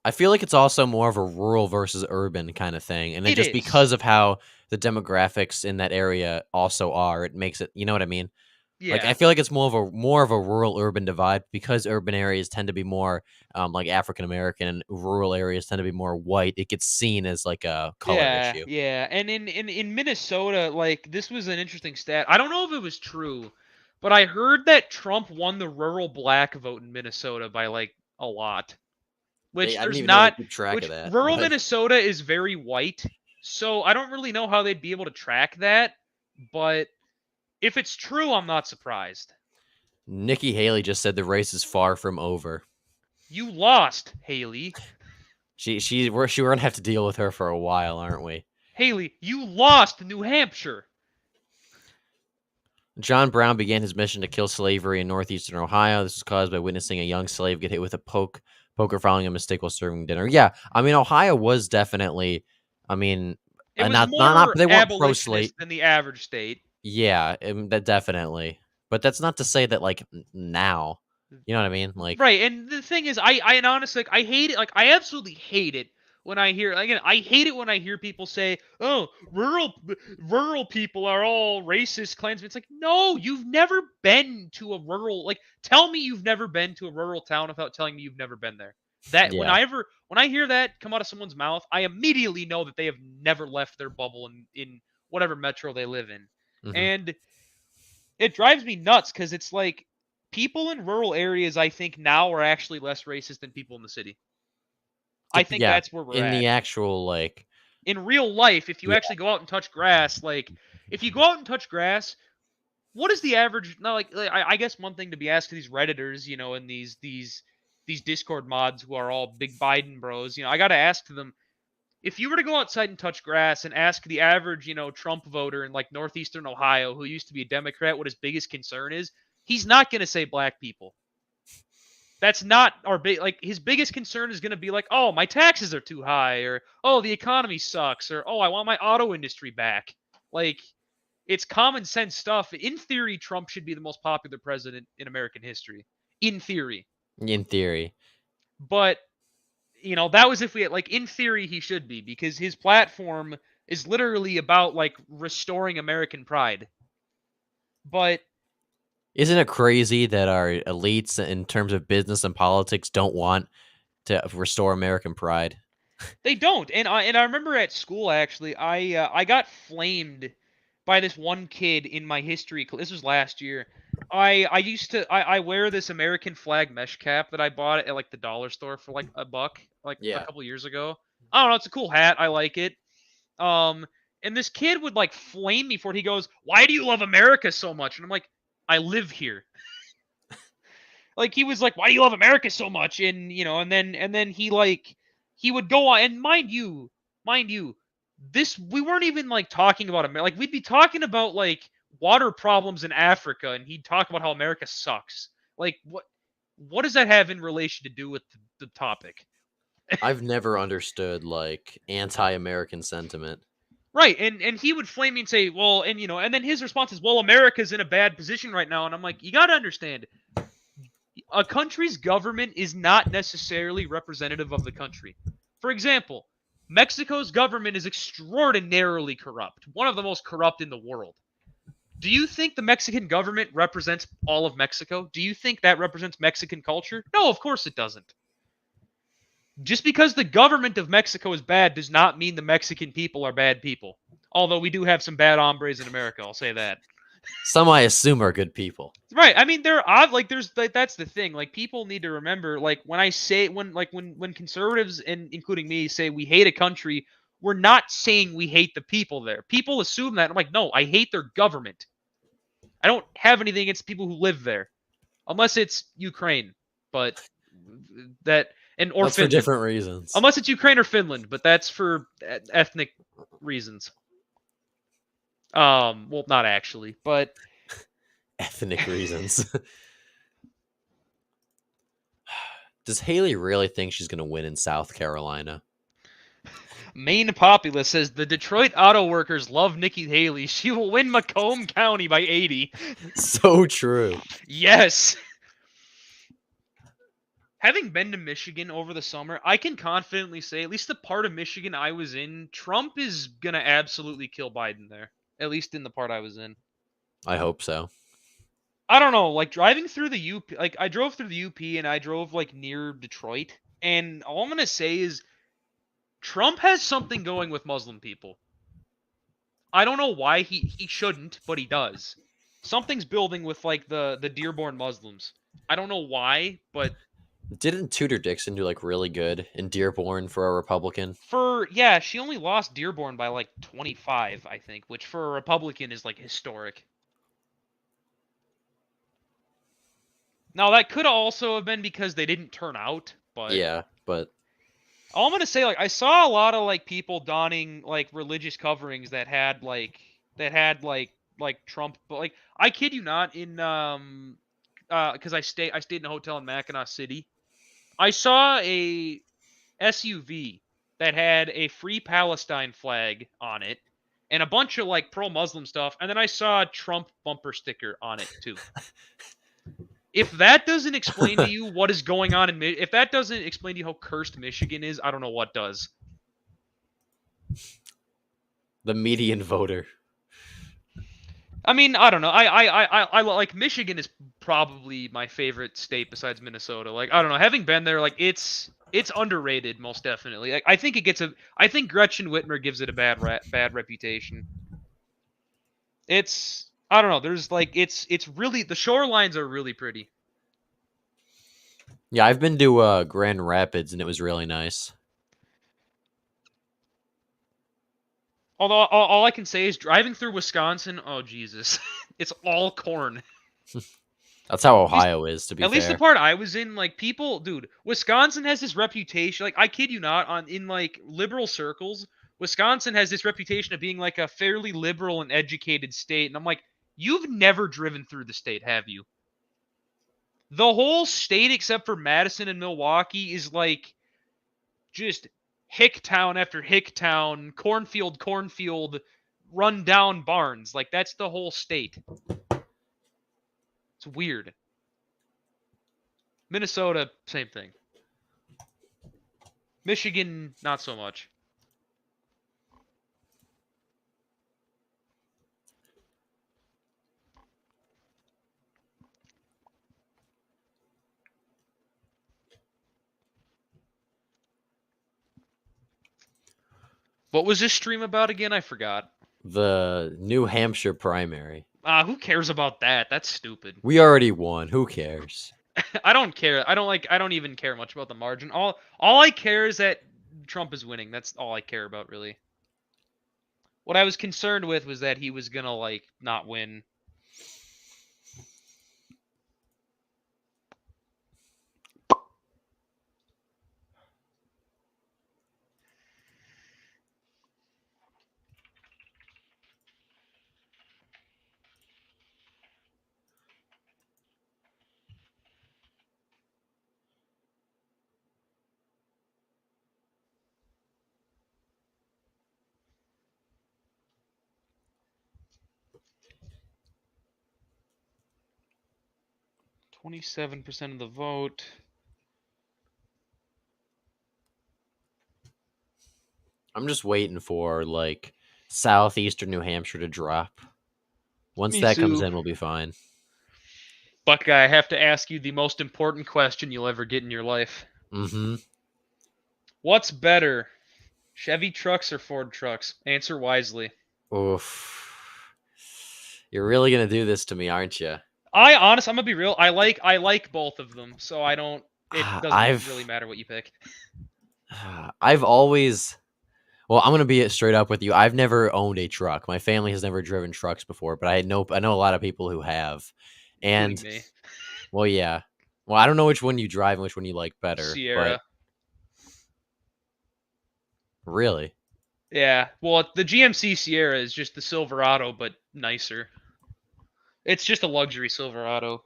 I feel like it's also more of a rural versus urban kind of thing, and then It just is. because of how the demographics in that area also are, it makes it. You know what I mean? Like, I Yeah. feel like it's more of a rural urban divide because urban areas tend to be more like African American, and rural areas tend to be more white. It gets seen as like a color Yeah, issue. yeah. And in Minnesota, like this was an interesting stat. I don't know if it was true, but I heard that Trump won the rural black vote in Minnesota by like a lot. Which I didn't there's even know they not keep track of which that, rural but Minnesota is very white. So I don't really know how they'd be able to track that, but if it's true, I'm not surprised. Nikki Haley just said the race is far from over. You lost, Haley. We're gonna have to deal with her for a while, aren't we? Haley, you lost New Hampshire. John Brown began his mission to kill slavery in northeastern Ohio. This was caused by witnessing a young slave get hit with a poker following a mistake while serving dinner. Yeah, I mean Ohio was definitely, I mean, It was not more they weren't pro abolitionist slave. than the average state. Yeah, that definitely. But that's not to say that like now, you know what I mean? Like, Right, and the thing is, and honestly, like, I hate it. Like, I absolutely hate it when I hear, again, I hate it when I hear people say, "Oh, rural people are all racist Klansmen." It's like, no, you've never been to a rural. Like, tell me you've never been to a rural town without telling me you've never been there. That yeah. when I hear that come out of someone's mouth, I immediately know that they have never left their bubble in whatever metro they live in, hmm and it drives me nuts because it's like people in rural areas, I think now are actually less racist than people in the city. I think Yeah, that's where we're in at. the actual like, In real life, if you yeah, actually go out and touch grass, like if you go out and touch grass, what is the average? No, I guess one thing to be asked to these redditors, and these Discord mods who are all big Biden bros, I got to ask them, if you were to go outside and touch grass and ask the average, Trump voter in like northeastern Ohio who used to be a Democrat what his biggest concern is, he's not going to say black people. That's not our big, like, his biggest concern is going to be like, oh, my taxes are too high, or oh, the economy sucks, or oh, I want my auto industry back. Like, it's common sense stuff. In theory, Trump should be the most popular president in American history. In theory. in theory. But that was if we had, like, in theory he should be, because his platform is literally about like restoring American pride. But Isn't it crazy that our elites in terms of business and politics don't want to restore American pride? they don't. And I remember at school, actually, I got flamed by this one kid in my history class. This was last year. I wear this American flag mesh cap that I bought at like the dollar store for like $1, like a Yeah. couple years ago. I don't know, it's a cool hat. I like it. Um, and this kid would like flame me for it. He goes, "Why do you love America so much?" And I'm like, "I live here." Like, he was like, "Why do you love America so much?" And and then he would go on, and mind you, this we weren't even like talking about America. Like, we'd be talking about like water problems in Africa, and he'd talk about how America sucks. Like, what does that have in relation to do with the topic? I've never understood like anti-American sentiment. Right, and he would flame me and say, "Well," and then his response is, "Well, America's in a bad position right now," and I'm like, "You got to understand, a country's government is not necessarily representative of the country. For example, Mexico's government is extraordinarily corrupt, one of the most corrupt in the world. Do you think the Mexican government represents all of Mexico? Do you think that represents Mexican culture? No, of course it doesn't. Just because the government of Mexico is bad does not mean the Mexican people are bad people. Although we do have some bad hombres in America, I'll say that. Some I assume are good people. Right. I mean, they're odd. Like, there's like that's the thing. Like, people need to remember. Like, when I say when conservatives and including me say we hate a country, we're not saying we hate the people there. People assume that. I'm like, no, I hate their government. I don't have anything against people who live there, unless it's Ukraine. But that or That's for Finland, different reasons. unless it's Ukraine or Finland. But that's for ethnic reasons. Well, not actually, but Ethnic reasons. Does Haley really think she's going to win in South Carolina? Maine Populace says the Detroit auto workers love Nikki Haley. She will win Macomb County by 80. So true. Yes. Having been to Michigan over the summer, I can confidently say, at least the part of Michigan I was in, Trump is going to absolutely kill Biden there. At least in the part I was in. I hope so. I don't know, like driving through the UP, like I drove through the UP and I drove like near Detroit. And all I'm going to say is Trump has something going with Muslim people. I don't know why he shouldn't, but he does. Something's building with like the Dearborn Muslims. I don't know why, but Didn't Tudor Dixon do like really good in Dearborn for a Republican? she only lost Dearborn by like 25, I think, which for a Republican is like historic. Now, that could also have been because they didn't turn out, But Yeah, but all I'm gonna say, like, I saw a lot of like people donning like religious coverings that had like Trump, but like I kid you not, in because I stayed in a hotel in Mackinac City. I saw a SUV that had a Free Palestine flag on it and a bunch of like pro-Muslim stuff, and then I saw a Trump bumper sticker on it too. If that doesn't explain to you what is going on if that doesn't explain to you how cursed Michigan is, I don't know what does. the median voter. I mean, I don't know. I like Michigan is probably my favorite state besides Minnesota. Like, I don't know. Having been there, like it's underrated, most definitely. Like, I think it gets a. I think Gretchen Whitmer gives it a bad reputation. It's I don't know. There's like it's really the shorelines are really pretty. Yeah, I've been to Grand Rapids and it was really nice. Although all I can say is driving through Wisconsin. Oh Jesus, it's all corn. That's how At least Ohio is, to be At least the fair. part I was in, like people, dude, Wisconsin has this reputation. Like I kid you not, on in like liberal circles, Wisconsin has this reputation of being like a fairly liberal and educated state. And I'm like, you've never driven through the state, have you? The whole state, except for Madison and Milwaukee, is like just hick town after hick town, cornfield, run down barns. Like that's the whole state. It's weird. Minnesota, same thing. Michigan, not so much. What was this stream about again? I forgot. The New Hampshire primary. Who cares about that? That's stupid. We already won. Who cares? I don't care. I don't even care much about the margin. All I care is that Trump is winning. That's all I care about, really. What I was concerned with was that he was gonna like not win. $27% of the vote. I'm just waiting for like southeastern New Hampshire to drop. Once Me that comes too. in, we'll be fine. Buckeye, I have to ask you the most important question you'll ever get in your life. Mm-hmm. What's better, Chevy trucks or Ford trucks? Answer wisely. Oof. You're really gonna do this to me, aren't you? I'm gonna be real. I like both of them, so I don't. It doesn't really I've matter what you pick. I've always well, I'm gonna be straight up with you. I've never owned a truck. My family has never driven trucks before, but I know a lot of people who have. Including And me. well, yeah. Well, I don't know which one you drive and which one you like better, but Sierra. really, Yeah. Well, the GMC Sierra is just the Silverado, but nicer. It's just a luxury Silverado.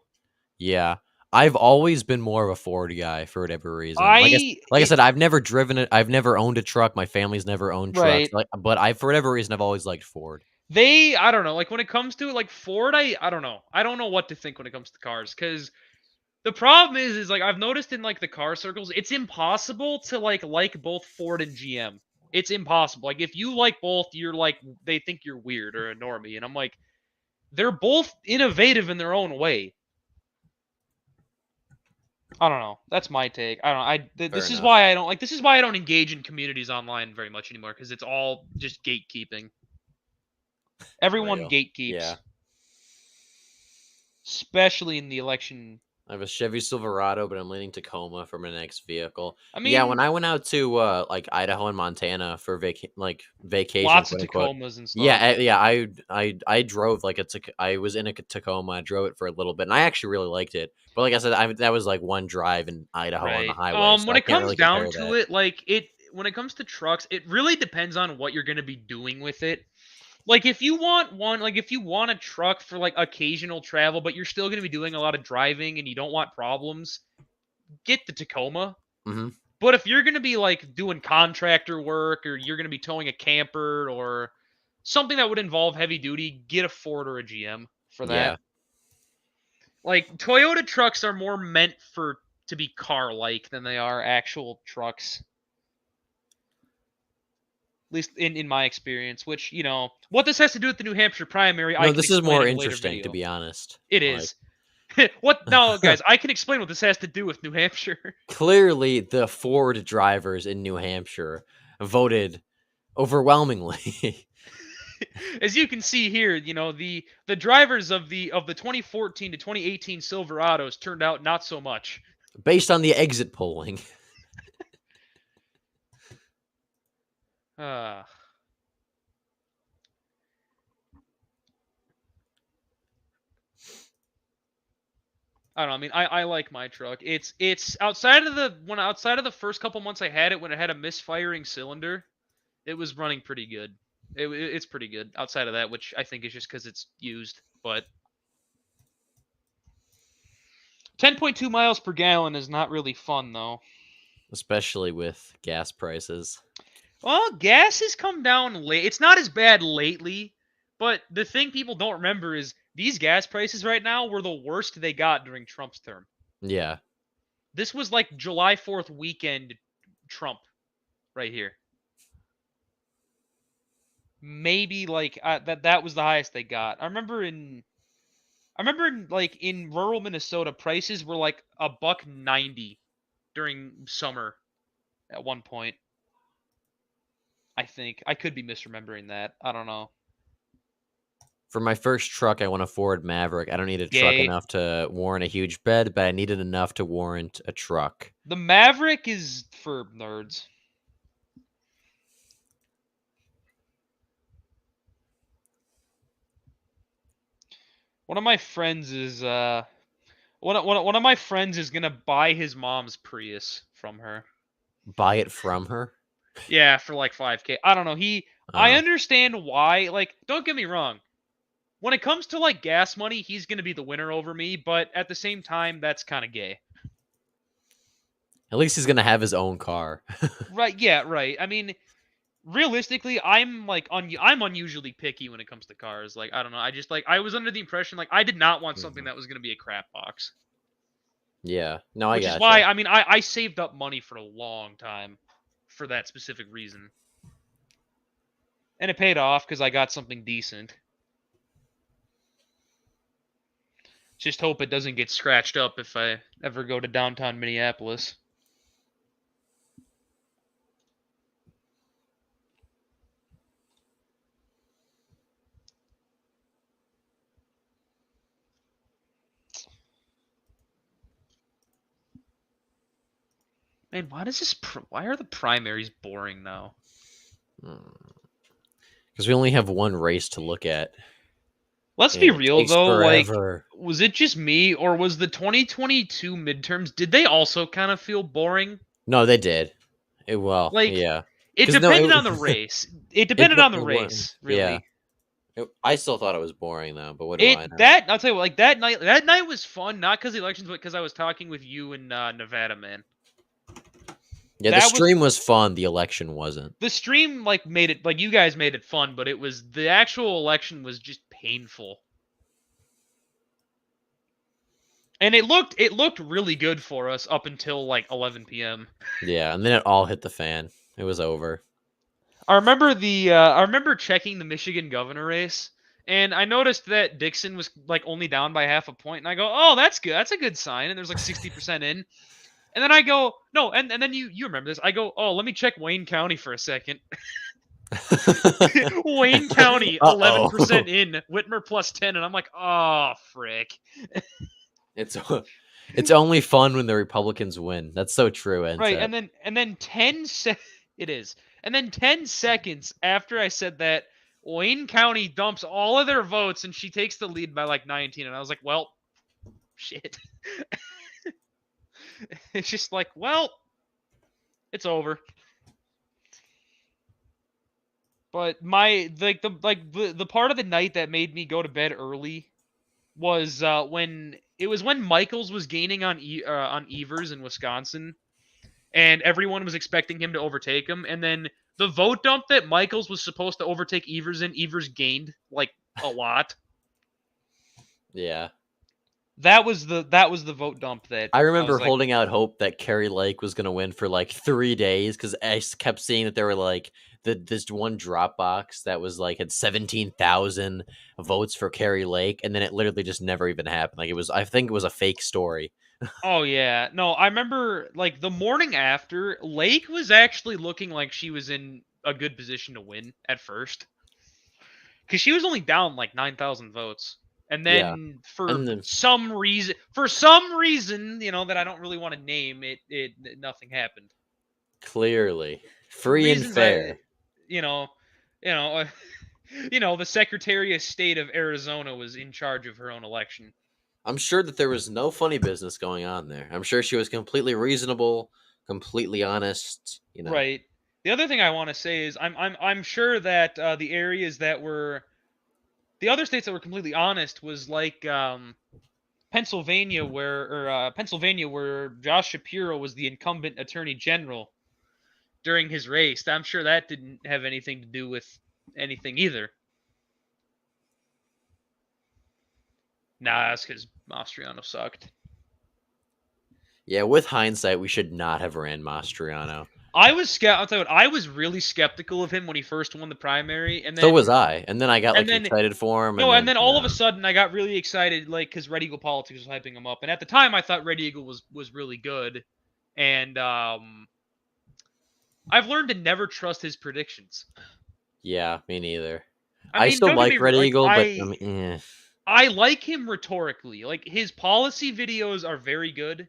yeah. I've always been more of a Ford guy for whatever reason. I Like I it said, I've never driven it. I've never owned a truck. My family's never owned trucks. right. Like, but I for whatever reason I've always liked Ford. I don't know. Like when it comes to like Ford, I don't know. I don't know what to think when it comes to cars because the problem is like I've noticed in like the car circles, it's impossible to like both Ford and GM. It's impossible. Like if you like both, you're like they think you're weird or a normie, and I'm like they're both innovative in their own way. I don't know. That's my take. I don't know. Fair This is enough. why I don't like. This is why I don't engage in communities online very much anymore because it's all just gatekeeping. Everyone Real. Yeah. gatekeeps, especially in the election I have a Chevy Silverado, but I'm leaning Tacoma for my next vehicle. I Yeah, when mean, I went out to like Idaho and Montana for vacation, lots of quote unquote. Tacomas and Yeah, stuff. yeah, I drove like I was in a Tacoma. I drove it for a little bit, and I actually really liked it. But like I said, that was like one drive in Idaho on the Right. highway, so When I it can't comes really down compare to that. it, like it when it comes to trucks, it really depends on what you're going to be doing with it. Like if you want one, like if you want a truck for like occasional travel, but you're still going to be doing a lot of driving and you don't want problems, get the Tacoma. Hmm. But if you're going to be like doing contractor work or you're going to be towing a camper or something that would involve heavy duty, get a Ford or a GM for that. Yeah, Like Toyota trucks are more meant for to be car-like than they are actual trucks. At least in my experience, which, what this has to do with the New Hampshire primary, I no, can this is explain more in a later interesting to video. be honest. It Like, is. What now, guys? I can explain what this has to do with New Hampshire. clearly, the Ford drivers in New Hampshire voted overwhelmingly. As you can see here, the drivers of the 2014 to 2018 Silverados turned out not so much. Based on the exit polling. Uh, I don't know. I mean, I like my truck. It's outside of the first couple months I had it when it had a misfiring cylinder, it was running pretty good. It's pretty good outside of that, which I think is just because it's used. But 10.2 miles per gallon is not really fun though. Especially with gas prices. Well, gas has come down late. It's not as bad lately, but the thing people don't remember is these gas prices right now were the worst they got during Trump's term. Yeah. This was like July 4th weekend Trump right here. Maybe like that was the highest they got. I remember in like in rural Minnesota prices were like $1.90 during summer at one point. I think I could be misremembering that. I don't know. For my first truck, I want a Ford Maverick. I don't need a truck Gay. enough to warrant a huge bed, but I needed enough to warrant a truck. The Maverick is for nerds. One of my friends is one of my friends is gonna buy his mom's Prius from her. Buy it from her? Yeah, for like 5K. I don't know. I Uh, understand why. Like, don't get me wrong. When it comes to like gas money, he's gonna be the winner over me. But at the same time, that's kind of gay. at least he's gonna have his own car. Right? Yeah. Right. I mean, realistically, I'm unusually picky when it comes to cars. Like, I don't know. I just like I was under the impression like I did not want something Mhm. that was gonna be a crap box. Yeah. No, I Which is why gotcha. I mean I saved up money for a long time for that specific reason. And it paid off because I got something decent. Just hope it doesn't get scratched up if I ever go to downtown Minneapolis. Man, why are the primaries boring now? Because we only have one race to look at, Let's be and it real takes though, like forever. was it just me or was the 2022 midterms did they also kind of feel boring? No, they did. Well, Like yeah. it Because no, depended on the race. It depended on the it wasn't. race, Yeah. really. I still thought it was boring though, but what do I know? I'll tell you what, like that night was fun, not because the elections, but because I was talking with you in Nevada, man. Yeah, the That was stream was fun. The election wasn't. the stream like made it like you guys made it fun, but it was the actual election was just painful. And it looked really good for us up until like 11 p.m. Yeah, and then it all hit the fan. It was over. I remember checking the Michigan governor race, and I noticed that Dixon was like only down by half a point, and I go, "Oh, that's good. That's a good sign." And there's like 60% in. And then I go, "No," and then you remember this. I go, "Oh, let me check Wayne County for a second." Wayne County, Uh-oh. 11% in, Whitmer plus 10, and I'm like, "Oh, frick." It's It's only fun when the Republicans win. That's so true, Right, Enzet. and then it is. And then 10 seconds after I said that, Wayne County dumps all of their votes and she takes the lead by like 19, and I was like, "Well, shit." It's just like, "Well, it's over." But the part of the night that made me go to bed early was when Michaels was gaining on Evers in Wisconsin, and everyone was expecting him to overtake him, and then the vote dump that Michaels was supposed to overtake Evers in, Evers gained like a lot. Yeah. That was the vote dump that I I remember was like, holding out hope that Kerry Lake was going to win for like 3 days because kept seeing that there were like this one drop box that was like had 17,000 votes for Kerry Lake, and then it literally just never even happened. Like I think it was a fake story. "Oh yeah, no." I remember like the morning after, Lake was actually looking like she was in a good position to win at first, because she was only down like 9,000 votes. And Yeah, then and then for some reason, that I don't really want to name, it nothing happened. clearly For free and reasons fair. you know, you know, the Secretary of State of Arizona was in charge of her own election. I'm sure that there was no funny business going on there. I'm sure she was completely reasonable, completely honest. Right. The other thing I want to say is I'm sure that the other states that were completely honest was like Pennsylvania, where Josh Shapiro was the incumbent attorney general during his race. I'm sure that didn't have anything to do with anything either. Nah, that's because Mastriano sucked. Yeah, with hindsight, we should not have ran Mastriano. I'll tell you what, I was really skeptical of him when he first won the primary, So was I, and then I got and like then excited for him, and no, and then then all of a sudden I got really excited, like because Red Eagle Politics was hyping him up, and at the time I thought Red Eagle was really good, and I've learned to never trust his predictions. yeah, me neither. I I mean, still don't get me like Red wrong, like Eagle, but I mean, I like him rhetorically. Like his policy videos are very good.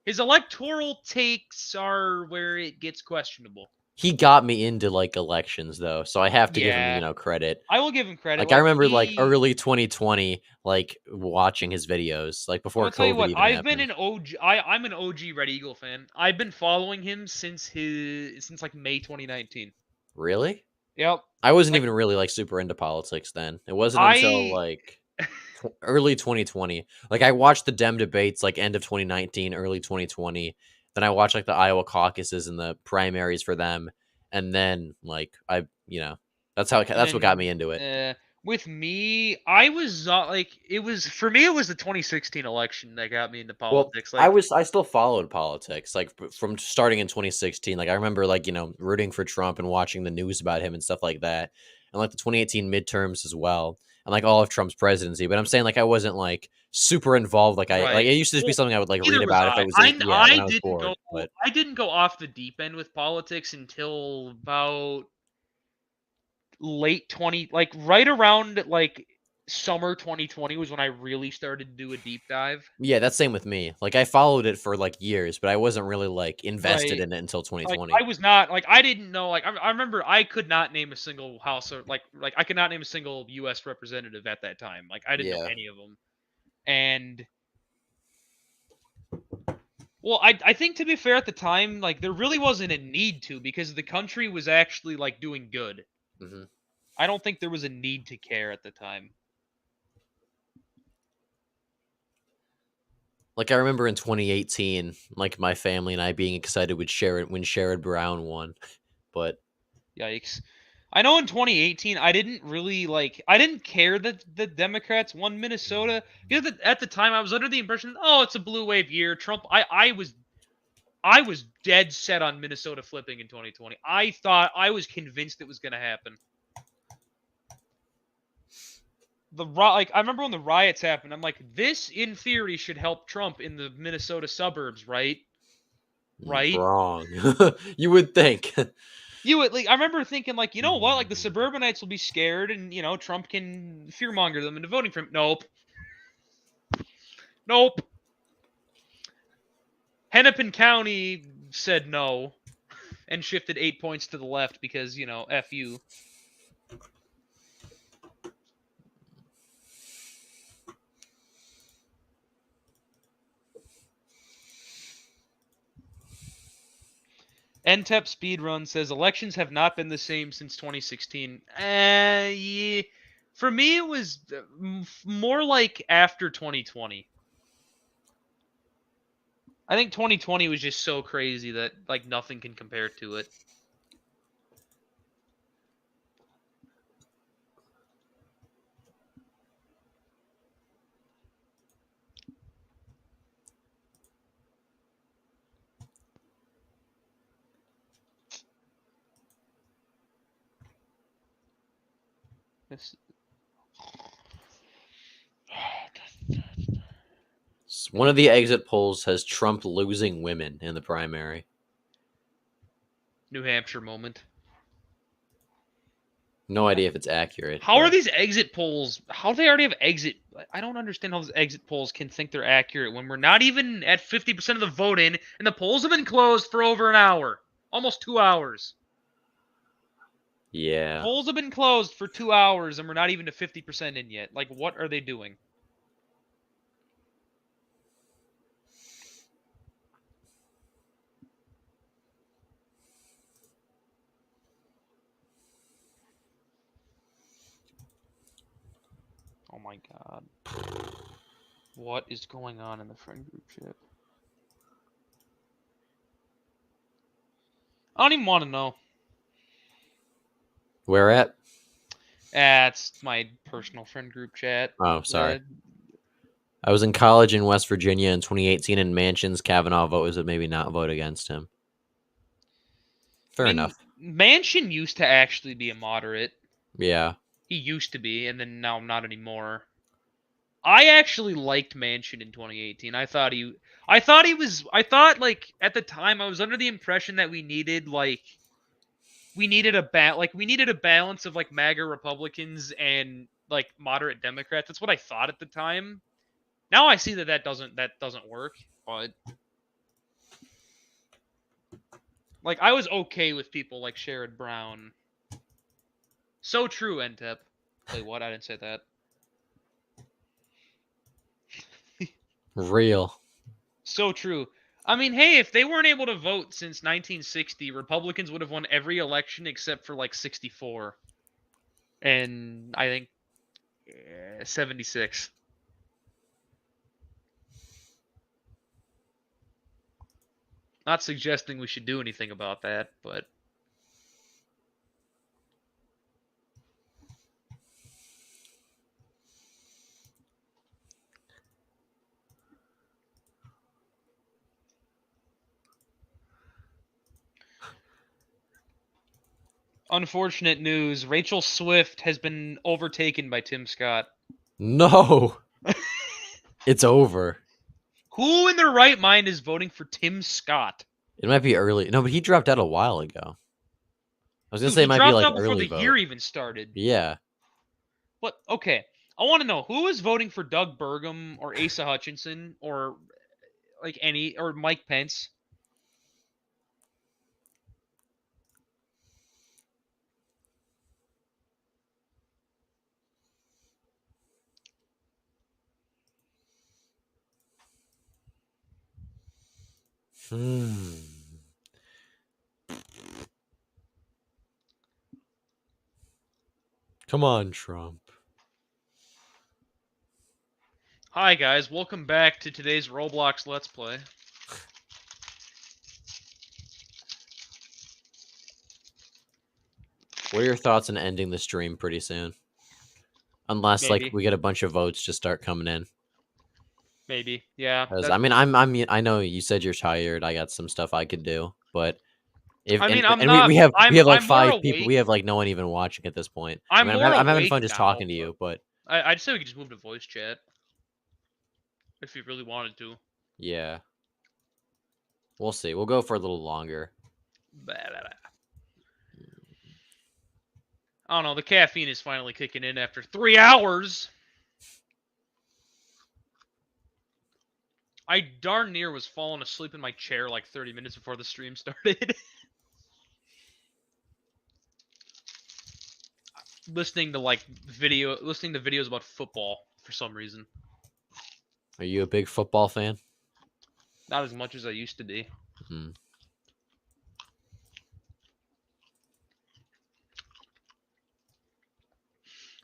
His electoral takes are where it gets questionable. he got me into like elections though, so I have to give him Yeah, credit. I will give him credit. Like I Like remember like he, early 2020, like watching his videos, like I'm before gonna tell you COVID what. even I've been happened. an OG. I'm an OG Red Eagle fan. I've been following him since like May 2019. Really? Yep. I wasn't Like even really like super into politics then. It wasn't until I like early 2020. Like I watched the Dem debates like end of 2019, early 2020. Then I watched like the Iowa caucuses and the primaries for them, and then like and that's what got me then into it. with me, I was like it was for me. It was the 2016 election that got me into Well, politics. Like I still followed politics like from starting in 2016. Like I remember like rooting for Trump and watching the news about him and stuff like that, and like the 2018 midterms as well, and like all of Trump's presidency. But I'm saying like I wasn't like super involved. Like I like right. it used to just be Well, something I would like read neither was about if I. it was I yeah I when I was didn't go bored. But I didn't go off the deep end with politics until about late 20, like right around like summer 2020 was when I really started to do a deep dive. yeah, that's same with me. Like I followed it for like years, but I wasn't really like invested Right. in it until Like 2020. I was not like I didn't know like I remember I could not name a single house or like I could not name a single US representative at that time. Like I didn't know Yeah. any of them. And well, I think to be fair at the time, like there really wasn't a need to because the country was actually like doing good. hmm I don't think there was a need to care at the time. Like I remember in 2018, like my family and I being excited with Sherrod when Sherrod Brown won, but Yikes. I know in 2018 I didn't care that the Democrats won Minnesota because at the time I was under the impression, oh, it's a blue wave year. Trump I was dead set on Minnesota flipping in 2020. I was convinced it was going to happen. I remember when the riots happened, I'm like, this in theory should help Trump in the Minnesota suburbs, right? Right? wrong. You would think. You would like I remember thinking like, you know what, like the suburbanites will be scared and Trump can fearmonger them into voting for him. Nope. Nope. Hennepin County said no and shifted 8 points to the left because, F you. NTEP Speedrun says elections have not been the same since 2016. Yeah. For me, it was more like after 2020. I think 2020 was just so crazy that like nothing can compare to it. This... One of the exit polls has Trump losing women in the primary. New Hampshire moment. No idea if it's accurate. How are these exit polls? How do they already have exit? I don't understand how these exit polls can think they're accurate when we're not even at 50% of the vote in, and the polls have been closed for over an hour, almost 2 hours. Yeah. Polls have been closed for 2 hours, and we're not even to 50% in yet. Like, what are they doing? Oh my god. What is going on in the friend group chat? I don't even want to know. Where at? It's my personal friend group chat. Oh, sorry. I was in college in West Virginia in 2018, and Manchin's Kavanaugh vote was to maybe not vote against him. Fair enough. Manchin used to actually be a moderate. Yeah. He used to be, and then now not anymore. I actually liked Manchin in 2018. I thought like at the time I was under the impression that we needed a balance of like MAGA Republicans and like moderate Democrats. That's what I thought at the time. Now I see that doesn't work, but like I was okay with people like Sherrod Brown. So true, NTEP. Wait, what? I didn't say that. Real. So true. I mean, hey, if they weren't able to vote since 1960, Republicans would have won every election except for like 64. And I think 76. Not suggesting we should do anything about that, but unfortunate news, Rachel Swift has been overtaken by Tim Scott. No. It's over. Who in their right mind is voting for Tim Scott? It might be early. No, but he dropped out a while ago. I was going to Dude, say he it might be dropped like out before early the vote. year even started. Yeah. What? Okay. I want to know who is voting for Doug Burgum or Asa Hutchinson or like any or Mike Pence. Come on, Trump. Hi guys, welcome back to today's Roblox Let's Play. What are your thoughts on ending the stream pretty soon? Unless Maybe. like we get a bunch of votes just start coming in. Maybe, yeah. I mean, I know you said you're tired. I got some stuff I could do, but if I mean, we have like I'm more 5 people. We awake. have like no one even watching at this point. I'm I mean, more I'm having awake fun just now, talking to you, but I'd say we could just move to voice chat if you really wanted to. yeah, we'll see. We'll go for a little longer. I don't know. The caffeine is finally kicking in after 3 hours. I darn near was falling asleep in my chair like 30 minutes before the stream started. listening to videos about football for some reason. Are you a big football fan? Not as much as I used to be. Hmm.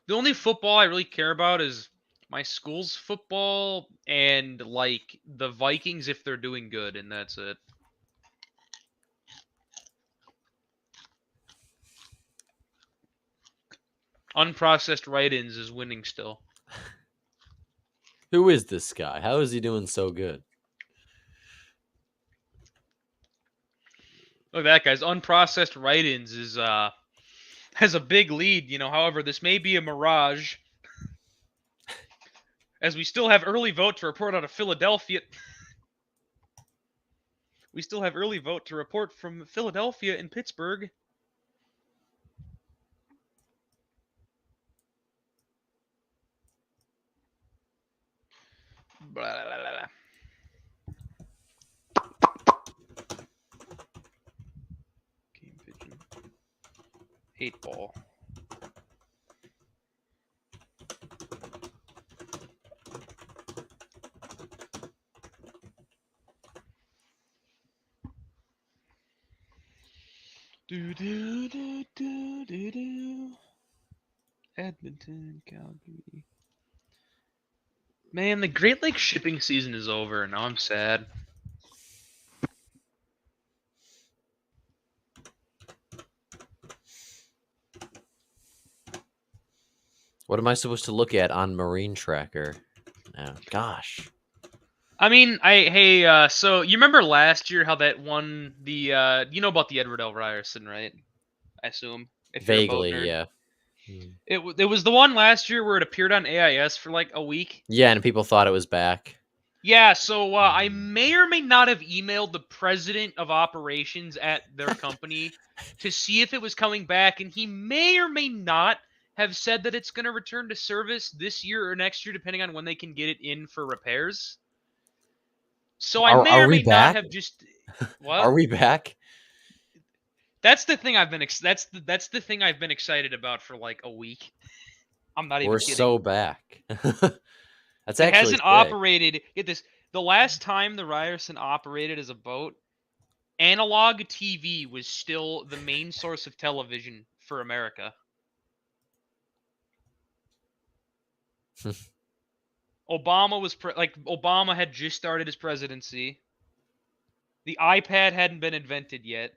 The only football I really care about is my school's football and like the Vikings if they're doing good, and that's it. Unprocessed write-ins is winning still. Who is this guy? How is he doing so good? Look at that, guys. Unprocessed write-ins is has a big lead, However, this may be a mirage, as we still have early vote to report out of Philadelphia. We still have early vote to report from Philadelphia and Pittsburgh. Blah, blah, blah, blah. Game pigeon. 8-ball. Do do do do do do. Edmonton, Calgary. Man, the Great Lakes shipping season is over, and now I'm sad. What am I supposed to look at on Marine Tracker? Oh, gosh. I mean, so you remember last year how that one, you know about the Edward L. Ryerson, right? I assume. If you're a boat Vaguely, nerd. yeah. It was the one last year where it appeared on AIS for like a week. Yeah, and people thought it was back. Yeah, so I may or may not have emailed the president of operations at their company to see if it was coming back, and he may or may not have said that it's going to return to service this year or next year, depending on when they can get it in for repairs. So I may Are or we may not back? have just what? Are we back? That's the thing I've been that's the thing I've been excited about for like a week. I'm not even We're kidding. so back. That's It actually hasn't sick. operated. Get this. The last time the Ryerson operated as a boat, analog TV was still the main source of television for America. Obama had just started his presidency. The iPad hadn't been invented yet.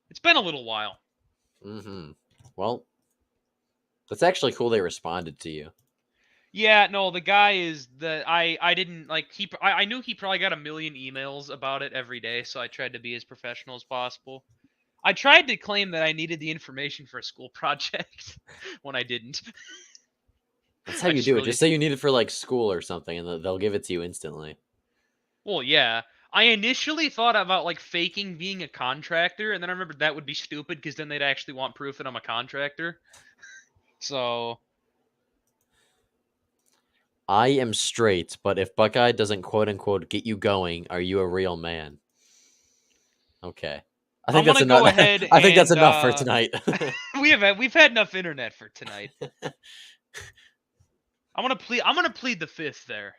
It's been a little while. Mm-hmm. Well, that's actually cool they responded to you. Yeah, no, the guy is I didn't like I knew he probably got a million emails about it every day, so I tried to be as professional as possible. I tried to claim that I needed the information for a school project when I didn't. That's how you do it. Just say you need it for like school or something, and they'll give it to you instantly. Well, yeah. I initially thought about like faking being a contractor, and then I remembered that would be stupid because then they'd actually want proof that I'm a contractor. So I am straight, but if Buckeye doesn't quote unquote get you going, are you a real man? Okay. I think that's enough. Go ahead. I think that's enough for tonight. we've had enough internet for tonight. I'm gonna plead the fifth there.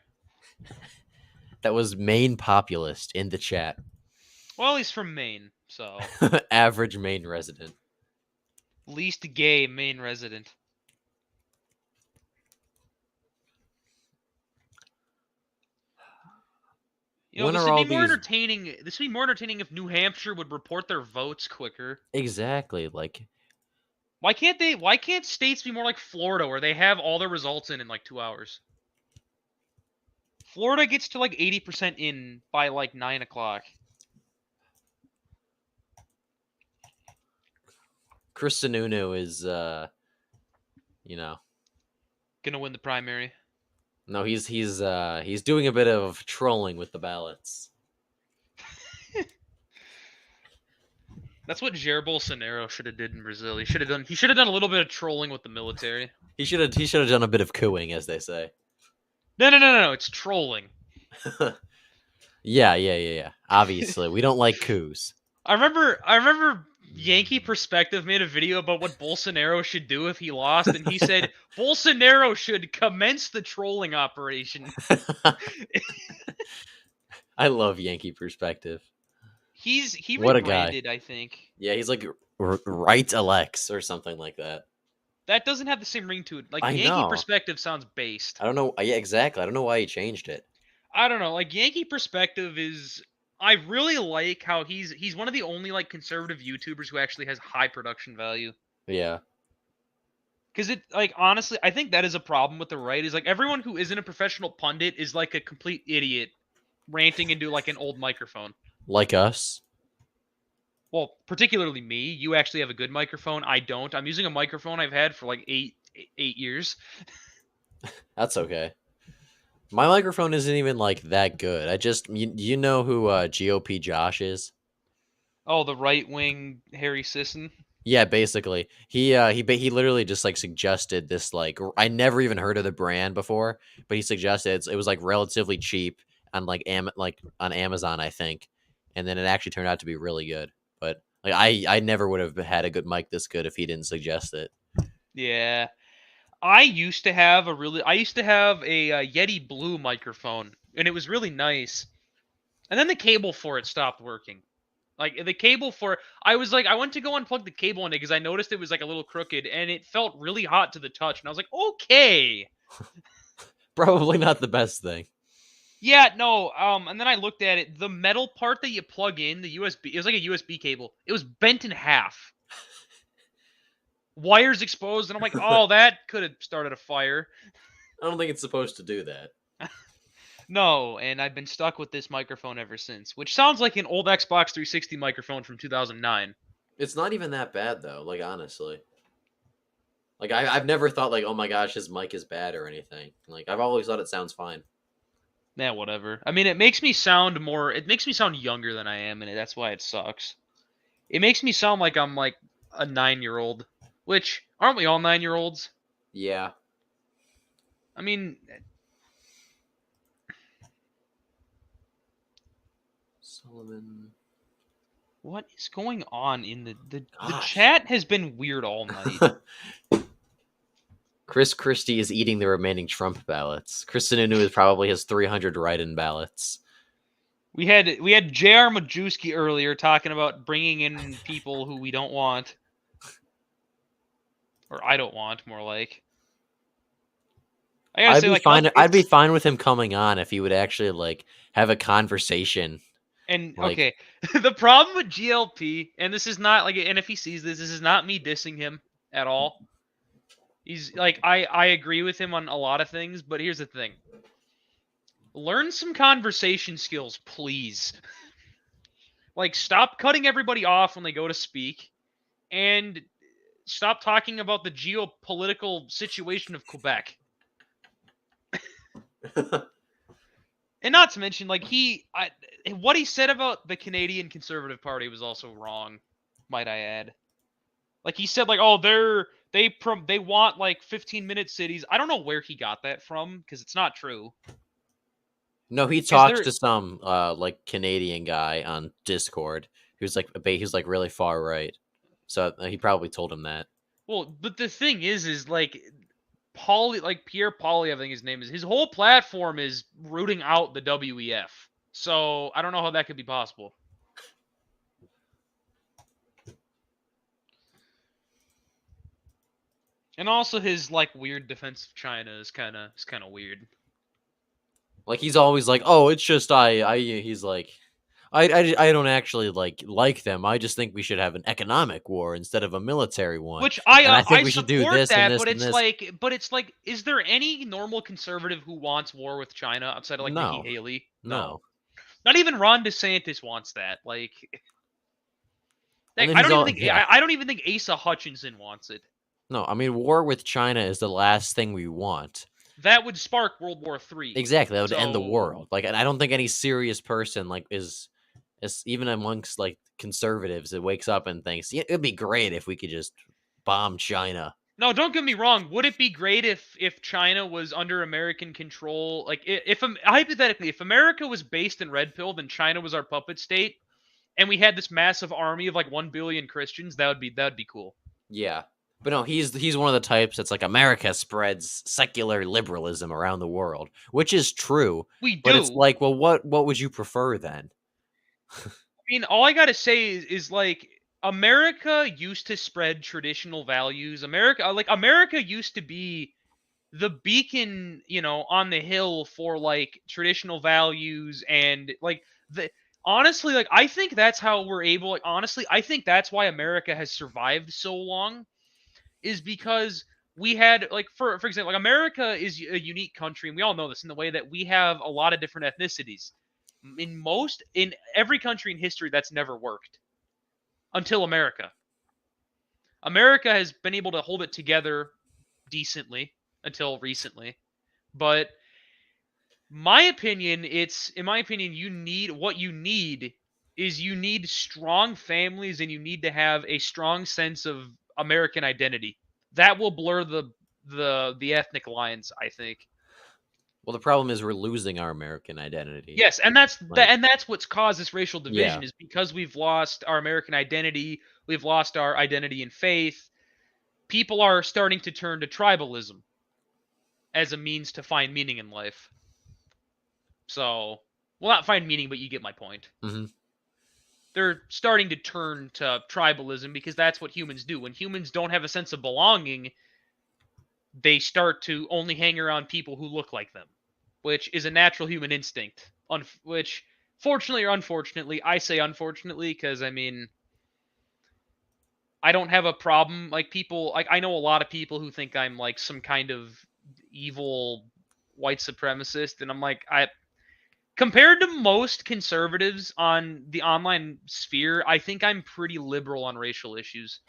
That was Maine populist in the chat. Well, he's from Maine, so average Maine resident. Least gay Maine resident. This would be more entertaining. This would be more entertaining if New Hampshire would report their votes quicker. Exactly. Like, why can't states be more like Florida, where they have all their results in like 2 hours? Florida gets to like 80% in by like 9 o'clock. Chris Sununu is, gonna win the primary. No, he's doing a bit of trolling with the ballots. That's what Jair Bolsonaro should have did in Brazil. He should have done a little bit of trolling with the military. He should have done a bit of cooing, as they say. No. It's trolling. Yeah. Obviously, we don't like coups. I remember Yankee Perspective made a video about what Bolsonaro should do if he lost, and he said Bolsonaro should commence the trolling operation. I love Yankee Perspective. He What a guy. rebranded, I think. Yeah, he's like right Alex or something like that. That doesn't have the same ring to it. Like I Yankee know. Perspective sounds based. I don't know. Yeah, exactly. I don't know why he changed it. I don't know. Like Yankee Perspective is I really like how he's one of the only like conservative YouTubers who actually has high production value. Yeah. Cuz it like honestly, I think that is a problem with the right is like everyone who isn't a professional pundit is like a complete idiot ranting into like an old microphone. Like us. Well, particularly me. You actually have a good microphone. I don't. I'm using a microphone I've had for like 8 years. That's okay. My microphone isn't even like that good. I just you know who GOP Josh is? Oh, the right wing Harry Sisson. Yeah, basically. He literally just like suggested this like I never even heard of the brand before, but he suggested it was like relatively cheap on like like on Amazon, I think. And then it actually turned out to be really good. But like I never would have had a good mic this good if he didn't suggest it. Yeah. I used to have a Yeti Blue microphone, and it was really nice. And then the cable for it stopped working. Like the cable for I went to go unplug the cable in it because I noticed it was like a little crooked, and it felt really hot to the touch, and I was like, okay. Probably not the best thing. Yeah, no. And then I looked at it. The metal part that you plug in, the USB, it was like a USB cable. It was bent in half. Wires exposed, and I'm like, oh, that could have started a fire. I don't think it's supposed to do that. No, and I've been stuck with this microphone ever since, which sounds like an old Xbox 360 microphone from 2009. It's not even that bad though, like honestly. Like I've never thought like, oh my gosh, his mic is bad or anything. Like I've always thought it sounds fine. Yeah, whatever. I mean, it makes me sound younger than I am, and that's why it sucks. It makes me sound like I'm like a 9-year-old, which aren't we all 9-year-olds? Yeah. I mean, Sullivan. what is going on in the Gosh. chat has been weird all night. Chris Christie is eating the remaining Trump ballots. Chris Sununu is probably his 300 write-in ballots. We had J.R. Majewski earlier talking about bringing in people who we don't want, or I don't want, more like. I gotta say, like, I'd be fine with him coming on if he would actually like have a conversation. and Like, okay, the problem with GLP, and this is not like, and if he sees this is not me dissing him at all. He's like, I agree with him on a lot of things, but here's the thing: learn some conversation skills, please. Like, stop cutting everybody off when they go to speak, and stop talking about the geopolitical situation of Quebec. And not to mention, like what he said about the Canadian Conservative Party was also wrong, might I add. Like he said, like, oh, they want like 15-minute cities. I don't know where he got that from because it's not true. no, he talked to some like Canadian guy on Discord who's like really far right. So he probably told him that. Well, but the thing is like Pierre Polly, I think his name is. His whole platform is rooting out the WEF. So I don't know how that could be possible. And also his like weird defense of China is kind of weird. Like he's always like, "Oh, it's just he's like I don't actually like them. I just think we should have an economic war instead of a military one. Which And I think I we should do support this and that, this but and it's this." like, is there any normal conservative who wants war with China outside of like Nikki No. Haley? No. Not even Ron DeSantis wants that. Like, And then I he's don't even all think yeah. I don't even think Asa Hutchinson wants it. No, I mean war with China is the last thing we want. That would spark World War III. Exactly, that would end the world. Like, and I don't think any serious person like is even amongst like conservatives that wakes up and thinks, yeah, it'd be great if we could just bomb China. No, don't get me wrong. Would it be great if China was under American control? Like, if hypothetically, if America was based in Red Pill, then China was our puppet state, and we had this massive army of like 1 billion Christians, that'd be cool. Yeah. But no, he's one of the types that's like America spreads secular liberalism around the world, which is true. We But it's do. like, well, what would you prefer then? I mean, all I gotta say is like America used to spread traditional values. America used to be the beacon, on the hill for like traditional values and like the honestly, like I think that's how we're able. Like, honestly, I think that's why America has survived so long, is because we had like for example, like America is a unique country, and we all know this in the way that we have a lot of different ethnicities. In every country in history, that's never worked until America. America has been able to hold it together decently until recently. But in my opinion, you need strong families, and you need to have a strong sense of American identity. That will blur the ethnic lines, I think. Well, the problem is we're losing our American identity. Yes, and Like, that's what's caused this racial yeah. division, is because we've lost our American identity, we've lost our identity in faith. People are starting to turn to tribalism as a means to find meaning in life. So, well, not find meaning, but you get my point. Mm-hmm. They're starting to turn to tribalism because that's what humans do. When humans don't have a sense of belonging, they start to only hang around people who look like them, which is a natural human instinct. Which, fortunately or unfortunately, I say unfortunately because I mean, I don't have a problem. Like, people, like, I know a lot of people who think I'm like some kind of evil white supremacist, and I'm like, compared to most conservatives on the online sphere, I think I'm pretty liberal on racial issues.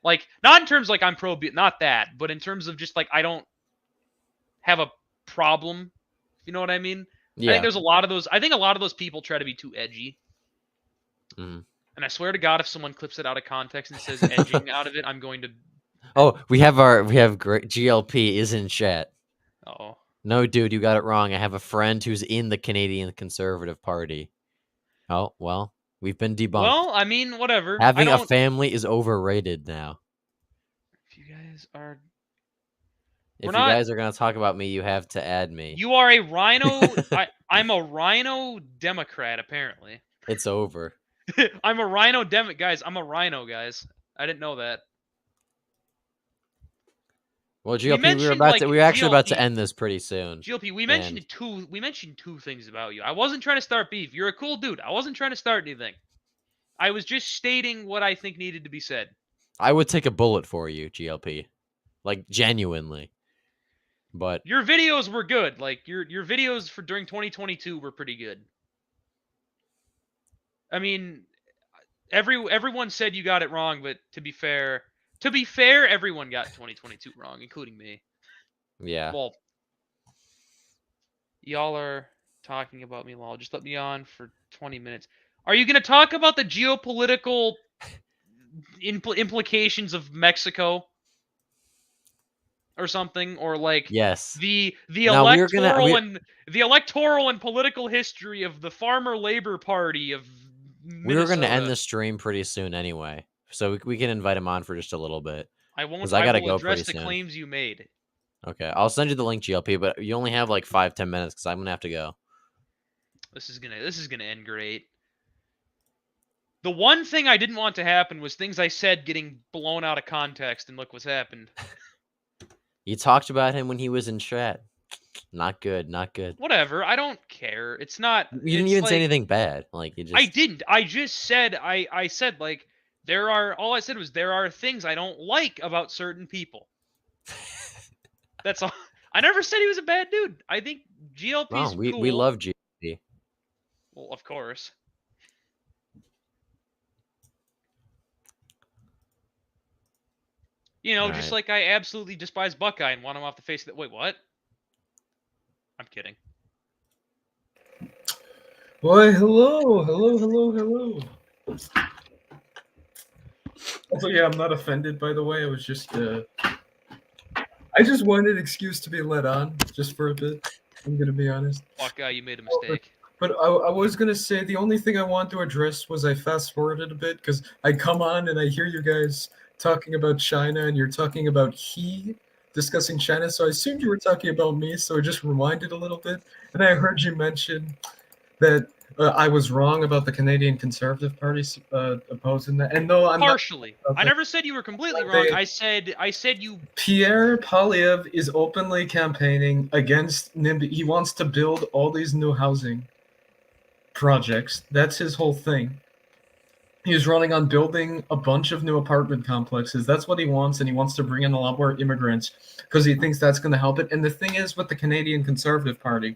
Like, not in terms like I'm not that, but in terms of just like I don't have a problem. If you know what I mean? I think Yeah. there's a lot of those. I think a lot of those people try to be too edgy. Mm-hmm. And I swear to God, if someone clips it out of context and says edging out of it, I'm going to. Oh, we have great GLP is in chat. Oh. No, dude, you got it wrong. I have a friend who's in the Canadian Conservative Party. Oh, well, we've been debunked. Well, I mean, whatever. I Having a don't. family is overrated now. If you guys are. If We're you not. guys are going to talk about me, you have to add me. You are a rhino. I'm a rhino Democrat, apparently. It's over. I'm a rhino guys. I'm a rhino, guys. I didn't know that. Well, We GLP, mentioned like we were actually about to GLP. end this pretty soon. GLP. We And mentioned two things about you. I wasn't trying to start beef. You're a cool dude. I wasn't trying to start anything. I was just stating what I think needed to be said. I would take a bullet for you, GLP. Like, genuinely. But Your videos were good. Like your videos for during 2022 were pretty good. I mean, everyone said you got it wrong, but to be fair, everyone got 2022 wrong, including me. yeah. Well, y'all are talking about me, lol. Just let me on for 20 minutes. Are you going to talk about the geopolitical implications of Mexico or something, or like Yes. the Now the electoral and political history of the Farmer Labor Party of we were going to end Minnesota? the stream pretty soon anyway. So we can invite him on for just a little bit. I won't. Because I I got to will go address pretty the soon. claims you made. Okay. I'll send you the link, GLP, but you only have like 5-10 minutes because I'm going to have to go. This is gonna end great. The one thing I didn't want to happen was things I said getting blown out of context, and look what's happened. You talked about him when he was in chat. Not good. Not good. Whatever. I don't care. It's not. You didn't even say anything bad. Like, you just. I didn't. I just said. I said like there are. All I said was there are things I don't like about certain people. That's all. I never said he was a bad dude. I think GLP's cool. We love GLP. Well, of course. You know, just like I absolutely despise Buckeye and want him off the face of the... Wait, what? I'm kidding. Why, hello. Also, yeah, I'm not offended, by the way. I was just I just wanted an excuse to be let on just for a bit. I'm gonna be honest. Fuck, you made a mistake. But I was gonna say the only thing I wanted to address was I fast forwarded a bit because I come on and I hear you guys talking about China and you're talking about discussing China. So I assumed you were talking about me. So I just rewinded a little bit, and I heard you mention that I was wrong about the Canadian Conservative Party opposing that. And no, I'm Partially. not. I never said you were completely But wrong. they- I said you. Pierre Polyev is openly campaigning against NIMBY. He wants to build all these new housing projects. That's his whole thing. He's running on building a bunch of new apartment complexes. That's what he wants, and he wants to bring in a lot more immigrants because he thinks that's going to help it. And the thing is with the Canadian Conservative Party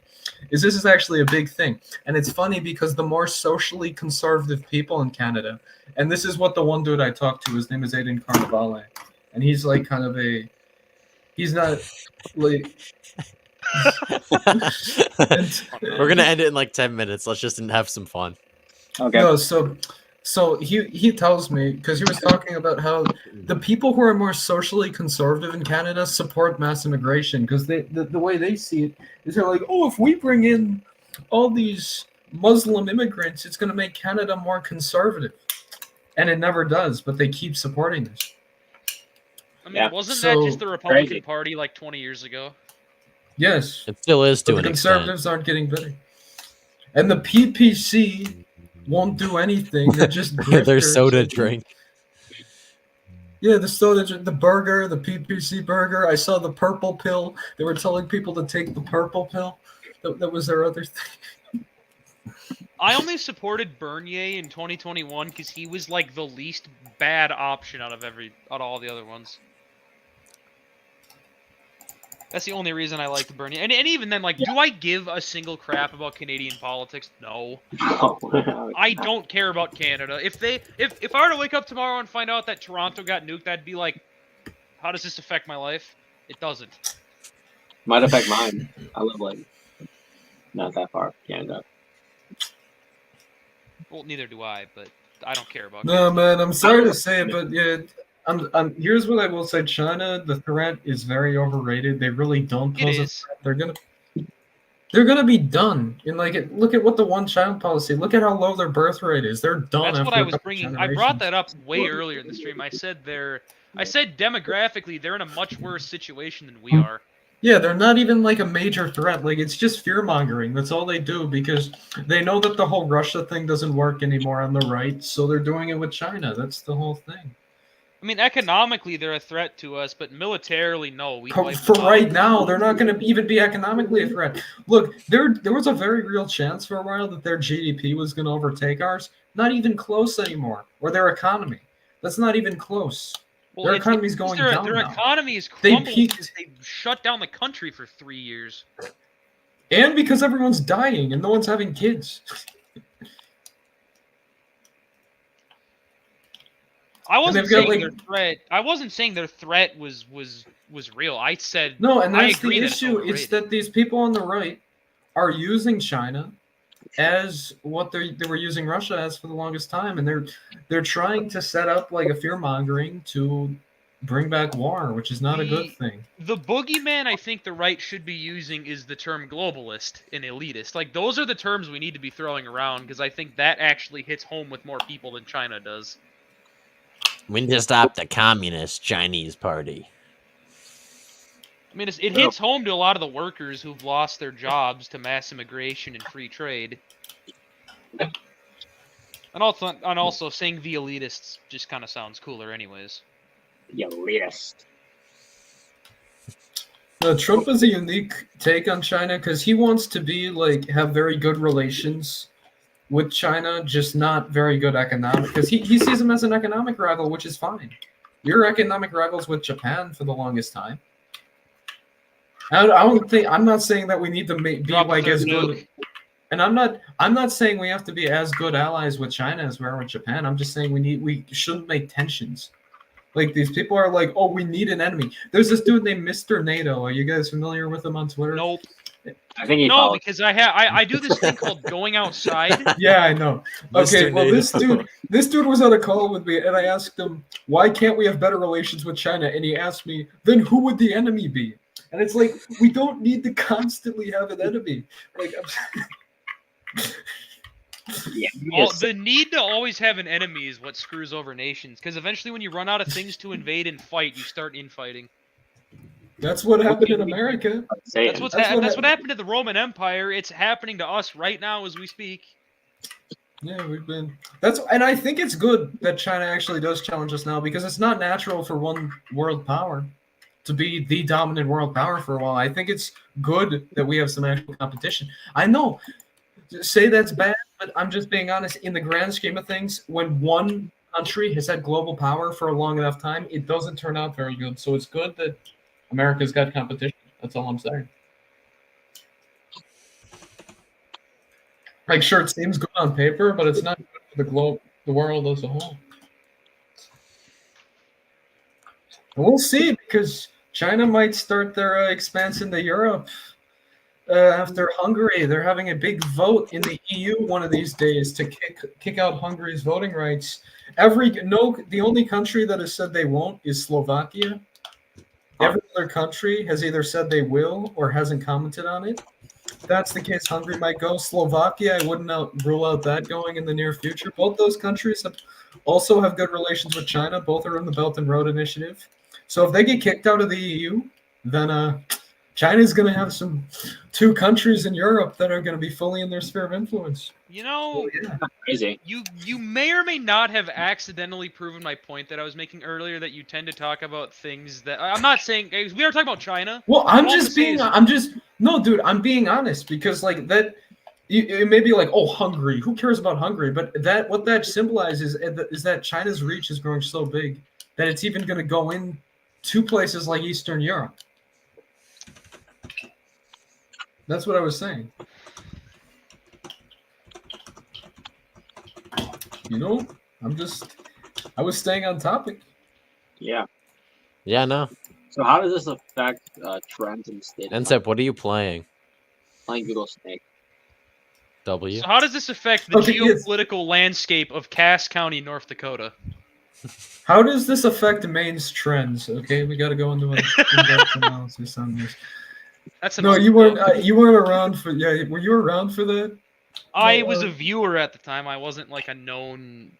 is this is actually a big thing. And it's funny because the more socially conservative people in Canada, and this is what the one dude I talked to, his name is Aiden Carnevale, and he's like kind of he's not like We're gonna end it in like 10 minutes. Let's just have some fun. Okay. No, so he tells me because he was talking about how the people who are more socially conservative in Canada support mass immigration because the way they see it is they're like, oh, if we bring in all these Muslim immigrants, it's going to make Canada more conservative, and it never does. But they keep supporting this. I mean, Yeah. wasn't So, that just the Republican crazy. Party like 20 years ago? Yes, It still is to but an the extent. conservatives aren't getting better, and the PPC won't do anything. They're just Their grifters. soda drink. Yeah, the soda, the burger, the PPC burger. I saw the purple pill. They were telling people to take the purple pill. That was their other thing. I only supported Bernier in 2021 because he was like the least bad option out of all the other ones. That's the only reason I liked Bernier. And even then, like, do I give a single crap about Canadian politics? No. I don't care about Canada. If I were to wake up tomorrow and find out that Toronto got nuked, I'd be like, how does this affect my life? It doesn't. Might affect mine. I live like not that far, Canada. Well, neither do I, but I don't care about No, Canada. man, I'm sorry to say it, but yeah, here's what I will say: China, the threat is very overrated. They really don't It pose a is. threat. They're gonna be done. And look at what the one-child policy. Look at how low their birth rate is. They're done. That's after what I a was couple bringing. I brought generations. that up way earlier in the stream. I said demographically they're in a much worse situation than we are. Yeah, they're not even like a major threat. Like it's just fear mongering. That's all they do because they know that the whole Russia thing doesn't work anymore on the right, so they're doing it with China. That's the whole thing. I mean, economically they're a threat to us, but militarily, no. We For, wipe for them out. right now, they're not going to even be economically a threat. Look, there was a very real chance for a while that their GDP was going to overtake ours. Not even close anymore. Or their economy. That's not even close. Well, their it's economy's because going down Their now. economy is They crumbled peaked. because they shut down the country for 3 years. And because everyone's dying and no one's having kids. I wasn't they've got, saying like- their threat. I wasn't saying their threat was real. I said No, and I that's agree the that it's issue. It's overrated. that these people on the right are using China as what they were using Russia as for the longest time, and they're trying to set up like a fear mongering to bring back war, which is not a good thing. The boogeyman I think the right should be using is the term globalist and elitist. Like, those are the terms we need to be throwing around because I think that actually hits home with more people than China does. We need to stop the communist Chinese party. I mean, it hits home to a lot of the workers who've lost their jobs to mass immigration and free trade. And also saying the elitists just kind of sounds cooler anyways. The elitist. Trump is a unique take on China because he wants to be like have very good relations with China, just not very good economic. Because he sees them as an economic rival, which is fine. You're economic rivals with Japan for the longest time. I don't think I'm not saying that we need to be Drop a like third as good. nuke. And I'm not saying we have to be as good allies with China as we are with Japan. I'm just saying we shouldn't make tensions. Like these people are like, oh, we need an enemy. There's this dude named Mr. NATO. Are you guys familiar with him on Twitter? Nope. I think he No, follows. because I do this thing called going outside. Yeah, I know. Okay, Mr. well, NATO. this dude was on a call with me, and I asked him, why can't we have better relations with China? And he asked me, then who would the enemy be? And it's like, we don't need to constantly have an enemy. Like, Yeah, The need to always have an enemy is what screws over nations. Because eventually, when you run out of things to invade and fight, you start infighting. that's what happened in America. That's what happened to the Roman Empire. It's happening to us right now as we speak. Yeah, and I think it's good that China actually does challenge us now, because it's not natural for one world power to be the dominant world power for a while. I think it's good that we have some actual competition. I know, say that's bad, but I'm just being honest. In the grand scheme of things, when one country has had global power for a long enough time, it doesn't turn out very good. So it's good that America's got competition. That's all I'm saying. Like, sure, it seems good on paper, but it's not good for the world as a whole. And we'll see, because China might start their expansion to Europe after Hungary. They're having a big vote in the EU one of these days to kick out Hungary's voting rights. The only country that has said they won't is Slovakia. Every other country has either said they will or hasn't commented on it. If that's the case, Hungary might go. Slovakia, I wouldn't rule out that going in the near future. Both those countries also have good relations with China. Both are in the Belt and Road Initiative. So if they get kicked out of the EU, then China's going to have two countries in Europe that are going to be fully in their sphere of influence. You know, crazy. You may or may not have accidentally proven my point that I was making earlier, that you tend to talk about things that I'm not saying. We are talking about China. Well, I'm being honest, because like that, it may be like, oh, Hungary. Who cares about Hungary? But what that symbolizes is that China's reach is growing so big that it's even going to go in to places like Eastern Europe. That's what I was saying. You know, I was staying on topic. Yeah. Yeah, no. So how does this affect trends in the state? Nsep, what are you playing? Playing Google Snake. W. So how does this affect the geopolitical landscape of Cass County, North Dakota? How does this affect Maine's trends? Okay, we got to go into an in-depth analysis on this. You weren't around for. Yeah, were you around for that? I was a viewer at the time. I wasn't like a known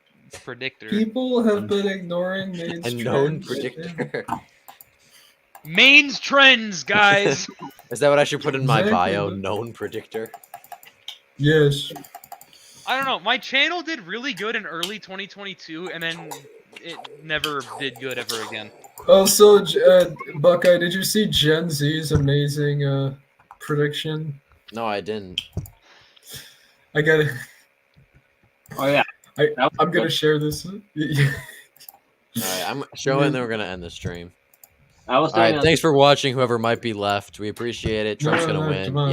predictor. People have been ignoring Maine's trends. A known predictor. Maine's trends, guys. Is that what I should put in my bio? Known predictor. Yes. I don't know. My channel did really good in early 2022, and then it never did good ever again. Also, Buckeye, did you see Gen Z's amazing prediction? No, I didn't. I got it. Oh yeah. I'm gonna share this. All right, I'm showing. Then we're gonna end the stream. All right, thanks for watching. Whoever might be left, we appreciate it. Trump's gonna win. Yeah.